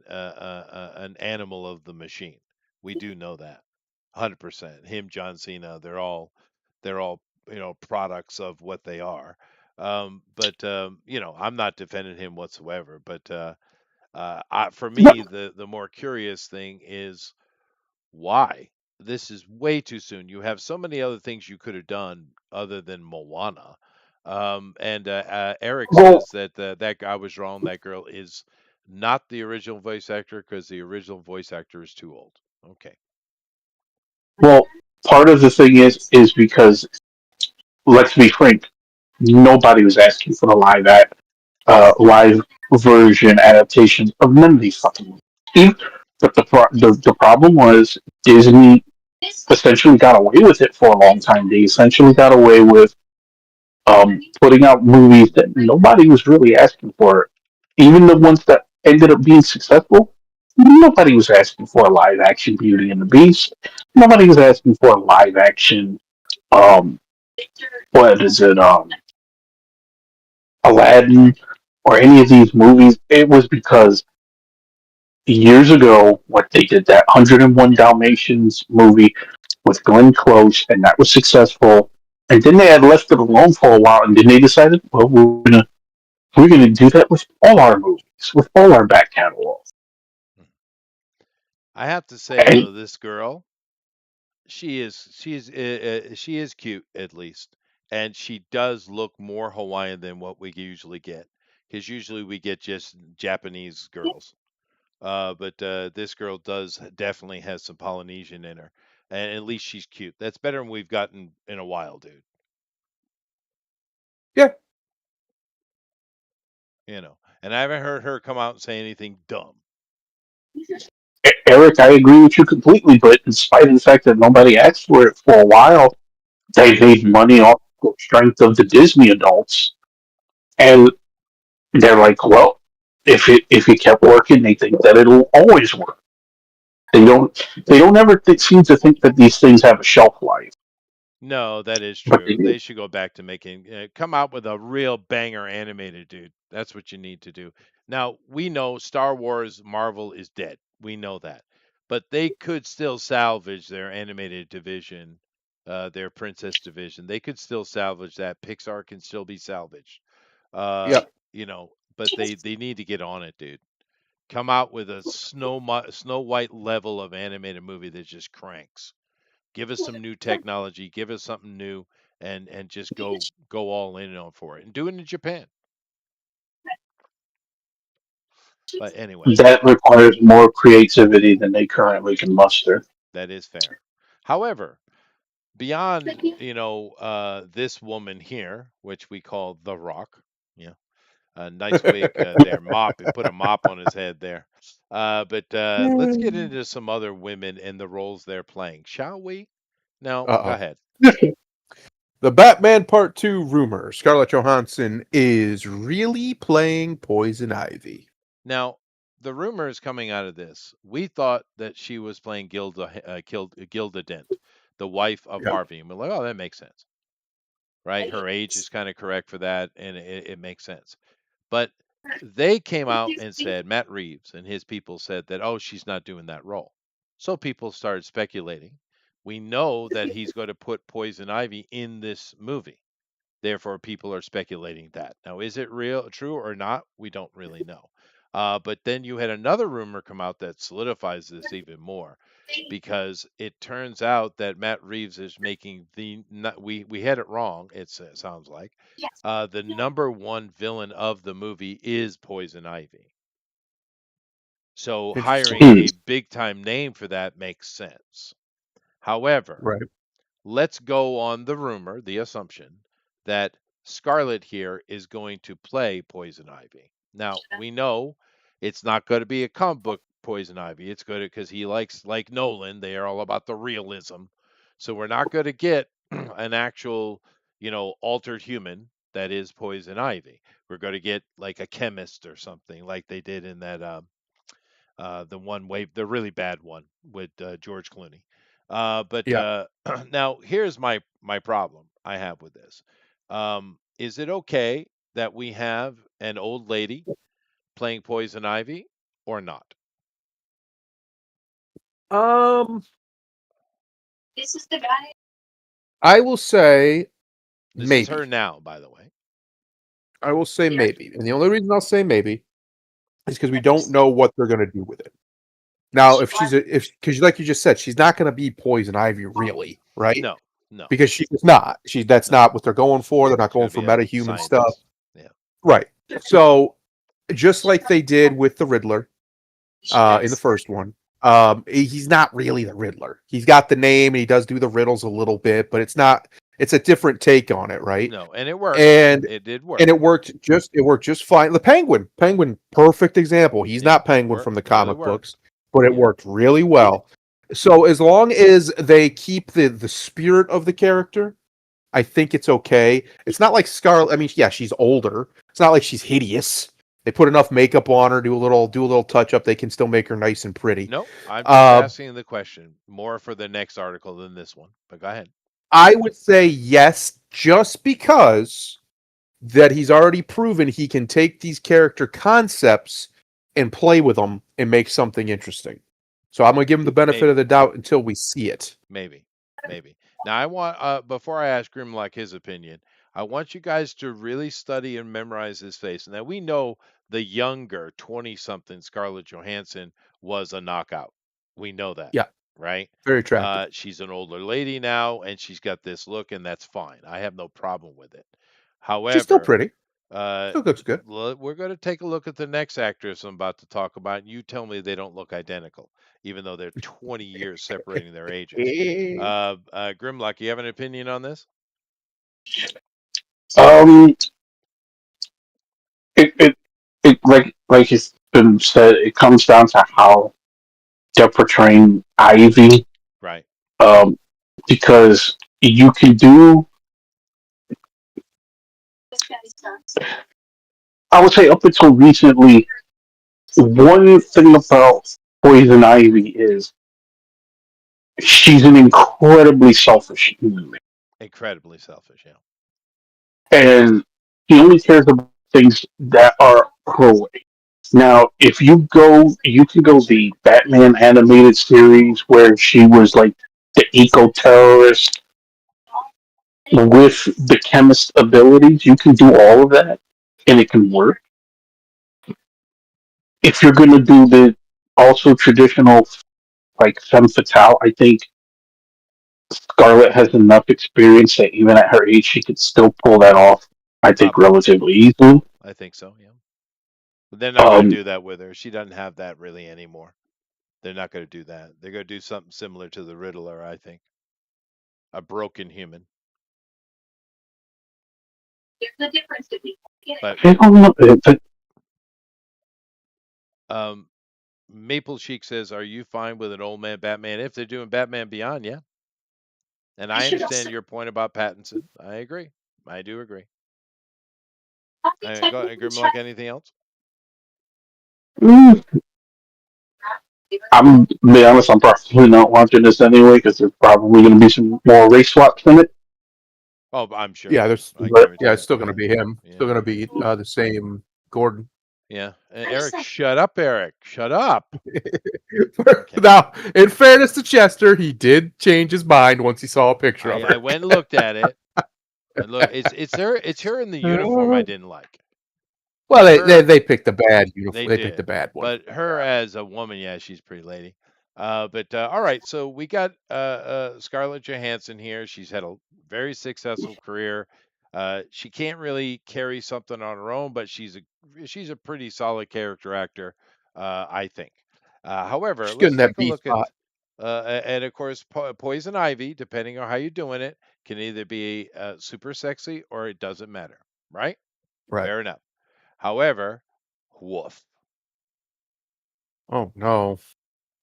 animal of the machine. We do know that, 100%. Him, John Cena, they're all products of what they are. But I'm not defending him whatsoever. But for No, me, the more curious thing is why. This is way too soon. You have so many other things you could have done other than Moana. And Eric well, says that that guy was wrong. That girl is not the original voice actor because the original voice actor is too old. Okay. well, part of the thing is because, let's be frank, nobody was asking for the live version adaptations of none of these fucking movies. But the problem was Disney essentially got away with it for a long time. They essentially got away with putting out movies that nobody was really asking for. Even the ones that ended up being successful, nobody was asking for a live action Beauty and the Beast. Nobody was asking for a live action um what is it Aladdin or any of these movies. It was because years ago what they did, that 101 Dalmatians movie with Glenn Close, and that was successful. And then they had left it alone for a while, and then they decided, well, we're gonna We're going to do that with all our movies, with all our back catalog. I have to say And though, this girl, she is cute at least, and she does look more Hawaiian than what we usually get, because usually we get just Japanese girls. But this girl does definitely has some Polynesian in her, and at least she's cute. That's better than we've gotten in a while, dude. Yeah. You know, and I haven't heard her come out and say anything dumb. Eric, I agree with you completely, but in spite of the fact that nobody asked for it for a while, they That is made true. money off the strength of the Disney adults. And they're like, well, if it kept working, they think that it'll always work. They don't ever seem to think that these things have a shelf life, No, that is but they true. do. They should go back to making come out with a real banger animated, dude. That's what you need to do. Now, we know Star Wars Marvel is dead. We know that. But they could still salvage their animated division, their princess division. They could still salvage that. Pixar can still be salvaged. Uh, Yeah. but they need to get on it, dude. Come out with a Snow White level of animated movie that just cranks. Give us some new technology, give us something new, and just go all in on for it, and do it in Japan. But anyway, That requires more creativity than they currently can muster. that is fair. However, beyond this woman here, which we call the Rock, yeah, a nice wig there, mop, put a mop on his head there. But let's get into some other women and the roles they're playing, shall we? No, go Uh-oh. ahead. The Batman Part 2 rumor. Scarlett Johansson is really playing Poison Ivy. Now, the rumors coming out of this, we thought that she was playing Gilda Dent, the wife of Yeah. Harvey, and we're like, oh, that makes sense, right? Her age is kind of correct for that, and it makes sense. But they came out and said, Matt Reeves and his people said that, oh, she's not doing that role. So people started speculating. We know that he's going to put Poison Ivy in this movie. Therefore, people are speculating that. Now, is it true or not? We don't really know. But then you had another rumor come out that solidifies this even more, because it turns out that Matt Reeves is making we had it wrong. It sounds like the number one villain of the movie is Poison Ivy. So Interesting. hiring a big time name for that makes sense. However, Right. let's go on the rumor, the assumption that Scarlet here is going to play Poison Ivy. Now, we know it's not going to be a comic book Poison Ivy. It's good because he likes, like Nolan, they are all about the realism. So we're not going to get an actual, altered human that is Poison Ivy. We're going to get like a chemist or something like they did in that the one wave, the really bad one with George Clooney. But Yeah. now here's my problem I have with this. Is it okay that we have an old lady playing Poison Ivy or not? Um, I will say This is her maybe. now, by the way. I will say maybe. And the only reason I'll say maybe is because we don't know what they're going to do with it. Now, if because like you just said, she's not going to be Poison Ivy, really, right? No, no, Because she's not. That's no. not what they're going for. They're not It's going going to for be a metahuman stuff, scientist. Yeah. right? So, just like they did with the Riddler in the Yes. first one, he's not really the Riddler. He's got the name and he does do the riddles a little bit, but it's not. It's a different take on it, right? No, and it worked. And It did and work. it worked just fine. The Penguin, perfect example. He's It not Penguin worked. from the Really comic worked. books, but it Yeah. worked really well. So as long as they keep the spirit of the character, I think it's okay. It's not like Scarlet. I mean, yeah, she's older. It's not like she's hideous. They put enough makeup on her, do a little touch up. They can still make her nice and pretty. No, I'm just Uh, asking the question more for the next article than this one. But go ahead. I would say yes, just because that he's already proven he can take these character concepts and play with them and make something interesting. So I'm gonna give him the benefit of Maybe. the doubt until we see it. Maybe. Maybe. Now I want before I ask Grimlock his opinion, I want you guys to really study and memorize his face. Now we know the younger 20 something Scarlett Johansson was a knockout. We know that, Yeah, right? very attractive. She's an older lady now and she's got this look, and that's fine. I have no problem with it. She's still However, pretty. Still looks good. we're going to take a look at the next actress I'm about to talk about, and you tell me they don't look identical, even though they're 20 years separating their ages. Grimlock, you have an opinion on this? Um, it, it, it like it's been said, it comes down to how they're portraying Ivy. Right. Um, because you can do, I would say, up until recently, one thing about Poison Ivy is she's an incredibly selfish human, Incredibly selfish, yeah. and she only cares about things that are her way. Now, if you can go the Batman animated series where she was like the eco terrorist with the chemist abilities. You can do all of that, and it can work. If you're going to do the also traditional like femme fatale, I think Scarlett has enough experience that even at her age, she could still pull that off. I think Probably. relatively easily. I think so, yeah. But they're not going to Um, do that with her. She doesn't have that really anymore. They're not going to do that. They're going to do something similar to the Riddler, I think. A broken human. But I don't know. um, Maple Cheek says, "Are you fine with an old man Batman if they're doing Batman Beyond?" Yeah, and I understand your point about Pattinson. I agree. I do agree. Go ahead, Grimlock. Anything else? Mm, I'm to be honest. I'm probably not watching this anyway because there's probably going to be some more race swaps in it. Oh, I'm sure. Yeah, there's I But guarantee yeah, it's it. still going to Yeah, be him. Still yeah, going to be the same Gordon. yeah. Eric, shut up, Eric. Shut up. Okay. Now, in fairness to Chester, he did change his mind once he saw a picture of I her. went and looked at it. And look, it's her in the uniform I didn't like. Well, But her they picked the bad They uniform. They picked the did. bad one. But her as a woman, yeah, she's a pretty lady. But all right, so we got Scarlett Johansson here. She's had a very successful career. She can't really carry something on her own, but she's a pretty solid character actor, I think. However, She's good in let's that take a B look at spot. and of course Poison Ivy, depending on how you're doing it, can either be super sexy or it doesn't matter, right? Right. Fair enough. However, woof. Oh no.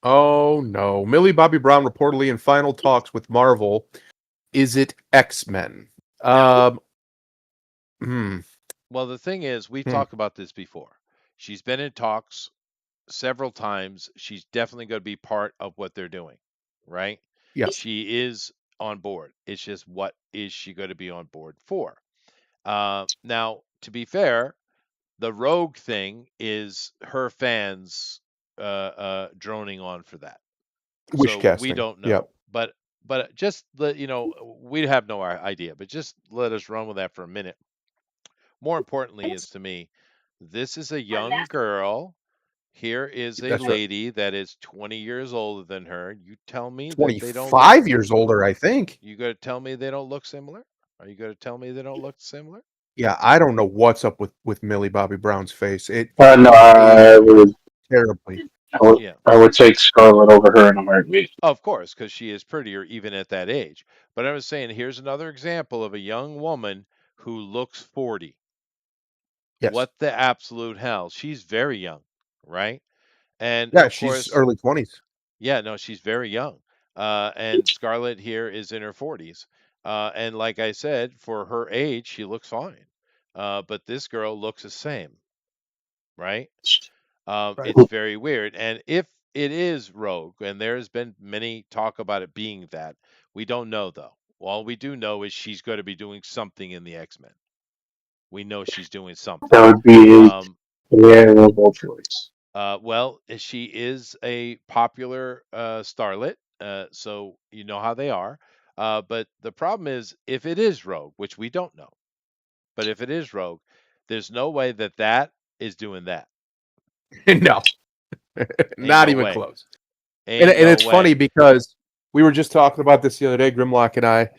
Oh no. Millie Bobby Brown reportedly in final talks with Marvel. Is it X-Men? Um hmm. Well, the thing is, we've hmm. talked about this before. She's been in talks several times. She's definitely going to be part of what they're doing, right? Yes. She is on board. It's just what is she going to be on board for? Now, to be fair, the Rogue thing is her fans droning on for that. Wish So we casting. don't Yep. know. But just let we have no idea. But just let us run with that for a minute. More importantly is to me, this is a young girl. Here is a That's right. lady that is 20 years older than her. You tell me that they don't look 25 years older, I think. You got to tell me they don't look similar? Are you going to tell me they don't look similar? Yeah, I don't know what's up with Millie Bobby Brown's face. It no, has aged terribly. Yeah. I would take Scarlett over her in a heartbeat. Of course, because she is prettier even at that age. But I was saying, here's another example of a young woman who looks 40. Yes. What the absolute hell? She's very young, right? And Yeah, of she's course, early 20s. yeah, no, she's very young. And Scarlett here is in her 40s. And like I said, for her age, she looks fine. But this girl looks the same, right? Right. It's very weird. And if it is Rogue, and there has been many talk about it being that, we don't know though. All we do know is she's going to be doing something in the X-Men. We know she's doing something. That would be Um, a terrible choice. well, she is a popular starlet, so you know how they are. But the problem is, if it is Rogue, which we don't know, But if it is Rogue, there's no way that that is doing that. No, Ain't not no even way. close. Ain't And no it's funny way. because we were just talking about this the other day, Grimlock and I,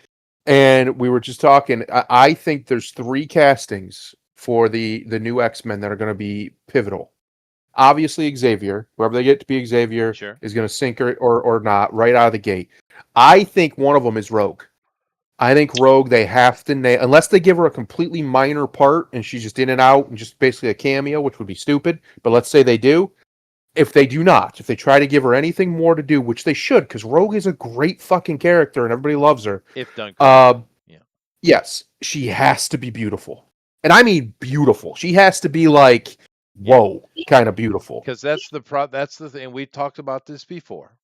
and we were just talking. I think there's 3 castings for the new X-Men that are going to be pivotal. Obviously, Xavier, whoever they get to be Xavier, Sure. is going to sink or not right out of the gate. I think one of them is Rogue. I think Rogue, they have to nail, unless they give her a completely minor part and she's just in and out and just basically a cameo, which would be stupid. But let's say they do. If they do not, if they try to give her anything more to do, which they should, because Rogue is a great fucking character and everybody loves her. If done correctly. Yeah. Yes, she has to be beautiful. And I mean beautiful. She has to be like, whoa, kind of beautiful. Because that's the thing. We talked about this before.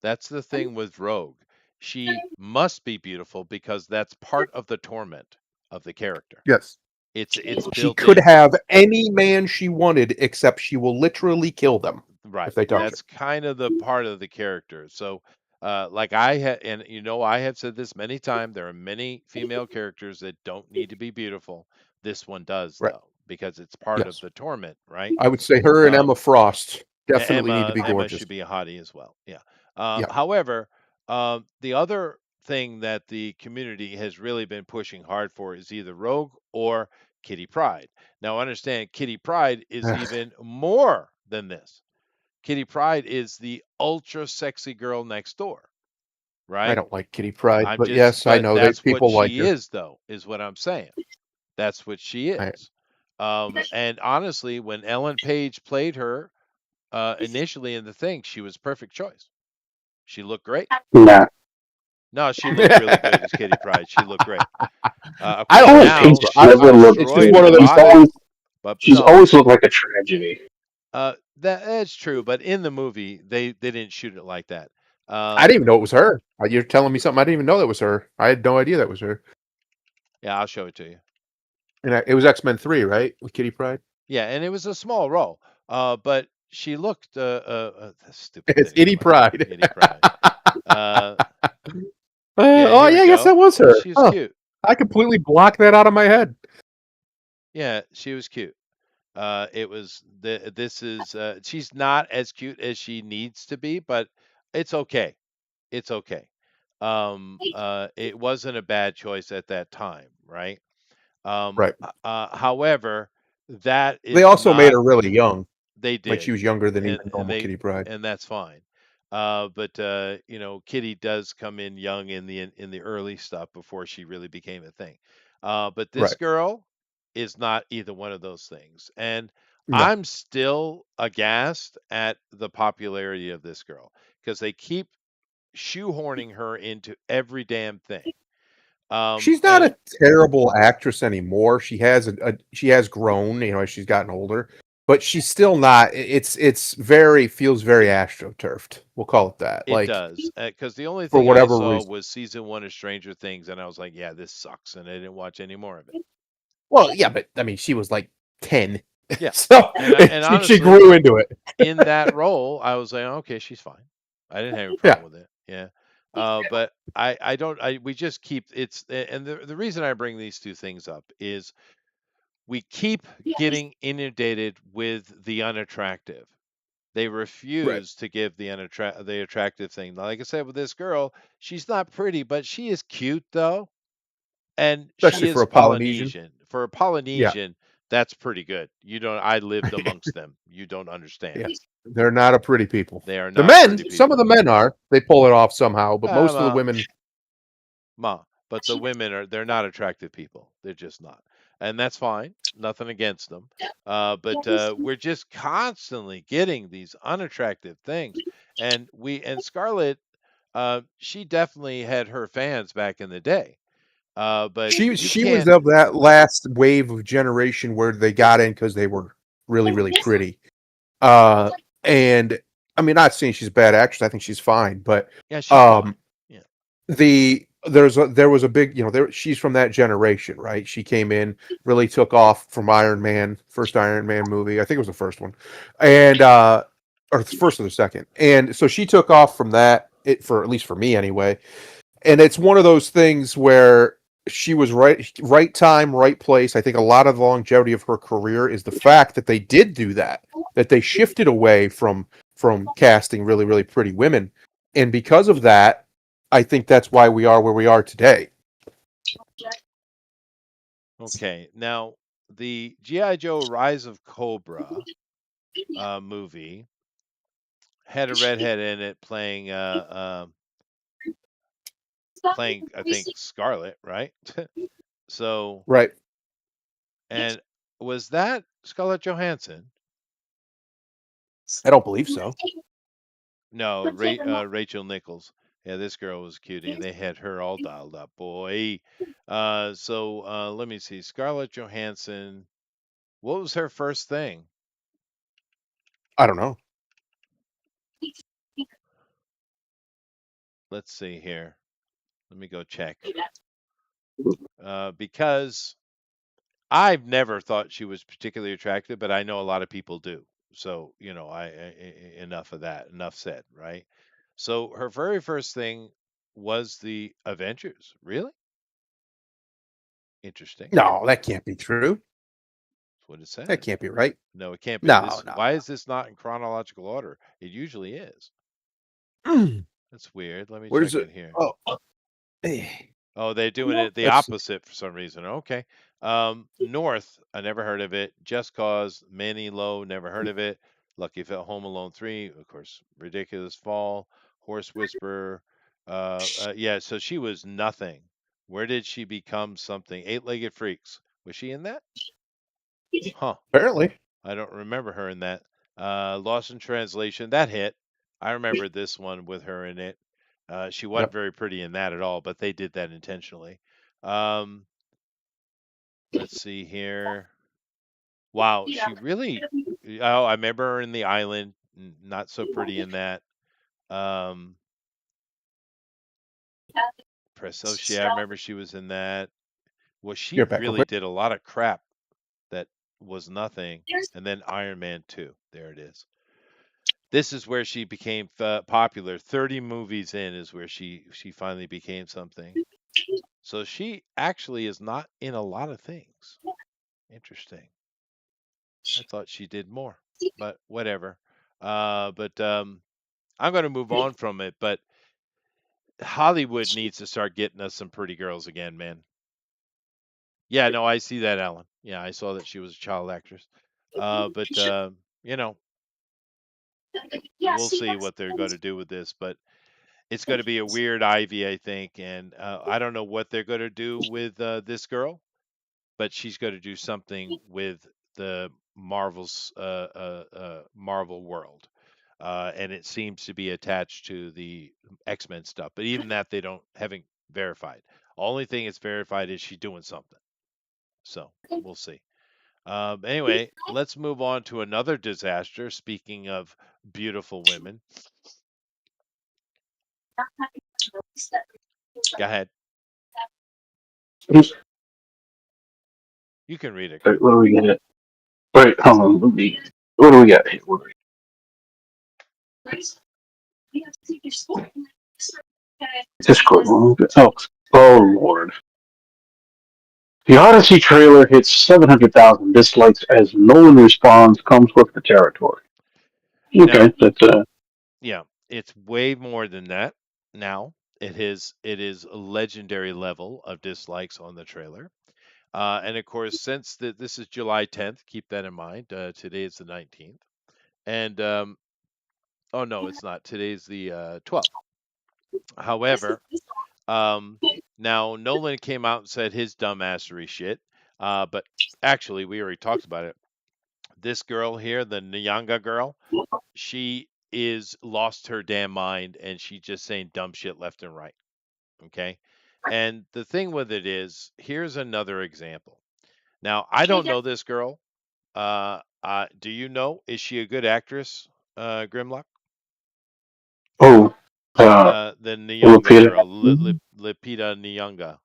That's the thing with Rogue. She must be beautiful because that's part of the torment of the character. Yes. It's She built could in. have any man she wanted, except she will literally kill them Right. if they touch That's kind of the part of the character. So, like I had, and I have said this many times, there are many female characters that don't need to be beautiful. This one does, her. Right. though, because it's part of Yes. the torment, right? I would say her and Emma Um, Frost definitely need to Emma be Emma gorgeous. should be a hottie as well. Yeah. Yeah. However, the other thing that the community has really been pushing hard for is either Rogue or Kitty Pryde. Now, understand, Kitty Pryde is even more than this. Kitty Pryde is the ultra sexy girl next door, I right? don't like Kitty Pryde, but yes, I But know that that's what people like she her. is, though, is what I'm saying. That's what she is. And honestly, when Ellen Page played her initially in the thing, she was perfect choice. She looked great. Nah. No, she looked really good as Kitty Pryde. She looked great. Of I course, don't Ellen like Kitty Page now Pryde. never she's looked. It's just destroyed one her of those She's things. body. always But she's no, always looked like a tragedy. that's true. But in the movie, they didn't shoot it like that. I didn't even know it was her. You're telling me something I didn't even know that was her. I had no idea that was her. Yeah, I'll show it to you. And it was X-Men 3, right? With Kitty Pryde. Yeah, and it was a small role. But she looked stupid It's thing Kitty about that. Pryde. Kitty Pryde. Uh, yeah, Oh here yeah, we I guess go. that was her. She's Huh. cute. I completely blocked that out of my head. Yeah, she was cute. It was this is she's not as cute as she needs to be, but it's okay. It's okay. It wasn't a bad choice at that time, right? Right. However, that They is also made not her really young. they Like she did, was younger than and even and normal they Kitty Pryde. and that's fine. But Kitty does come in young in the early stuff before she really became a thing. But this Right. girl is not either one of those things, and No. I'm still aghast at the popularity of this girl because they keep shoehorning her into every damn thing. She's not And a terrible actress anymore. She has she has grown, as she's gotten older, but she's still not. It's very feels very astroturfed. We'll call it that. it Like does, because the only for thing I whatever saw reason. was season one of Stranger Things, and I was like, yeah, this sucks, and I didn't watch any more of it. Well, yeah, but I mean, she was like 10, Yeah, so and she honestly, grew into it. in that role, I was like, okay, she's fine. I didn't have a Yeah, problem with it. Yeah. But I don't, we just keep, and the reason I bring these two things up is we keep getting inundated with the unattractive. They right. refuse to give the attractive thing. Like I said with this girl, she's not pretty, but she is cute though. And she Especially for is a Polynesian. Polynesian. For a Yeah, Polynesian, that's pretty good. I lived amongst them. You don't understand. yeah. They're not a pretty people. They are The not men, pretty some of people. the men are. They pull it off somehow, but most of the Ma, women, but the women they're not attractive people. They're just not. And that's fine. Nothing against them. But we're just constantly getting these unattractive things. And Scarlett, she definitely had her fans back in the day. But you she was can't, of that last wave of generation where they got in because they were really, really pretty. And I mean, not saying she's a bad actress. I think she's fine, but yeah, she's fine. um, Yeah. there was a big, she's from that generation, right? She came in, really took off from Iron Man, first Iron Man movie. I think it was the first one, and or the first or the second. And so she took off from that. For at least for me anyway. And it's one of those things where she was right time, right place. I think a lot of the longevity of her career is the fact that they did do that, that they shifted away from casting really, really pretty women. And because of that, I think that's why we are where we are today. Okay, now the GI Joe Rise of Cobra movie had a redhead in it playing I think Scarlet, right? So, Right. and was that Scarlett Johansson? I don't believe so. No, Rachel Nichols. Yeah, this girl was cutie. They had her all dialed up, boy. Let me see. Scarlett Johansson. What was her first thing? I don't know. Let's see here. Let me go check. Because I've never thought she was particularly attractive, but I know a lot of people do. So, enough of that. Enough said, right? So her very first thing was the Avengers. Really? Interesting. No, that can't be true. That's what it That says. can't be right. No, it can't be. No, This no, why is this not in chronological order? It usually is. no. That's weird. Let me Where's check it? it here. Oh, eh. Oh, they're doing it the Let's see. opposite for some reason. Okay. North, I never heard of it. Just Cause, Manny Low, never heard of it. Lucky Fell, Home Alone 3, of course, Ridiculous Fall, Horse Whisperer. Yeah, so she was nothing. Where did she become something? Eight-Legged Freaks. Was she in that? Huh. Apparently. I don't remember her in that. Lost in Translation, that hit. I remember this one with her in it. She wasn't Yep. very pretty in that at all, but they did that intentionally. Um, let's see here. Wow, she really. Oh, I remember her in The Island. Not so pretty in that. Um, Presocia, I remember she was in that. Well, she Get back real really quick. did a lot of crap that was nothing. And then Iron Man 2. There it is. This is where she became popular. 30 movies in is where she finally became something. So she actually is not in a lot of things. Interesting. I thought she did more, but whatever. But I'm going to move on from it. But Hollywood needs to start getting us some pretty girls again, man. Yeah, no, I see that, Alan. Yeah, I saw that she was a child actress. But you know, we'll see what they're going to do with this. But it's going to be a weird Ivy, I think, and I don't know what they're going to do with this girl, but she's going to do something with the Marvel world, and it seems to be attached to the X-Men stuff. But even that, they don't haven't verified. Only thing it's verified is she's doing something. So we'll see. Anyway, let's move on to another disaster. Speaking of beautiful women, go ahead. Wait, You can read it, what Grim. do we get? Wait, hold on. What do we got here? Discord. Oh, oh Lord. The Odyssey trailer hits 700,000 dislikes as no one responds, comes with the territory. Now, Okay, that's yeah, it's way more than that now. It is a legendary level of dislikes on the trailer. And of course, since this is July 10th, keep that in mind. Today is the 19th. And oh no, it's not. Today's the 12th. However, um, now Nolan came out and said his dumbassery shit. But actually, we already talked about it. This girl here, the Nyanga girl, she is lost her damn mind and she's just saying dumb shit left and right. Okay. And the thing with it is, here's another example. Now, I don't know this girl. Do you know? Is she a good actress, Grimlock? oh, The Nyanga Lupita. girl, Lipita Nyanga.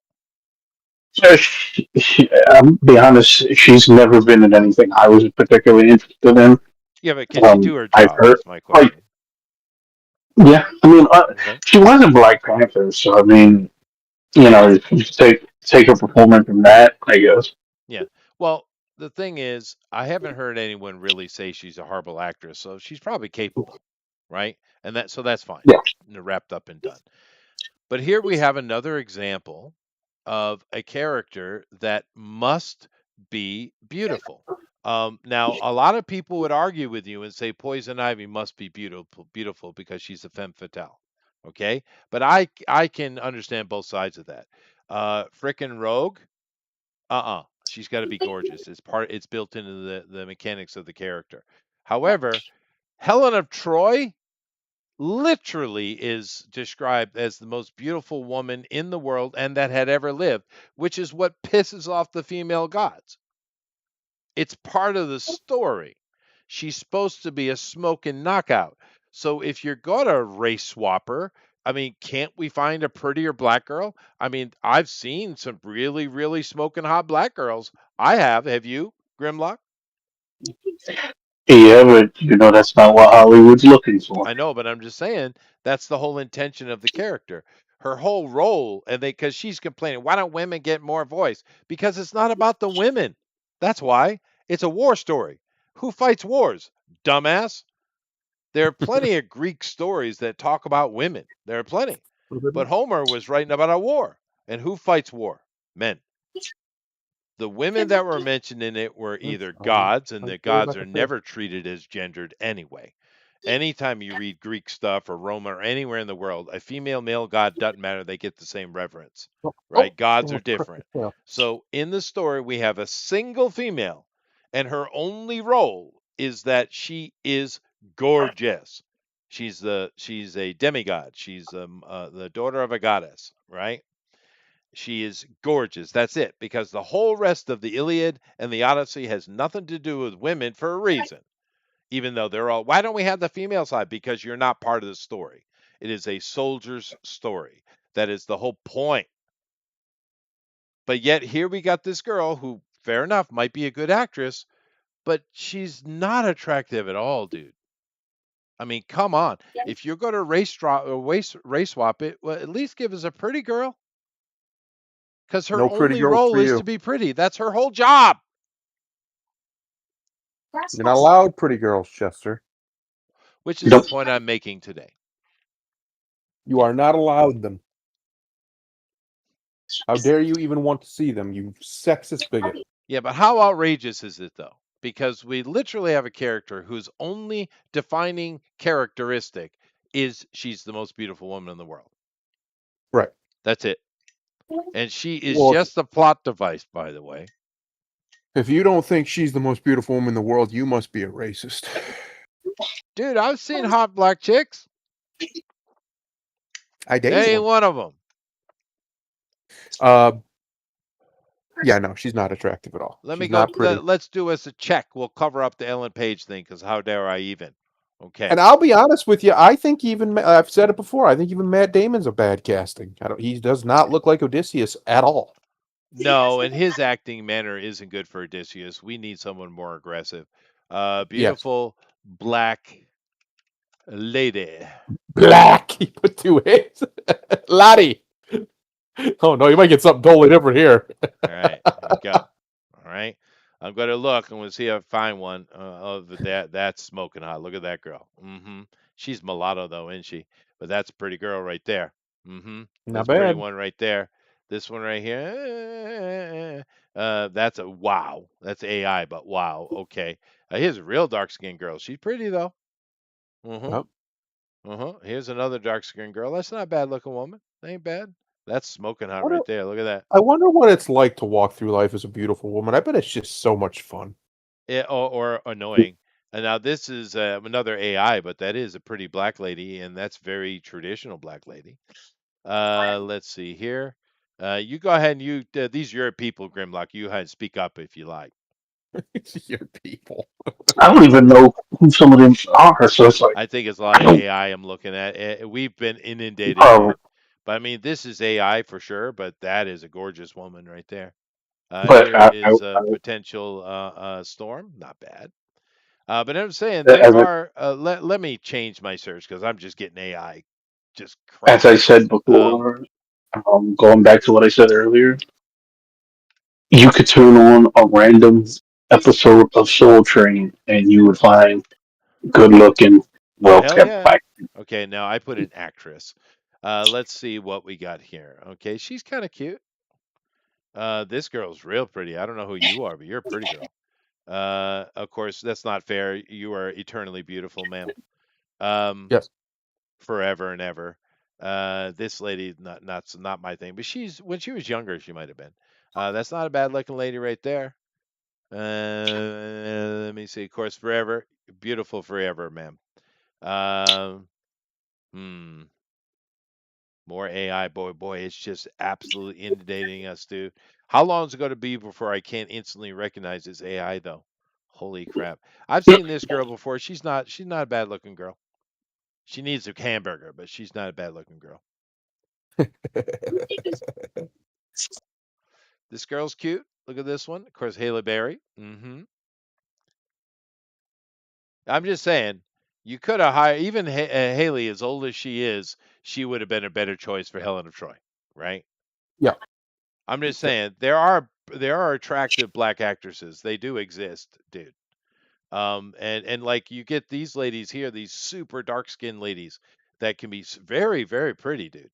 I'll be honest, she's never been in anything I was particularly interested in. Yeah, but can she do her I've job? heard, Is my like, question. yeah, I mean, Okay. she was in Black Panther, so I mean, you know, if you take take her performance from that, I guess. Yeah. Well, the thing is, I haven't heard anyone really say she's a horrible actress, so she's probably capable, right? And that so that's fine. Yeah. Wrapped up and done. But here we have another example of a character that must be beautiful. Now, a lot of people would argue with you and say Poison Ivy must be beautiful because she's a femme fatale. Okay, but I can understand both sides of that. Frickin' Rogue, she's got to be gorgeous. It's built into the mechanics of the character. However, Helen of Troy literally is described as the most beautiful woman in the world and that had ever lived, which is what pisses off the female gods. It's part of the story. She's supposed to be a smoking knockout. So if you're going to race swap her, I mean, can't we find a prettier black girl? I mean, I've seen some really, really smoking hot black girls. I have. Have you, Grimlock? Yeah, but that's not what Hollywood's looking for. I know, but I'm just saying that's the whole intention of the character. Her whole role, and because she's complaining, why don't women get more voice? Because it's not about the women. That's why. It's a war story. Who fights wars? Dumbass. There are plenty of Greek stories that talk about women. There are plenty. But Homer was writing about a war. And who fights war? Men. The women that were mentioned in it were either gods, and the gods are never treated as gendered anyway. Anytime you read Greek stuff or Roman or anywhere in the world, a female, male god doesn't matter. They get the same reverence, right? Gods are different. So in the story, we have a single female, and her only role is that she is gorgeous. She's a demigod. She's the daughter of a goddess, right? She is gorgeous. That's it. Because the whole rest of the Iliad and the Odyssey has nothing to do with women for a reason. Even though they're all, why don't we have the female side? Because you're not part of the story. It is a soldier's story. That is the whole point. But yet here we got this girl who, fair enough, might be a good actress, but she's not attractive at all, dude. I mean, come on. If you're going to race swap it, well, at least give us a pretty girl. Because her No pretty only girls role for is you. to be pretty. That's her whole job. You're not allowed pretty girls, Chester. Which is the Nope. point I'm making today. You Yeah. are not allowed them. How dare you even want to see them, you sexist bigot? Yeah, but how outrageous is it though? Because we literally have a character whose only defining characteristic is she's the most beautiful woman in the world. Right. That's it. And she is Well, just a plot device, by the way. if you don't think she's the most beautiful woman in the world, you must be a racist. Dude, I've seen hot black chicks. I That dated ain't one. one of them. Yeah, no, she's not attractive at all. Let me She's go. not pretty. Let's do us a check. We'll cover up the Ellen Page thing because how dare I even? Okay. And I'll be honest with you, I think even I've said it before. I think even Matt Damon's a bad casting. He does not look like Odysseus at all. No, and his acting manner isn't good for Odysseus. We need someone more aggressive. Yes, Beautiful black lady. black. He put two A's. Lottie. Oh no, you might get something totally different here. All right, here we go. All right, I'm gonna look and we'll see if I find one of that. That's smoking hot. Look at that girl. She's mulatto though, isn't she? But that's a pretty girl right there. Not That's a pretty bad. one right there. This one right here. That's a wow. That's AI, but wow. Okay. Here's a real dark skinned girl. She's pretty though. Well, Here's another dark skinned girl. That's not a bad looking woman. Ain't bad. That's smoking hot wonder, right there. Look at that. I wonder what it's like to walk through life as a beautiful woman. I bet it's just so much fun. Yeah, or annoying. And now this is another AI, but that is a pretty black lady, and that's very traditional black lady. Let's see here. You go ahead and these are your people, Grimlock. You go ahead and speak up if you like. Your people. I don't even know who some of them are, so it's like I think it's a lot I of don't. AI I'm looking at. We've been inundated in Uh, it. But I mean, this is AI for sure, but that is a gorgeous woman right there. but Here is a potential storm. Not bad. But I'm saying there as I, are. Let me change my search because I'm just getting AI, just as crap. I said Um, before, going back to what I said earlier, you could turn on a random episode of Soul Train and you would find good looking, well Hell kept yeah. black. Okay, now I put an actress. Let's see what we got here. Okay, she's kind of cute. This girl's real pretty. I don't know who you are, but you're a pretty girl. Of course, that's not fair. You are eternally beautiful, ma'am. Um, Yes. Forever and ever. This lady, not my thing, but she's when she was younger, she might have been. That's not a bad looking lady right there. Let me see. Of course, forever, beautiful forever, ma'am. Um, hmm. More AI, boy, it's just absolutely inundating us, dude. How long is it going to be before I can't instantly recognize it's AI, though? Holy crap! I've seen this girl before. She's not a bad looking girl. She needs a hamburger, but she's not a bad looking girl. This girl's cute. Look at this one. Of course, Haley Berry. I'm just saying, you could have hired even Haley, as old as she is. She would have been a better choice for Helen of Troy, right? Yeah. I'm just saying there are attractive black actresses. They do exist, dude. And like you get these ladies here, these super dark skinned ladies that can be very very pretty, dude.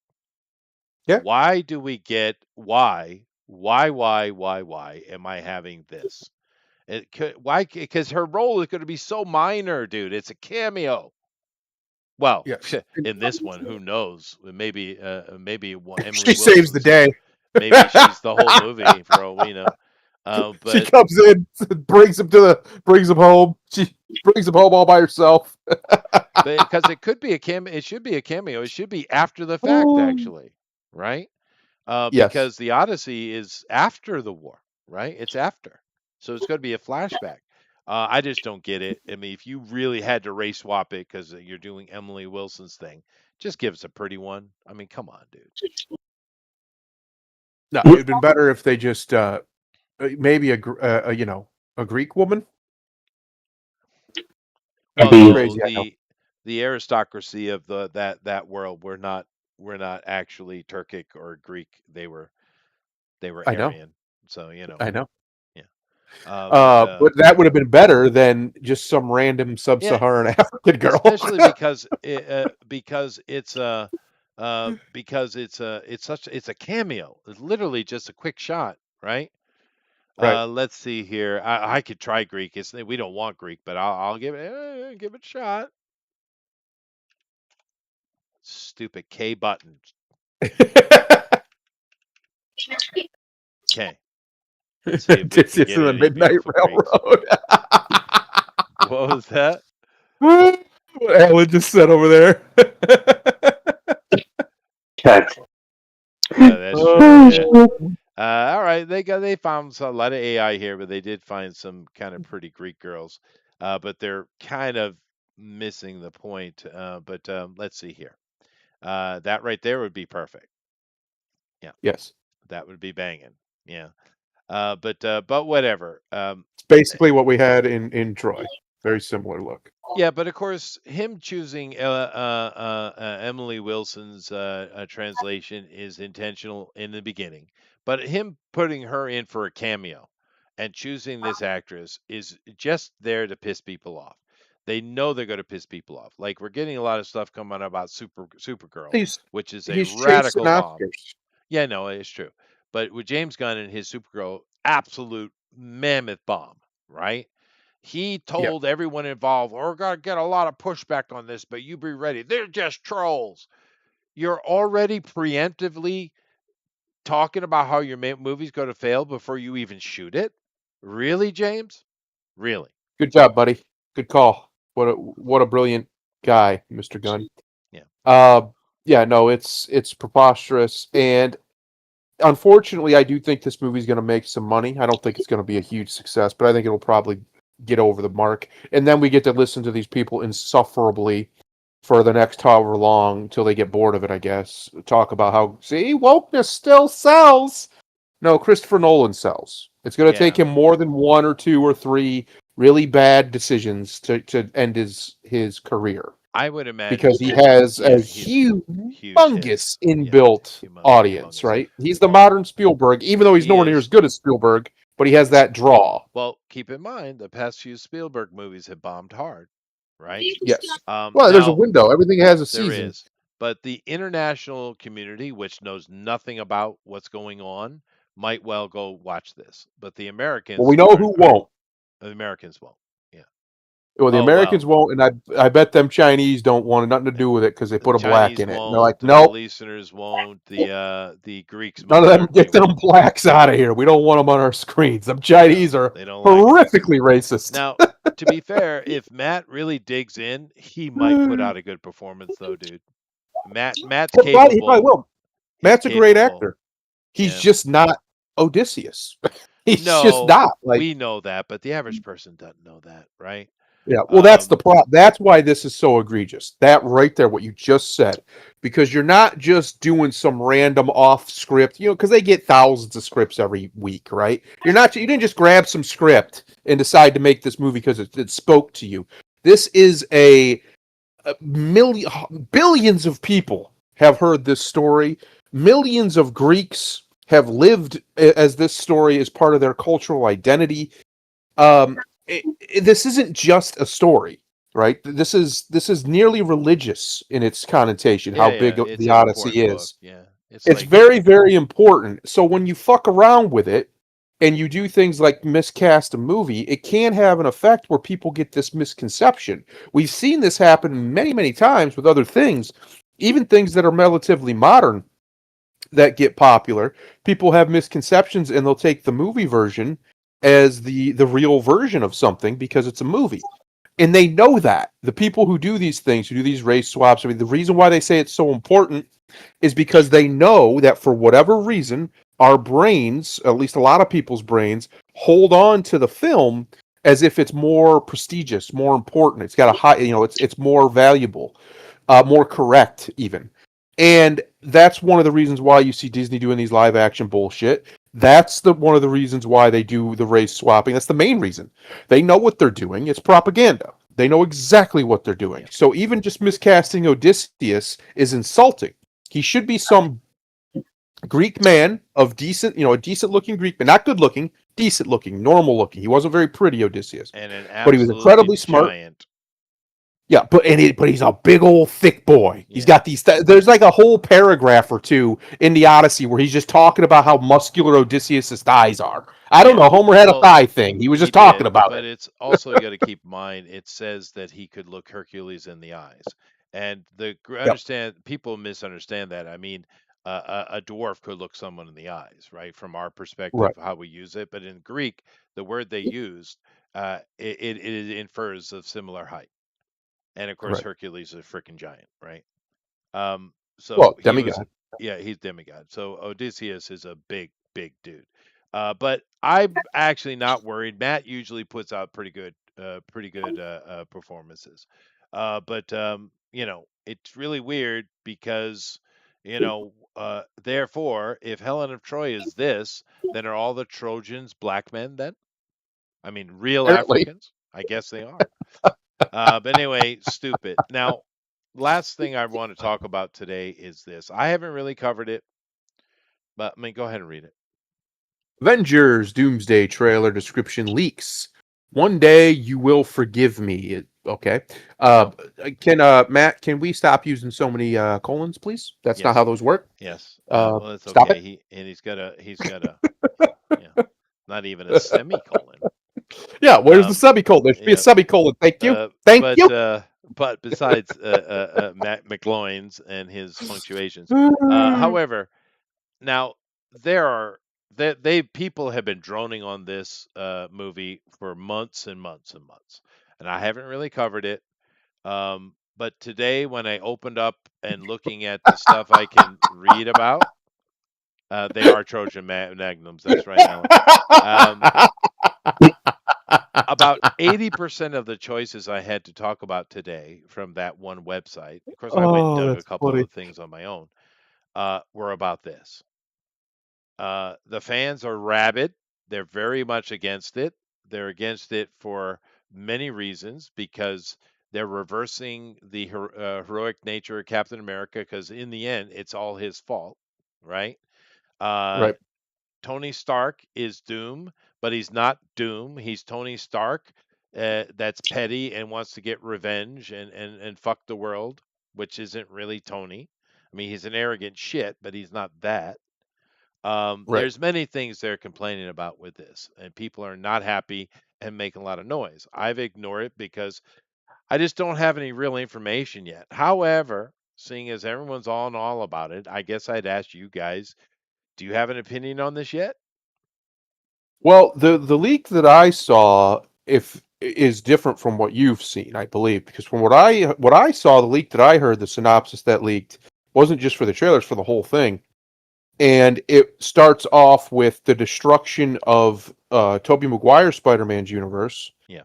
Yeah. Why do we get why am I having this? It could why because her role is going to be so minor, dude. It's a cameo. Well, Yes. in this one, who knows? Maybe Emily She saves the Wilson's day. maybe she's the whole movie for all we know. She But comes in, brings him home. She brings him home all by herself. because it could be a cameo, it should be a cameo. It should be after the fact, Oh. actually, right? Yes. Because the Odyssey is after the war, right? It's after, so it's going to be a flashback. I just don't get it. I mean, if you really had to race swap it because you're doing Emily Wilson's thing, just give us a pretty one. I mean, come on, dude. No, it'd been better if they just maybe a Greek woman. I That'd Well, be mean, no, crazy. I know. the aristocracy of that world, we're not actually Turkic or Greek. They were I know. Aryan. So, I know. yeah. But But that would have been better than just some random yeah, sub-Saharan African girl. especially because it's a cameo. It's literally just a quick shot, right? Right. Let's see here. I could try Greek. We don't want Greek, but I'll give it a shot. Stupid K button. Okay. Let's see if we This can is get the any Midnight beautiful Greeks. Railroad. What was that? What Alan just said over there. cat. Yeah, that's true. Yeah. Oh, All right. They found a lot of AI here, but they did find some kind of pretty Greek girls. But they're kind of missing the point. But let's see here. That right there would be perfect. Yeah, yes. that would be banging. Yeah. But whatever. It's basically what we had in Troy. Very similar look. Yeah, but of course, him choosing Emily Wilson's translation is intentional in the beginning, but him putting her in for a cameo and choosing this actress is just there to piss people off. They know they're going to piss people off. Like we're getting a lot of stuff coming about Supergirl, He's which is a he's chasing radical bomb. Oscars. Yeah, no, it's true. But with James Gunn and his Supergirl, absolute mammoth bomb, right? He Yeah. told everyone involved, we're going to get a lot of pushback on this, but you be ready. They're just trolls. You're already preemptively talking about how your movie's going to fail before you even shoot it? Really, James? Really? Good job, buddy. Good call. What a brilliant guy, Mr. Gunn. Yeah. Uh, yeah, no, it's preposterous, and unfortunately, I do think this movie's going to make some money. I don't think it's going to be a huge success, but I think it'll probably get over the mark. And then we get to listen to these people insufferably for the next however long until they get bored of it, I guess. Talk about how, see, wokeness still sells. No, Christopher Nolan sells. It's going to take Yeah. him more than one or two or three really bad decisions to end his career. I would imagine because he that has a he's huge hits. humongous Yeah, inbuilt audience, humongous. right? He's the Well, modern Spielberg, even though he's he nowhere near as is. good as Spielberg, but he has that draw. Well, keep in mind the past few Spielberg movies have bombed hard, right? Yes. Well, there's a Now window. Everything has a there season. is, but the international community, which knows nothing about what's going on, might well go watch this. But the Well, we Americans know are, who won't. the Americans won't. Yeah. Well, the Oh Americans well, won't, and I bet them Chinese don't want nothing to eh, do with it because they the put a black Chinese in it. And they're won't, like, the nope, Middle Easterners won't, the Greeks none most of them certainly get them won't. blacks out of here. We don't want them on our screens. Them No, Chinese are they don't like it. horrifically racist. Now, to be fair, if Matt really digs in, he might put out a good performance, though, dude. Matt's He probably capable. will. He's Matt's a great capable. actor. He's Yeah. just not Odysseus. He's just No, not like. we know that, but the average person doesn't know that, right? Yeah, well, that's the Um, plot. That's why this is so egregious. That right there, what you just said, because you're not just doing some random off script, because they get thousands of scripts every week, right? You didn't just grab some script and decide to make this movie because it spoke to you. This is a million, billions of people have heard this story. Millions of Greeks have lived as this story is part of their cultural identity. um this isn't just a story, right? This is nearly religious in its connotation, yeah, how yeah, big it's the an Odyssey important book. is. Yeah, it's It's like, very, very important. So when you fuck around with it and you do things like miscast a movie, it can have an effect where people get this misconception. We've seen this happen many, many times with other things, even things that are relatively modern that get popular. People have misconceptions and they'll take the movie version as the real version of something because it's a movie. And they know that. The people who do these things, who do these race swaps, I mean, the reason why they say it's so important is because they know that for whatever reason, our brains, at least a lot of people's brains, hold on to the film as if it's more prestigious, more important. It's got a high, it's more valuable, more correct even. And that's one of the reasons why you see Disney doing these live action bullshit. That's the one of the reasons why they do the race swapping. That's the main reason. They know what they're doing. It's propaganda. They know exactly what they're doing. yeah, So even just miscasting Odysseus is insulting. He should be some Greek man of decent, a decent looking Greek man, not good looking, decent looking, normal looking. He wasn't very pretty, Odysseus, and an but he was absolutely incredibly smart. giant. Yeah, but he's a big old thick boy. He's Yeah, got these. There's like a whole paragraph or two in the Odyssey where he's just talking about how muscular Odysseus's thighs are. I don't yeah. know. Homer had a Well, thigh thing. He was he just talking did, about but it. it's also you got to keep in mind it says that he could look Hercules in the eyes, and Yep. understand people misunderstand that. I mean, a dwarf could look someone in the eyes, right? From our perspective, Right. how we use it, but in Greek, the word they used, it infers of similar height, and of course Right. Hercules is a freaking giant, right? So Well, he was, demigod. yeah, he's demigod. So Odysseus is a big, big dude. But I'm actually not worried. Matt usually puts out pretty good performances. But it's really weird because, therefore, if Helen of Troy is this, then are all the Trojans black men then? I mean, real Apparently. Africans? I guess they are. But anyway, stupid. Now, last thing I want to talk about today is this. I haven't really covered it, but I mean, go ahead and read it. Avengers Doomsday trailer description leaks. One day you will forgive me. Okay. Uh, No, can Matt? Can we stop using so many colons, please? That's not how yes, those work. yes. Well, it's Stop it. okay. He's got a yeah, not even a semicolon. Yeah. Where's the Um, semicolon? There should be a yeah. semicolon. Thank you. Uh, Thank but you. uh, but besides Matt McLoins and his punctuations, however, now there are they people have been droning on this movie for months and months and months, and I haven't really covered it. But today, when I opened up and looking at the stuff I can read about, they are Trojan magnums. That's right, Alan. Um, about 80% of the choices I had to talk about today from that one website, of course, I went and Oh, dug a that's couple funny. of things on my own, were about this. The fans are rabid. They're very much against it. They're against it for many reasons because They're reversing the heroic nature of Captain America because in the end, it's all his fault, right? Uh, Right. Tony Stark is Doom, but he's not Doom. He's Tony Stark that's petty and wants to get revenge and fuck the world, which isn't really Tony. I mean, he's an arrogant shit, but he's not that. Right. There's many things they're complaining about with this, and people are not happy and making a lot of noise. I've ignored it because I just don't have any real information yet. However, seeing as everyone's all in all about it, I guess I'd ask you guys, do you have an opinion on this yet? Well, the leak that I saw if is different from what you've seen, I believe, because from what I saw, the leak that I heard, the synopsis that leaked wasn't just for the trailers, for the whole thing. And it starts off with the destruction of Tobey Maguire's Spider-Man's universe. Yeah.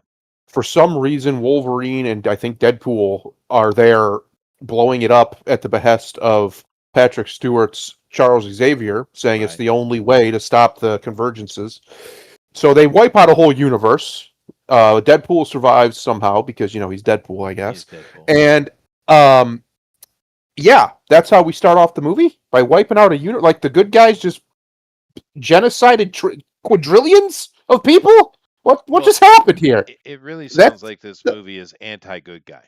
For some reason, Wolverine and I think Deadpool are there blowing it up at the behest of Patrick Stewart's Charles Xavier, saying it's Right. the only way to stop the convergences. So they wipe out a whole universe. Deadpool survives somehow because he's Deadpool, I He's guess. Deadpool. And yeah, that's how we start off the movie, by wiping out a unit. Like the good guys just genocided quadrillions of people. What Well, just happened here? it really sounds That like this movie is anti-good guy.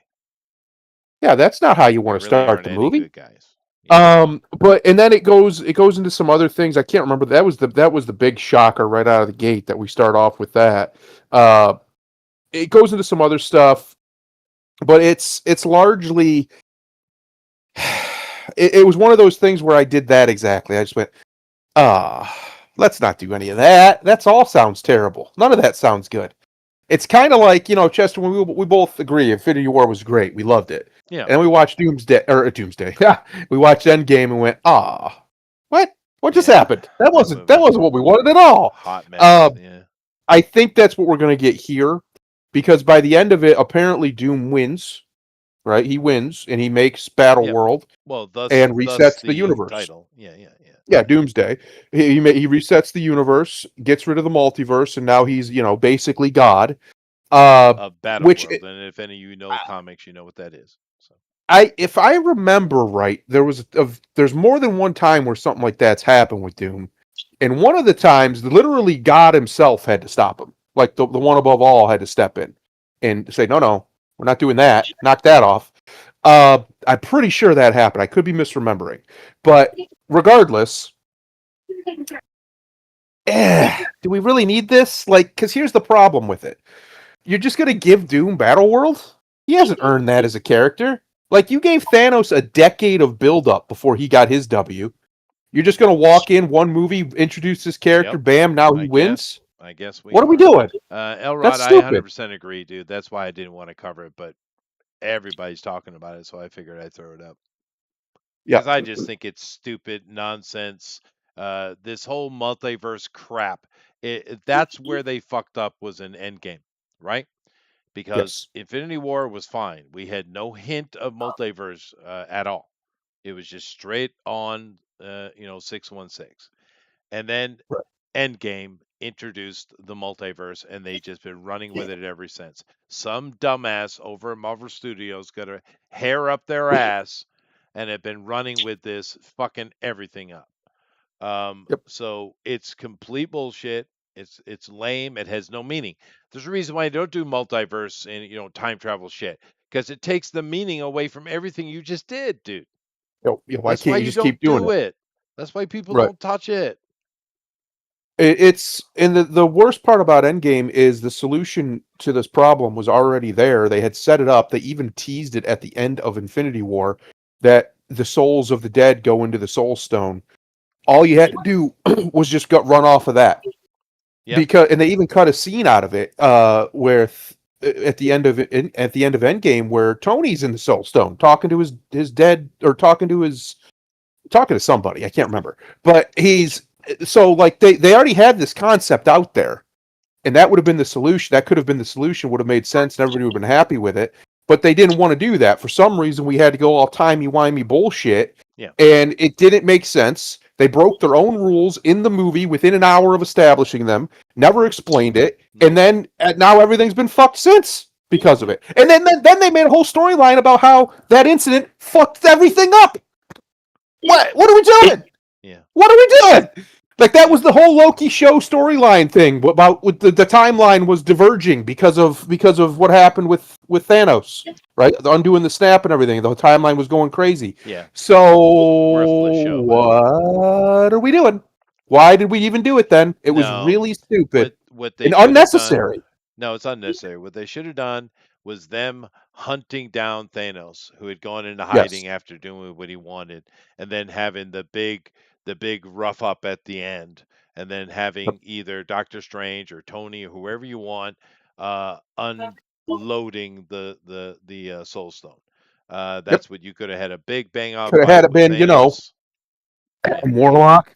Yeah, that's not how you There want to really start aren't the any movie. good guys. Yeah. But and then it goes into some other things. I can't remember. That was the big shocker right out of the gate that we start off with that. It goes into some other stuff, but it's largely it was one of those things where I did that exactly. I just went, let's not do any of that. That's all sounds terrible. None of that sounds good. It's kind of like, Chester, when we both agree Infinity War was great. We loved it. Yeah. And then we watched Doomsday. We watched Endgame and went, what? What just Yeah. happened? That That wasn't movie's what we wanted at all. hot mess. Uh, Yeah. I think that's what we're going to get here, because by the end of it, apparently Doom wins, right? He wins and he makes Battle Yep. World Well, and thus resets the the universe. title. Yeah, yeah, yeah. Yeah, Doomsday. He resets the universe, gets rid of the multiverse, and now he's basically God. Of Battle Which World, and if any of you know comics, you know what that is. So if I remember right, there's more than one time where something like that's happened with Doom, and one of the times, literally God himself had to stop him. Like the one above all had to step in and say, no, we're not doing that. Knock that off. I'm pretty sure that happened. I could be misremembering, but regardless, do we really need this? Like, because here's the problem with it: you're just gonna give Doom Battle World? He hasn't earned that as a character. Like, you gave Thanos a decade of build-up before he got his W. You're just gonna walk in one movie, introduce this character, yep. bam, now he wins. I guess we What are we are. doing? Elrod, That's I stupid. 100% agree, dude. That's why I didn't want to cover it, but everybody's talking about it, so I figured I'd throw it up. Yeah, Because I just think it's stupid nonsense. This whole multiverse crap. That's where they fucked up, was in Endgame, right? Because yes, Infinity War was fine. We had no hint of multiverse at all. It was just straight on, 616. And then right. Endgame introduced the multiverse, and they just been running with it ever since. Some dumbass over at Marvel Studios got a hair up their ass and have been running with this, fucking everything up. Yep. So it's complete bullshit. It's lame. It has no meaning. There's a reason why I don't do multiverse and time travel shit, because it takes the meaning away from everything you just did, dude. Why That's can't why you you just keep don't doing do it? it. That's why people Right. don't touch it. It's and the worst part about Endgame is the solution to this problem was already there. They had set it up. They even teased it at the end of Infinity War, that the souls of the dead go into the Soul Stone. All you had to do was just run off of that. Yep. And they even cut a scene out of it where at the end of Endgame, where Tony's in the Soul Stone talking to his dead, or talking to somebody, I can't remember, but he's so, like, they already had this concept out there, and that would have been the solution. That could have been the solution, would have made sense, and everybody would have been happy with it. But they didn't want to do that. For some reason, we had to go all timey-wimey bullshit, Yeah. and it didn't make sense. They broke their own rules in the movie within an hour of establishing them, never explained it, Nope. and then now everything's been fucked since. because of it. And then they made a whole storyline about how that incident fucked everything up. What are we It, doing? Yeah. What are we doing? Like that Yeah. was the whole Loki show storyline thing about with the timeline was diverging because of what happened with Thanos, right? The undoing the snap and everything. The timeline was going crazy. Yeah. So Worthless show, by the way. what are we doing? Why did we even do it then? It was No. really stupid What they and should have done. unnecessary. No, it's unnecessary. What they should have done was them hunting down Thanos, who had gone into Yes. hiding after doing what he wanted, and then having the big rough up at the end, and then Yep. having either Doctor Strange or Tony or whoever you want unloading the Soul Stone. Yep. That's what you could have had a big bang out Could have had fight it with been, Thanos. Yeah, Warlock.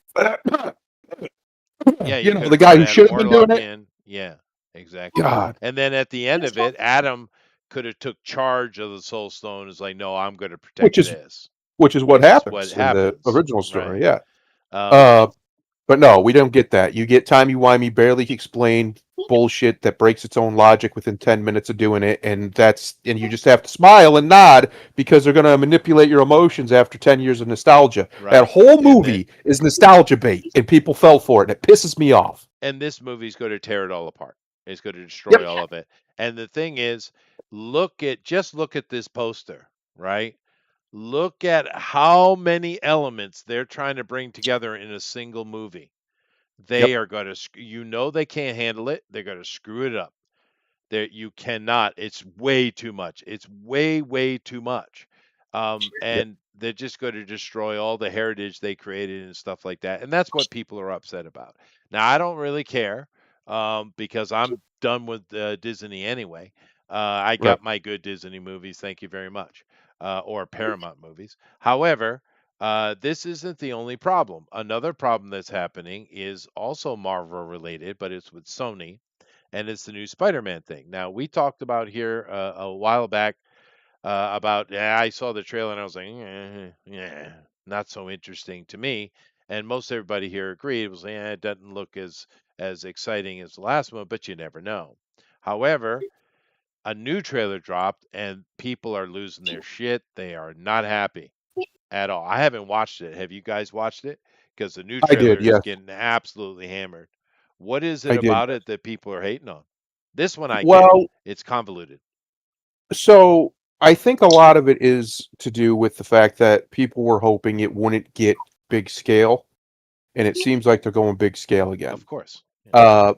yeah, you could The have guy brought who Adam should have been doing Warlock it. in. Yeah, exactly. God. And then at the end of it, Adam could have took charge of the Soul Stone. Is like, no, I'm going to Which protect is this, which is what which is what happens in the happens, original right? story. Yeah. Um, Uh, but no, we don't get that. You get timey-wimey, barely explained bullshit that breaks its own logic within 10 minutes of doing it, and you just have to smile and nod because they're going to manipulate your emotions after 10 years of nostalgia. That right. whole And then movie is nostalgia bait, and people fell for it, and it pisses me off. and this movie's going to tear it all apart. It's going to Yep. destroy all of it. And the thing is, just look at this poster, right? Look at how many elements they're trying to bring together in a single movie. They Yep. are going to, they can't handle it. They're going to screw it up. There, you cannot. It's way too much. It's way, way too much. Yep. And they're just going to destroy all the heritage they created and stuff like that. And that's what people are upset about. Now, I don't really care because I'm done with Disney anyway. I Right. got my good Disney movies. Thank you very much. Or Paramount movies. However, this isn't the only problem. Another problem that's happening is also Marvel related, but it's with Sony, and it's the new Spider-Man thing. Now, we talked about here a while back about, yeah, I saw the trailer and I was like, yeah, not so interesting to me. And most everybody here agreed. It was like, it doesn't look as exciting as the last one, but you never know. However, a new trailer dropped and people are losing their shit. They are not happy at all. I haven't watched it. Have you guys watched it? Because the new I trailer did. is Yes, getting absolutely hammered. What is it I did. about it that people are hating on? This one I get. Well, It's convoluted. so I think a lot of it is to do with the fact that people were hoping it wouldn't get big scale, and it seems like they're going big scale again. Of course. Yeah. Uh,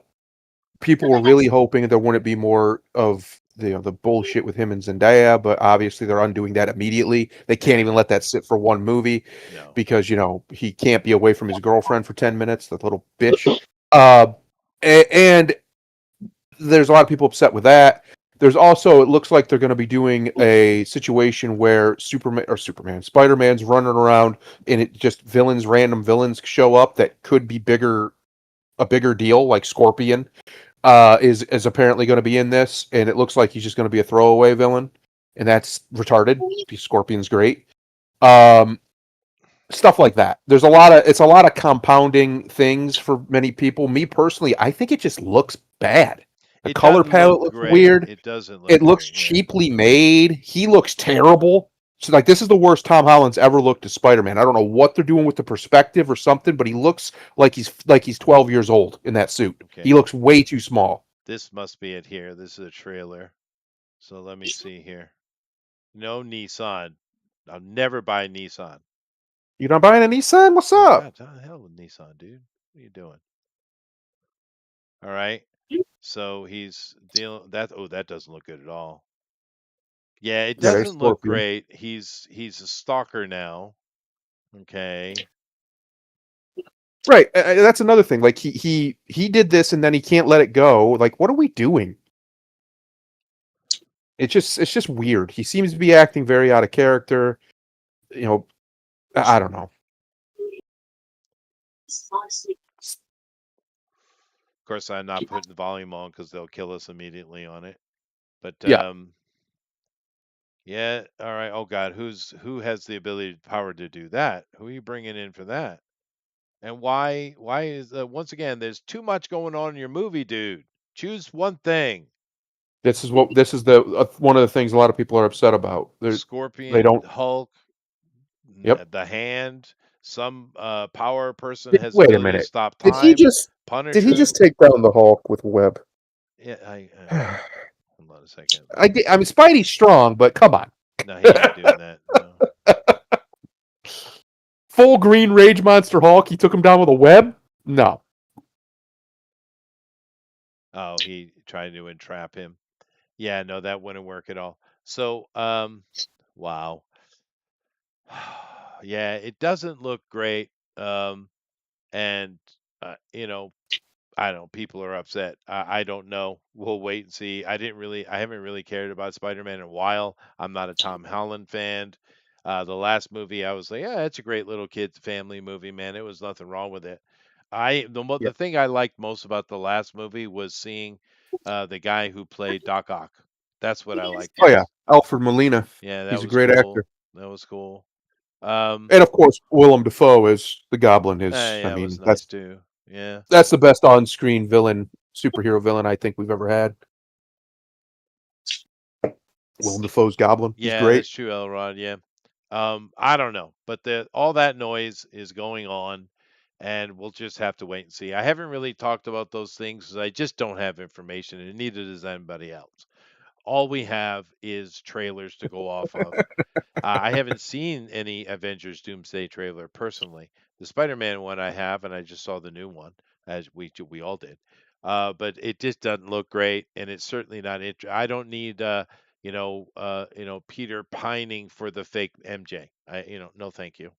People were really hoping there wouldn't be more of the bullshit with him and Zendaya, but obviously they're undoing that immediately. They can't Yeah. even let that sit for one movie No. because he can't be away from his girlfriend for 10 minutes. That little bitch. Uh, and there's a lot of people upset with that. There's also, it looks like they're going to be doing a situation where Spider-Man's running around, and it just random villains show up that could be a bigger deal, like Scorpion is apparently going to be in this, and it looks like he's just going to be a throwaway villain, and that's retarded. Because Scorpion's great. Um, Stuff like that. It's a lot of compounding things for many people. Me personally, I think it just looks bad. The It color doesn't look palette looks great. weird. It doesn't look It looks great. Yeah. cheaply made. He looks terrible. So like this is the worst Tom Holland's ever looked as Spider-Man. I don't know what they're doing with the perspective or something, but he looks like he's 12 years old in that suit. He Okay. looks way too small. This must be it here. This is a trailer. So let me see here. No Nissan. I'll never buy a Nissan. You're not buying a Nissan? What's Oh up? God, how the hell with Nissan, dude? What are you doing? All right. So he's dealing that. Oh, that doesn't look good at all. Yeah, it Yeah, there's doesn't look Scorpion. great. He's a stalker now. Okay. Right. That's another thing. Like he did this and then he can't let it go. Like, what are we doing? It's just weird. He seems to be acting very out of character. You know, I don't know. Of course, I'm not putting the volume on because they'll kill us immediately on it. But Yeah. yeah. All right. Oh God, who has the ability, power to do that? Who are you bringing in for that? And why? Why is once again? There's too much going on in your movie, dude. Choose one thing. This is the one of the things a lot of people are upset about. They Scorpion, don't. Hulk, Yep. the Hand, some power person has Wait a ability to minute. stop Did he time, just did he Punisher. just take down the Hulk with web? Yeah, I hold on a second. I mean, Spidey's strong, but come on. No, he ain't doing that. No. Full green rage monster Hulk. He took him down with a web. No. Oh, he tried to entrap him. Yeah, no, that wouldn't work at all. So, wow. Yeah, it doesn't look great. And you know, I don't know. People are upset. I don't know. We'll wait and see. I haven't really cared about Spider-Man in a while. I'm not a Tom Holland fan. The last movie, I was like, yeah, it's a great little kids family movie, man. It was nothing wrong with it. Yeah. The thing I liked most about the last movie was seeing the guy who played Doc Ock. That's what I liked Oh yeah. most. Alfred Molina. Yeah, that He's a was great cool. actor. That was cool. Um, And of course, Willem Dafoe is the Goblin. Is I yeah, it was mean, nice too. Yeah. that's the best on-screen villain, superhero villain I think we've ever had. Willem Dafoe's Goblin. He's Yeah, great. that's true, Elrod. Yeah. I don't know, but all that noise is going on, and we'll just have to wait and see. I haven't really talked about those things 'cause I just don't have information, and neither does anybody else. All we have is trailers to go off of. I haven't seen any Avengers Doomsday trailer personally. The Spider-Man one I have, and I just saw the new one, as we all did. But it just doesn't look great, and it's certainly not. I don't need Peter pining for the fake MJ. No, thank you,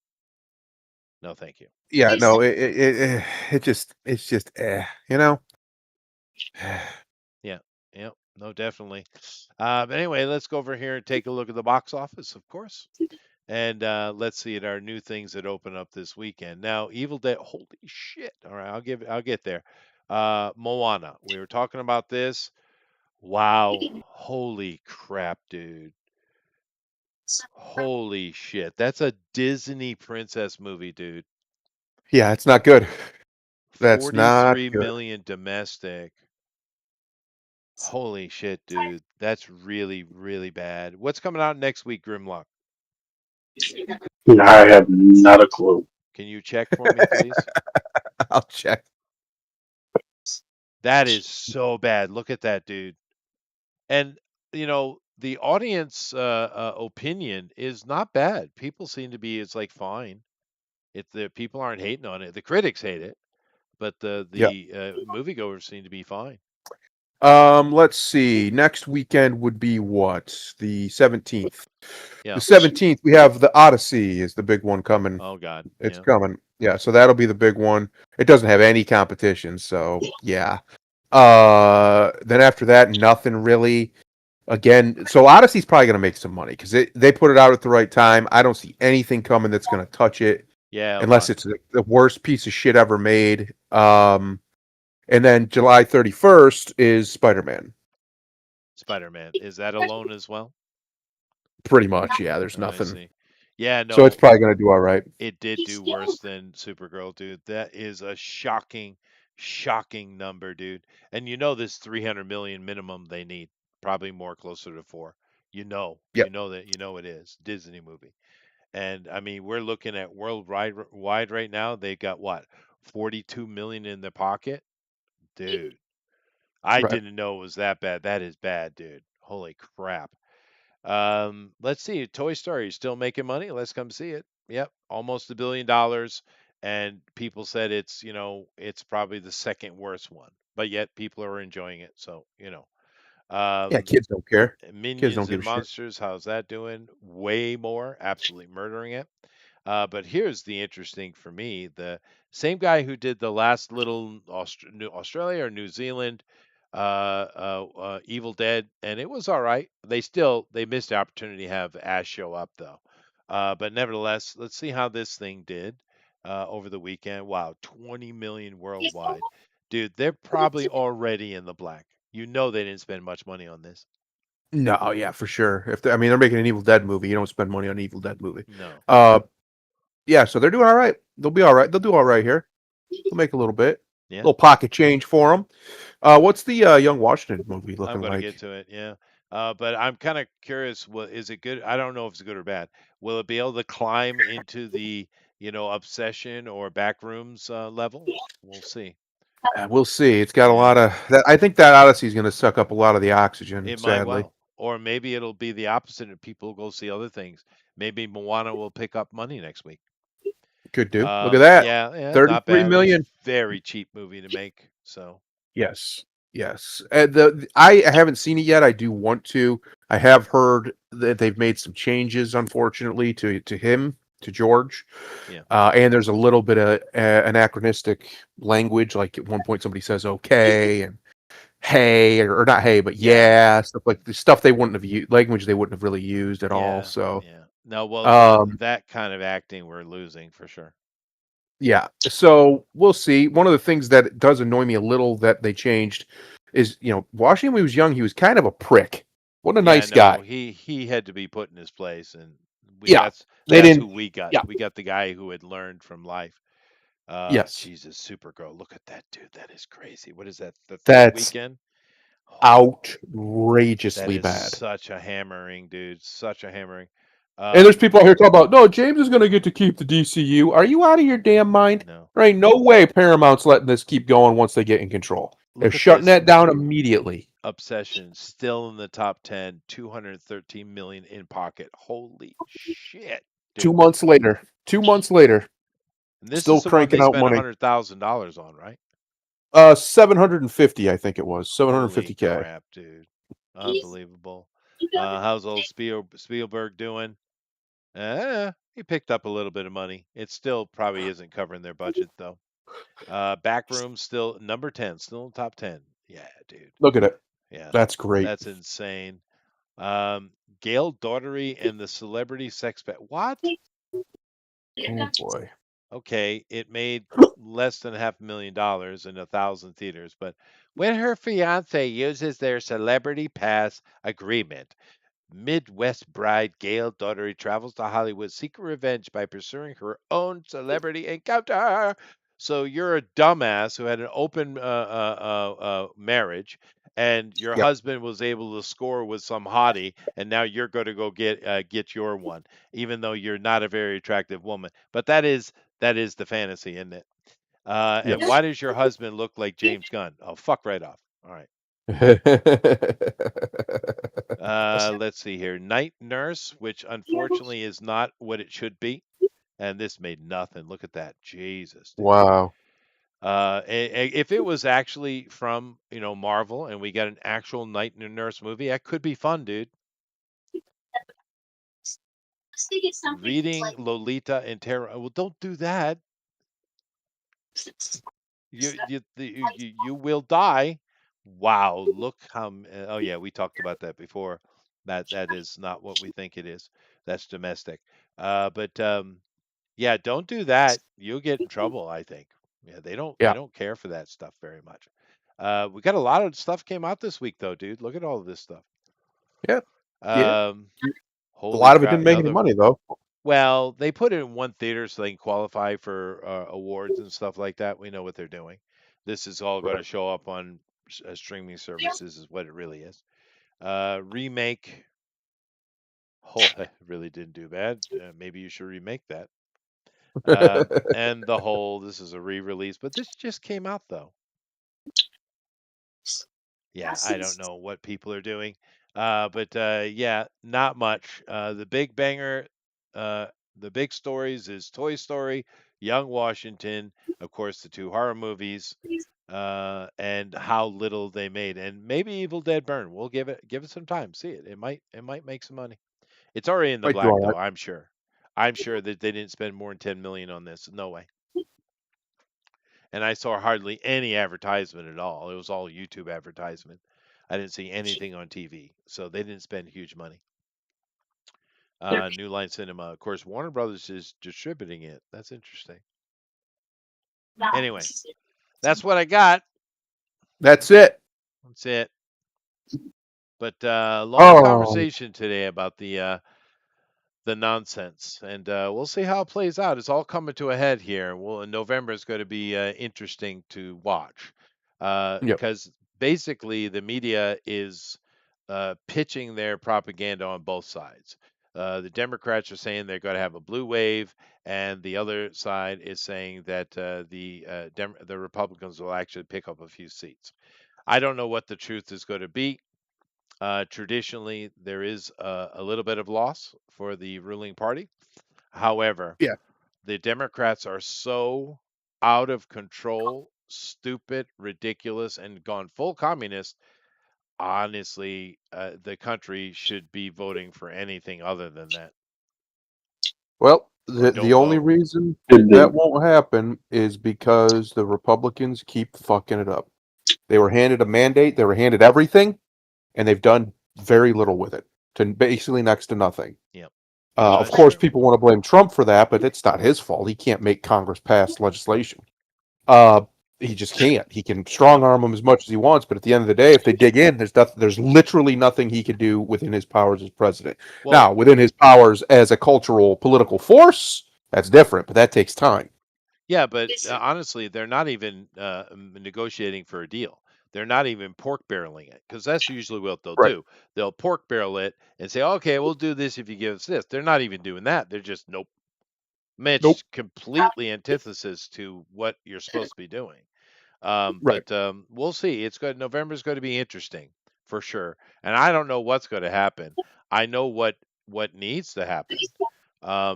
no, thank you. Yeah, no, it's just you know. Yeah, yeah, no, definitely. But anyway, let's go over here and take a look at the box office, of course. And let's see at our new things that open up this weekend. Now, Evil Dead. Holy shit! All right, I'll get there. Moana. We were talking about this. Wow! Holy crap, dude! Holy shit! That's a Disney princess movie, dude. Yeah, it's not good. That's not 43 good. million domestic. Holy shit, dude! That's really really bad. What's coming out next week, Grimlock? I have not a clue. Can you check for me, please? I'll check. That is so bad. Look at that, dude. And the audience opinion is not bad. People seem to be it's like fine. If the people aren't hating on it, the critics hate it, but the Yeah. the moviegoers seem to be fine. Let's see. Next weekend would be what? The 17th. The Yeah. 17th, we have the Odyssey is the big one coming. Oh God. It's Yeah. coming. Yeah, so that'll be the big one. It doesn't have any competition, so yeah. Then after that, nothing really. Again, so Odyssey's probably going to make some money because they put it out at the right time. I don't see anything coming that's going to touch it Yeah, unless Elrod. it's the worst piece of shit ever made. And then July 31st is Spider-Man. Spider-Man. Is that alone as well? Pretty much, yeah. There's Oh, I nothing. see. Yeah, So it's no, probably going to do all right. it did do worse than Supergirl, dude. That is a shocking, shocking number, dude. And this 300 million minimum they need, probably more closer to four. Yep. You know it is Disney movie. And I mean, we're looking at worldwide right now. They got what, 42 million in their pocket, dude. I Right. didn't know it was that bad. That is bad, dude. Holy crap. Let's see. Toy Story is still making money. Let's come see it. Yep, almost $1 billion. And people said it's probably the second worst one, but yet people are enjoying it. So, Yeah, um, kids don't care. Kids don't Minions give and a shit. Monsters, how's that doing? Way more, absolutely murdering it. But here's the interesting for me: the same guy who did the last little Australia or New Zealand Evil Dead, and it was all right. They missed the opportunity to have Ash show up though. But nevertheless, let's see how this thing did over the weekend. Wow, 20 million worldwide, dude. They're probably already in the black. They didn't spend much money on this. No, yeah, for sure. I mean, they're making an Evil Dead movie. You don't spend money on an Evil Dead movie. No. Uh, yeah, so they're doing all right. They'll be all right. They'll do all right here. They'll make a little bit. Yeah, Little pocket change for him. What's the Young Washington movie I'm looking going to get like? to it. Yeah. But I'm kind of curious. What is it good? I don't know if it's good or bad. Will it be able to climb into the, obsession or backrooms level? We'll see. We'll see. It's got a Yeah, lot of that. I think that Odyssey is going to suck up a lot of the oxygen. it might Sadly, well. Or maybe it'll be the opposite and people go see other things. Maybe Moana will pick up money next week. could do. Look at that. Yeah, yeah, not 33 bad. It was million. a very cheap movie to make. So, Yes, yes. I haven't seen it yet. I do want to. I have heard that they've made some changes, unfortunately, to him, to George. yeah, And there's a little bit of anachronistic language. Like at one point, somebody says "okay" and "hey" or not "hey," but yeah, "yeah," stuff like the stuff they wouldn't have used, language they wouldn't have really used at all. yeah, So, yeah. No, well, um, that kind of acting we're losing for sure. yeah. So we'll see. One of the things that does annoy me a little that they changed is, Washington when he was young, he was kind of a prick. What a Yeah, nice guy. no, he had to be put in his place, and we Yeah. They that's who didn't. we got. Yeah. We got the guy who had learned from life. Yes. Jesus, Supergirl, look at that dude. That is crazy. What is that? The third That's weekend? Oh, that outrageously is bad. such a hammering, dude. Such a hammering. And there's Um, people out here talking about, no, James is going to get to keep the DCU. Are you out of your damn mind? no. There ain't no way Paramount's letting this keep going once they get in control. They're Look at shutting this. that down immediately. Obsession still in the top 10, 213 million in pocket. Holy shit, Two dude. months later, 2 months later, And this still is the one they cranking out spent money. $100,000 on, right? 750, I think it was Holy 750K. crap, dude. Unbelievable. How's old Spielberg doing? He picked up a little bit of money. It still probably isn't covering their budget though. Backroom still number 10, still in the top 10. Yeah, dude. Look at it. Yeah. That's great. That's insane. Um, Gail Daugherty and the Celebrity Sex Pet. What? Oh boy. Okay, it made less than $500,000 in 1,000 theaters, but when her fiance uses their celebrity pass agreement, Midwest bride Gail Daugherty travels to Hollywood seeking revenge by pursuing her own celebrity encounter. So you're a dumbass who had an open marriage, and your Yep. husband was able to score with some hottie, and now you're going to go get your one, even though you're not a very attractive woman. But that is the fantasy, isn't it? And Yes. why does your husband look like James Gunn? Oh, fuck right off. All right. Let's see here. Night Nurse, which unfortunately is not what it should be. And this made nothing. Look at that. Jesus, dude. Wow. If it was actually from, Marvel and we got an actual Night Nurse movie, that could be fun, dude. Reading Lolita and Terror. Well, don't do that. You will die. Wow, look how oh yeah, we talked about that before. That is not what we think it is. That's domestic. But yeah, don't do that. You'll get in trouble, I think. Yeah, they Yeah. don't care for that stuff very much. We got a lot of stuff came out this week though, dude. Look at all of this stuff. Yeah. Yeah. Um, A holy lot of it crap, didn't make any another money though. well, they put it in one theater so they can qualify for awards and stuff like that. We know what they're doing. This is all going to Right. show up on streaming services, is what it really is. Remake. Oh, that really didn't do bad. Maybe you should remake that. And the whole. This is a re-release, but this just came out though. Yeah, I don't know what people are doing. But yeah, not much. Uh, the big stories is Toy Story, Young Washington, of course, the two horror movies, and how little they made, and maybe Evil Dead Burn. We'll give it some time. See it. It might make some money. It's already in the Might do black all though. right. I'm sure. I'm sure that they didn't spend more than 10 million on this. No way. And I saw hardly any advertisement at all. It was all YouTube advertisement. I didn't see anything on TV, so they didn't spend huge money. New Line Cinema, of course, Warner Brothers is distributing it. That's interesting. Anyway, that's what I got. That's it. That's it. But long Oh, conversation today about the nonsense, and we'll see how it plays out. It's all coming to a head here. Well, November is going to be interesting to watch Yep. because basically the media is pitching their propaganda on both sides. The Democrats are saying they're going to have a blue wave, and the other side is saying that the Republicans will actually pick up a few seats. I don't know what the truth is going to be. Traditionally, there is a little bit of loss for the ruling party. However, Yeah. the Democrats are so out of control, stupid, ridiculous, and gone full communist. Honestly, the country should be voting for anything other than that, Well, or the don't only vote. reason Should that be. won't happen is because the Republicans keep fucking it up. They were handed a mandate, they were handed everything, and they've done very little with it, to basically next to nothing. Yep. Of It's course, true. people want to blame Trump for that, but it's not his fault. He can't make Congress pass legislation. Uh, he just can't. He can strong No. arm them as much as he wants, but at the end of the day, if they dig in, there's literally nothing he can do within his powers as president. Well, Now, within his powers as a cultural political force, that's different, but that takes time. yeah, but honestly, they're not even negotiating for a deal. They're not even pork barreling it because that's usually what they'll Right. do. They'll pork barrel it and say, "Okay, we'll do this if you give us this." They're not even doing that. They're just nope. Nope. Mitch, completely antithesis to what you're supposed to be doing. Right. We'll see. It's good. November's going to be interesting for sure, and I don't know what's going to happen. I know what needs to happen.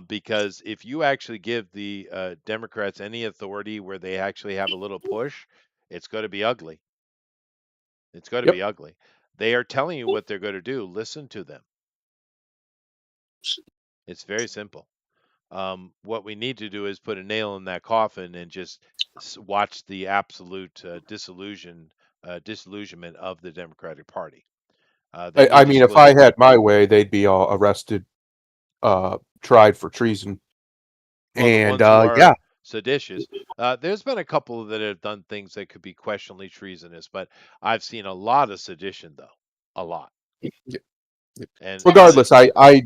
Because if you actually give the Democrats any authority where they actually have a little push, it's going to be ugly. It's going to be Yep. ugly. They are telling you what they're going to do. Listen to them. It's very simple. What we need to do is put a nail in that coffin and just watch the absolute disillusionment of the Democratic Party. They I need to mean, if split I it. had my way, they'd be all arrested, tried for treason, Well, the and ones who yeah, are seditious, there's been a couple that have done things that could be questionably treasonous, but I've seen a lot of sedition, though, a lot. yeah, yeah. And Regardless, I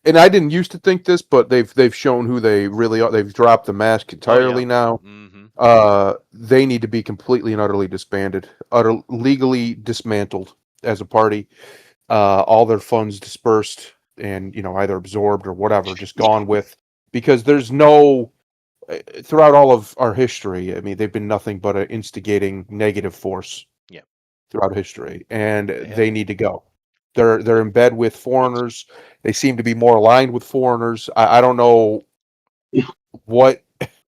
didn't used to think this, but they've shown who they really are. They've dropped the mask oh yeah, entirely now. hmm They need to be completely and utterly disbanded, legally dismantled as a party. All their funds dispersed and either absorbed or whatever, just gone with, because there's no throughout all of our history. I mean, they've been nothing but an instigating negative force yeah, throughout history, and they have they been. need to go. They're in bed with foreigners. They seem to be more aligned with foreigners. I don't know what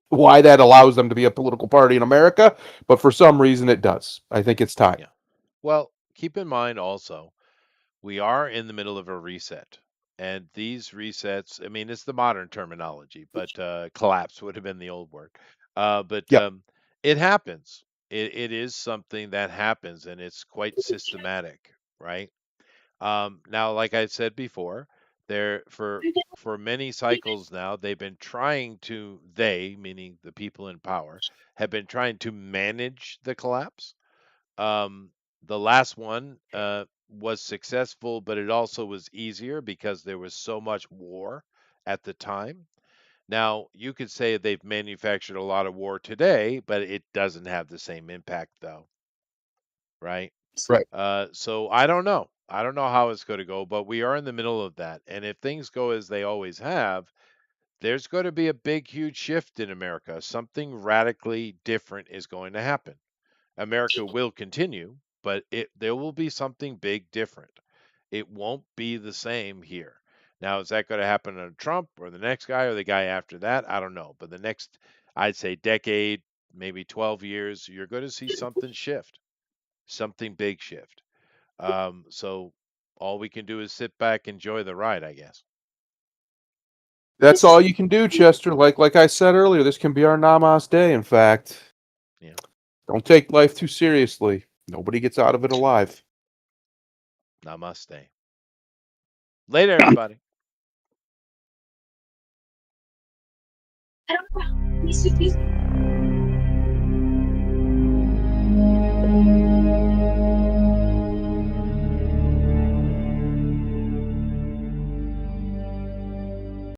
why that allows them to be a political party in America, but for some reason it does. I think it's time. Yeah. Well, keep in mind also, we are in the middle of a reset. And these resets, I mean, it's the modern terminology, but collapse would have been the old word. But Yep. it happens. It is something that happens, and it's quite systematic, right? Now, like I said before, there for many cycles now, they've been trying to they, meaning the people in power, have been trying to manage the collapse. Um, the last one was successful, but it also was easier because there was so much war at the time. Now, you could say they've manufactured a lot of war today, but it doesn't have the same impact, though, right? Right. So I don't know. I don't know how it's going to go, but we are in the middle of that. And if things go as they always have, there's going to be a big, huge shift in America. Something radically different is going to happen. America will continue, but there will be something big different. It won't be the same here. Now, is that going to happen under Trump or the next guy or the guy after that? I don't know. But the next, I'd say, decade, maybe 12 years, you're going to see something shift, something big shift. So all we can do is sit back, enjoy the ride, I guess. That's all you can do, Chester. Like I said earlier, this can be our Namas day. In fact, Yeah. don't take life too seriously. Nobody gets out of it alive. Namaste. Later, everybody.